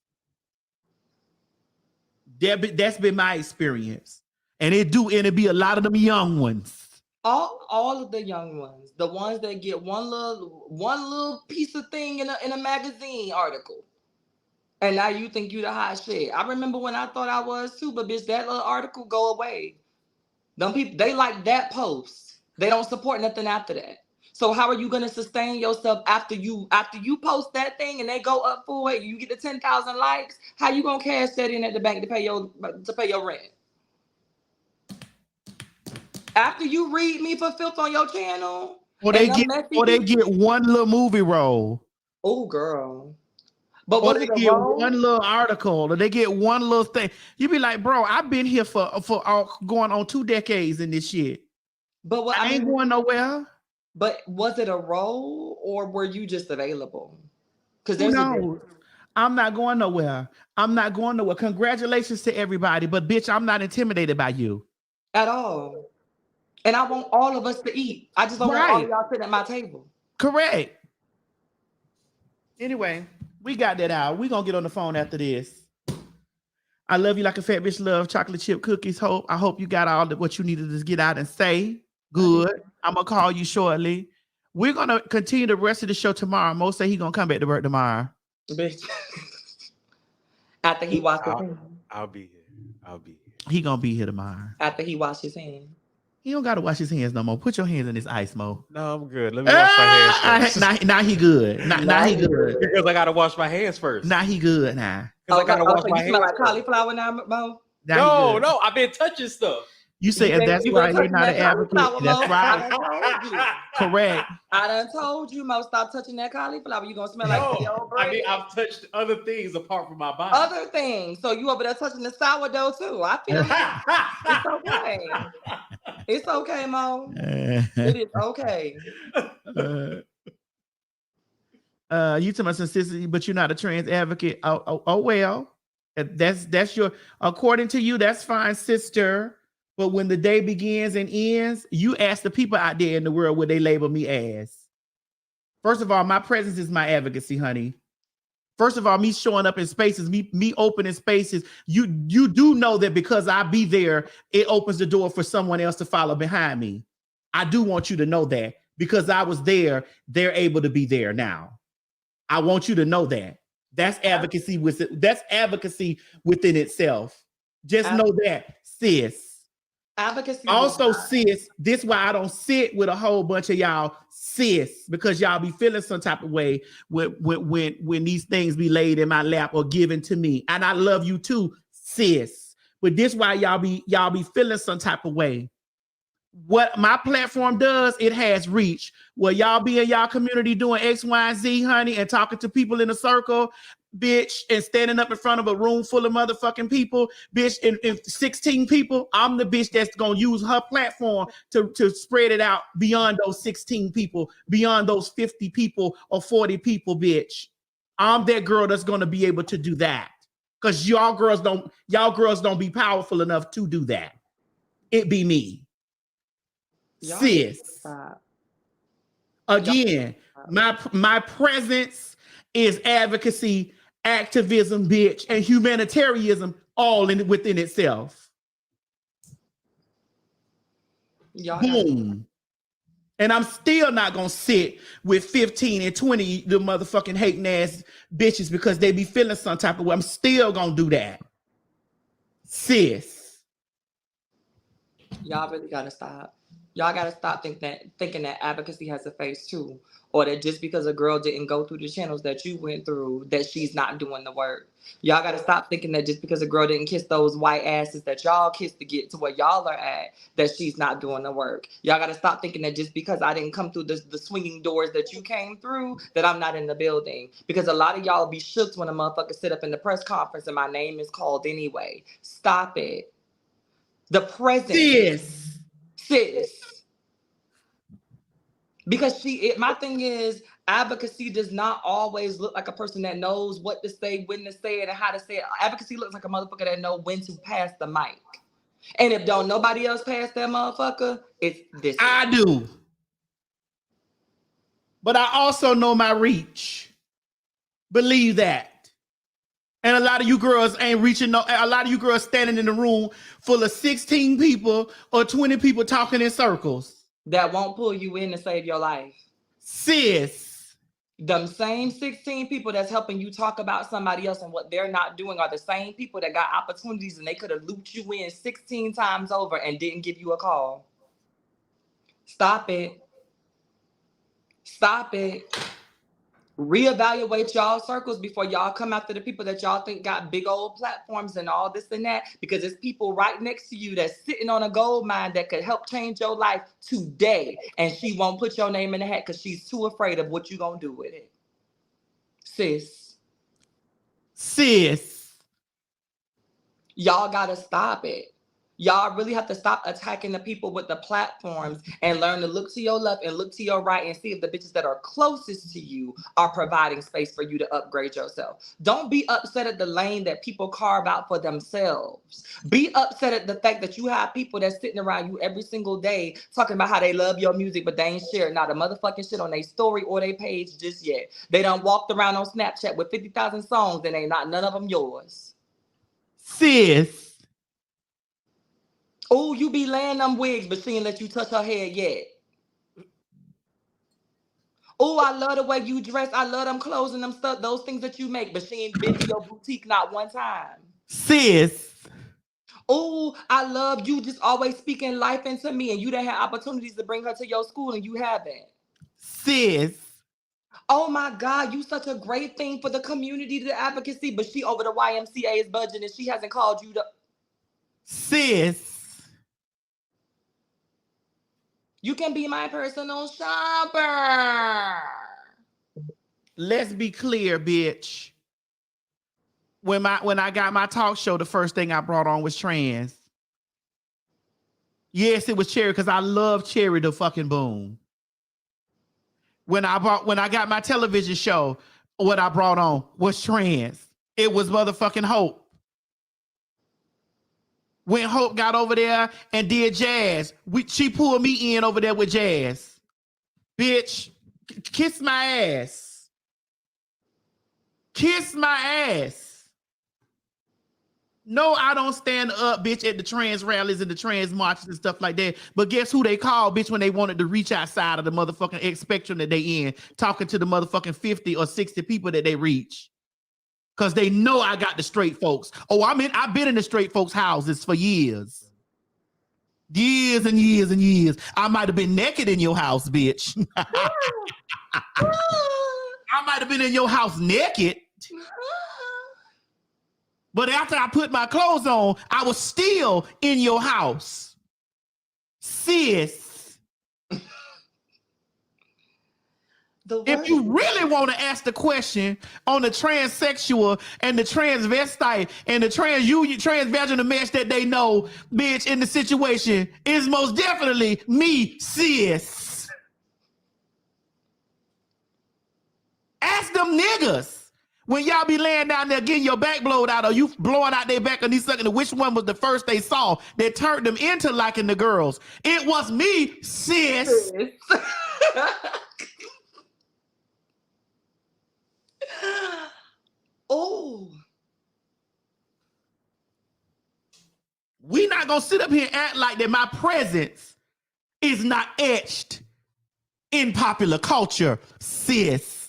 That's been my experience. And it be a lot of them young ones. All of the young ones, the ones that get one little piece of thing in a magazine article. And now you think you the hot shit. I remember when I thought I was too, but bitch, that little article go away. Them people, they like that post. They don't support nothing after that. So how are you going to sustain yourself after you post that thing and they go up for it? You get the 10,000 likes. How you going to cash that in at the bank to pay your rent? After you read me for filth on your channel, Or they get one little movie role. Oh, girl. But Or was they it a get role? one little article, or they get one little thing. You be like, bro, I've been here for going on 2 decades in this shit. But what I ain't going nowhere. But was it a role or were you just available? Because Who there's knows? I'm not going nowhere. I'm not going nowhere. Congratulations to everybody, but bitch, I'm not intimidated by you at all. And I want all of us to eat. I just don't want all of y'all sitting at my table. Correct. Anyway, we got that out. We're gonna get on the phone after this. I love you like a fat bitch love chocolate chip cookies. I hope you got all what you needed to get out and say. Good. I'm gonna call you shortly. We're gonna continue the rest of the show tomorrow. Mo say he gonna come back to work tomorrow. Bitch. After he washed his hands. I'll be here. He gonna be here tomorrow. After he washed his hands. He don't gotta wash his hands no more. Put your hands in this ice, Mo. No, I'm good. Let me wash my hands first. Now he good. Now he good. Because I gotta wash my hands first. Now he good now. Because I gotta wash my hands. You smell like cauliflower now, Mo? No, I've been touching stuff. You say that's why you're not an advocate. That's right. Correct. I done told you, Mo, stop touching that cauliflower. You're gonna smell like the old bread. I mean, I've touched other things apart from my body. Other things. So you over there touching the sourdough too. I feel it's okay. It's okay, Mo. It is okay. You tell my consistency, but you're not a trans advocate. Oh well. That's your, according to you, that's fine, sister. But when the day begins and ends, you ask the people out there in the world what they label me as. First of all, my presence is my advocacy, honey. First of all, me showing up in spaces, me opening spaces. You do know that because I be there, it opens the door for someone else to follow behind me. I do want you to know that because I was there, they're able to be there now. I want you to know that. That's advocacy within itself. Just know that, sis. Advocacy. Also, sis, this is why I don't sit with a whole bunch of y'all, sis, because y'all be feeling some type of way when these things be laid in my lap or given to me. And I love you too, sis. But this is why y'all be feeling some type of way. What my platform does, it has reach. Well, y'all be in y'all community doing X, Y, and Z, honey, and talking to people in a circle, bitch, and standing up in front of a room full of motherfucking people, bitch, and 16 people. I'm the bitch that's gonna use her platform to spread it out beyond those 16 people, beyond those 50 people or 40 people, bitch. I'm that girl that's gonna be able to do that. Because y'all girls don't be powerful enough to do that. It be me. Sis. Again, my presence is advocacy, activism, bitch, and humanitarianism all within itself. Boom. And I'm still not gonna sit with 15 and 20 the motherfucking hating ass bitches because they be feeling some type of way. I'm still gonna do that. Sis. Y'all really gotta stop. Y'all gotta stop thinking that advocacy has a face too, or that just because a girl didn't go through the channels that you went through, that she's not doing the work. Y'all gotta stop thinking that just because a girl didn't kiss those white asses that y'all kissed to get to where y'all are at, that she's not doing the work. Y'all gotta stop thinking that just because I didn't come through the swinging doors that you came through, that I'm not in the building. Because a lot of y'all be shook when a motherfucker sit up in the press conference and my name is called anyway. Stop it. The presence. Sis. Because my thing is, advocacy does not always look like a person that knows what to say, when to say it, and how to say it. Advocacy looks like a motherfucker that knows when to pass the mic. And if don't nobody else pass that motherfucker, it's this. I do. But I also know my reach. Believe that. And a lot of you girls ain't reaching. A lot of you girls standing in the room full of 16 people or 20 people talking in circles. That won't pull you in to save your life. Sis. Them same 16 people that's helping you talk about somebody else and what they're not doing are the same people that got opportunities and they could have looped you in 16 times over and didn't give you a call. Stop it. Stop it. Reevaluate y'all circles before y'all come after the people that y'all think got big old platforms and all this and that, because there's people right next to you that's sitting on a gold mine that could help change your life today, and she won't put your name in the hat because she's too afraid of what you gonna do with it. Sis, y'all gotta stop it. Y'all really have to stop attacking the people with the platforms and learn to look to your left and look to your right and see if the bitches that are closest to you are providing space for you to upgrade yourself. Don't be upset at the lane that people carve out for themselves. Be upset at the fact that you have people that's sitting around you every single day talking about how they love your music, but they ain't sharing not a motherfucking shit on their story or their page just yet. They done walked around on Snapchat with 50,000 songs and ain't not none of them yours. Sis. Oh, you be laying them wigs, but she ain't let you touch her head yet. Oh, I love the way you dress. I love them clothes and them stuff, those things that you make, but she ain't been to your boutique not one time. Sis. Oh, I love you just always speaking life into me, and you done had opportunities to bring her to your school and you haven't. Sis. Oh my God, you such a great thing for the community, the advocacy, but she over the YMCA's budget and she hasn't called you to... Sis. You can be my personal shopper. Let's be clear, bitch. When I got my talk show, the first thing I brought on was trans. Yes, it was Cherry because I love Cherry the fucking boom. When I got my television show, what I brought on was trans. It was motherfucking Hope. When Hope got over there and did jazz, she pulled me in over there with jazz. Bitch, kiss my ass. Kiss my ass. No, I don't stand up, bitch, at the trans rallies and the trans marches and stuff like that. But guess who they called, bitch, when they wanted to reach outside of the motherfucking X spectrum that they in, talking to the motherfucking 50 or 60 people that they reach. Because they know I got the straight folks. Oh, I've been in the straight folks' houses for years. Years and years and years. I might have been naked in your house, bitch. I might have been in your house naked. But after I put my clothes on, I was still in your house. Sis. If you really want to ask the question on the transsexual and the transvestite and the transvaginal mesh that they know, bitch, in the situation, is most definitely me, sis. Ask them niggas. When y'all be laying down there getting your back blowed out or you blowing out their back and these sucking, which one was the first they saw that turned them into liking the girls? It was me, sis. Oh. We not gonna sit up here and act like that my presence is not etched in popular culture, sis.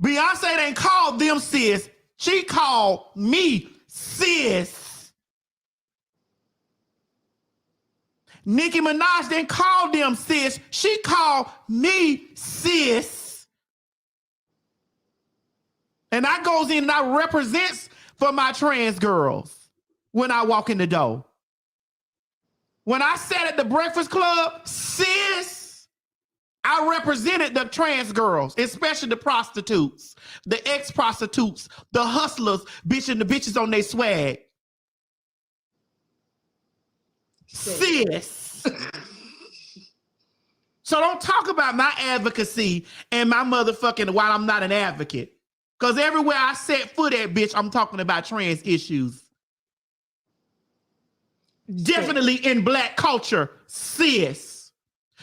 Beyonce ain't called them sis. She called me sis. Nicki Minaj didn't call them sis. She called me sis. And I goes in and I represents for my trans girls when I walk in the door. When I sat at the Breakfast Club, sis, I represented the trans girls, especially the prostitutes, the ex-prostitutes, the hustlers, bitch, and the bitches on their swag. Sis. So don't talk about my advocacy and my motherfucking while I'm not an advocate. Because everywhere I set foot at, bitch, I'm talking about trans issues. Definitely in Black culture, sis.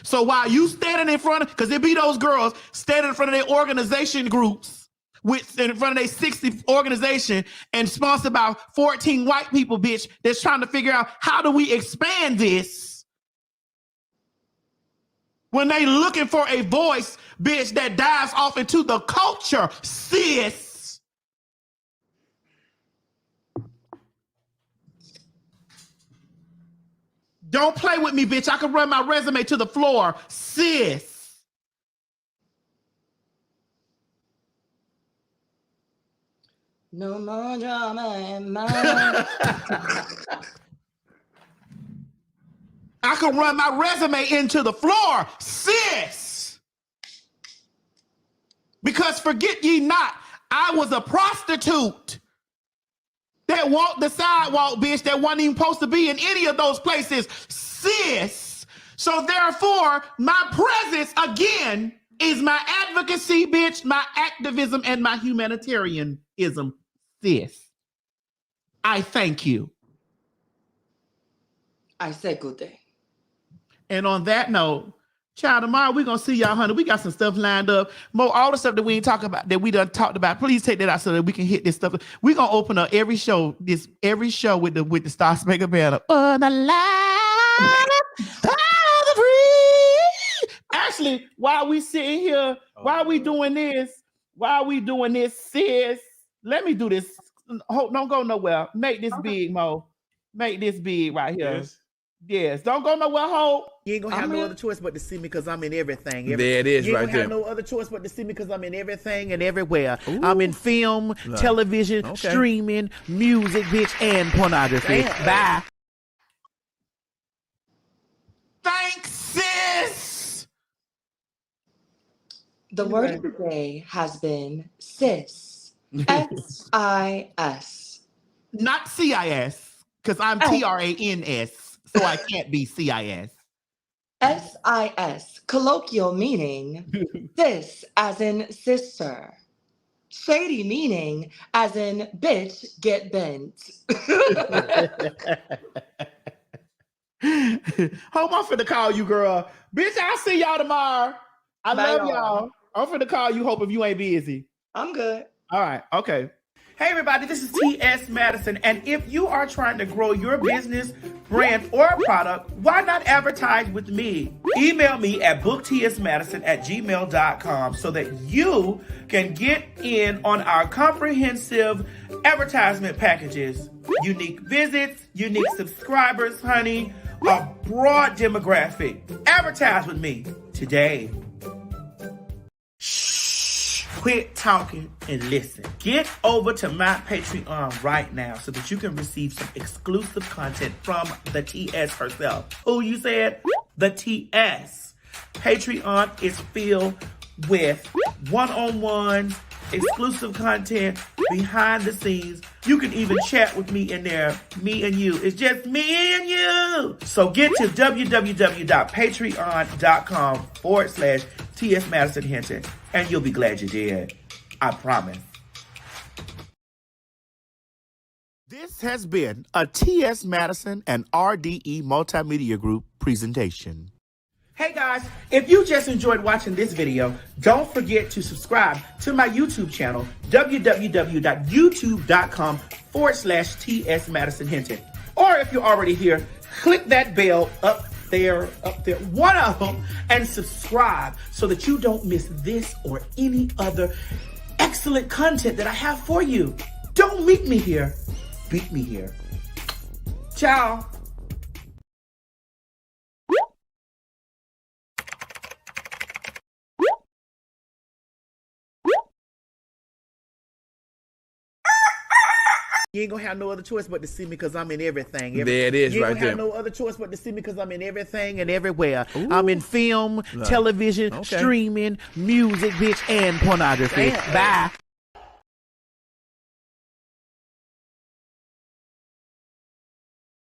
So while you standing in front of, because it be those girls standing in front of their organization groups, in front of their 60 organization and sponsored by 14 white people, bitch, that's trying to figure out how do we expand this? When they looking for a voice, bitch, that dives off into the culture, sis. Don't play with me, bitch. I can run my resume to the floor, sis. No more drama in my I can run my resume into the floor, sis. Because forget ye not, I was a prostitute that walked the sidewalk, bitch, that wasn't even supposed to be in any of those places, sis. So therefore, my presence again is my advocacy, bitch, my activism, and my humanitarianism, sis. I thank you. I said good day. And on that note, child, tomorrow we're gonna see y'all, honey. We got some stuff lined up. All the stuff that we ain't talking about, that we done talked about. Please take that out so that we can hit this stuff. We're gonna open up every show with the Star Spangled Banner. On the line of the free. Actually, while we sitting here, while we doing this, sis, let me do this. Don't go nowhere. Make this big, Mo. Make this big right here. Yes. Don't go nowhere, Hope. You ain't gonna have no other choice but to see me because I'm in everything. There it is, you right ain't there. Have no other choice but to see me because I'm in everything and everywhere. Ooh. I'm in film, television, streaming, music, bitch, and pornography. Bye. Thanks, sis. The word of the day has been sis. S-I-S. Not C-I-S, because I'm T-R-A-N-S, so I can't be C-I-S. S-I-S, colloquial meaning sis as in sister. Shady meaning as in bitch get bent. Hope I'm finna call you, girl. Bitch, I'll see y'all tomorrow. I love y'all. I'm finna call you, Hope, if you ain't busy. I'm good. All right, okay. Hey everybody, this is T.S. Madison, and if you are trying to grow your business, brand, or product, why not advertise with me? Email me at booktsmadison@gmail.com so that you can get in on our comprehensive advertisement packages. Unique visits, unique subscribers, honey, a broad demographic. Advertise with me today. Quit talking and listen. Get over to my Patreon right now so that you can receive some exclusive content from the TS herself. Who you said? The TS. Patreon is filled with one-on-one exclusive content, behind the scenes. You can even chat with me in there. Me and you. It's just me and you. So get to www.patreon.com/TS Madison Hinton, and you'll be glad you did. I promise. This has been a TS Madison and RDE Multimedia Group presentation. Hey guys, if you just enjoyed watching this video, don't forget to subscribe to my YouTube channel, www.youtube.com/TS Madison Hinton. Or if you're already here, click that bell up there, one of them, and subscribe so that you don't miss this or any other excellent content that I have for you. Don't meet me here, beat me here. Ciao. You ain't gonna have no other choice but to see me because I'm in everything. There it is, you ain't right gonna there. have no other choice but to see me because I'm in everything and everywhere. Ooh. I'm in film, television, streaming, music, bitch, and pornography. Bye.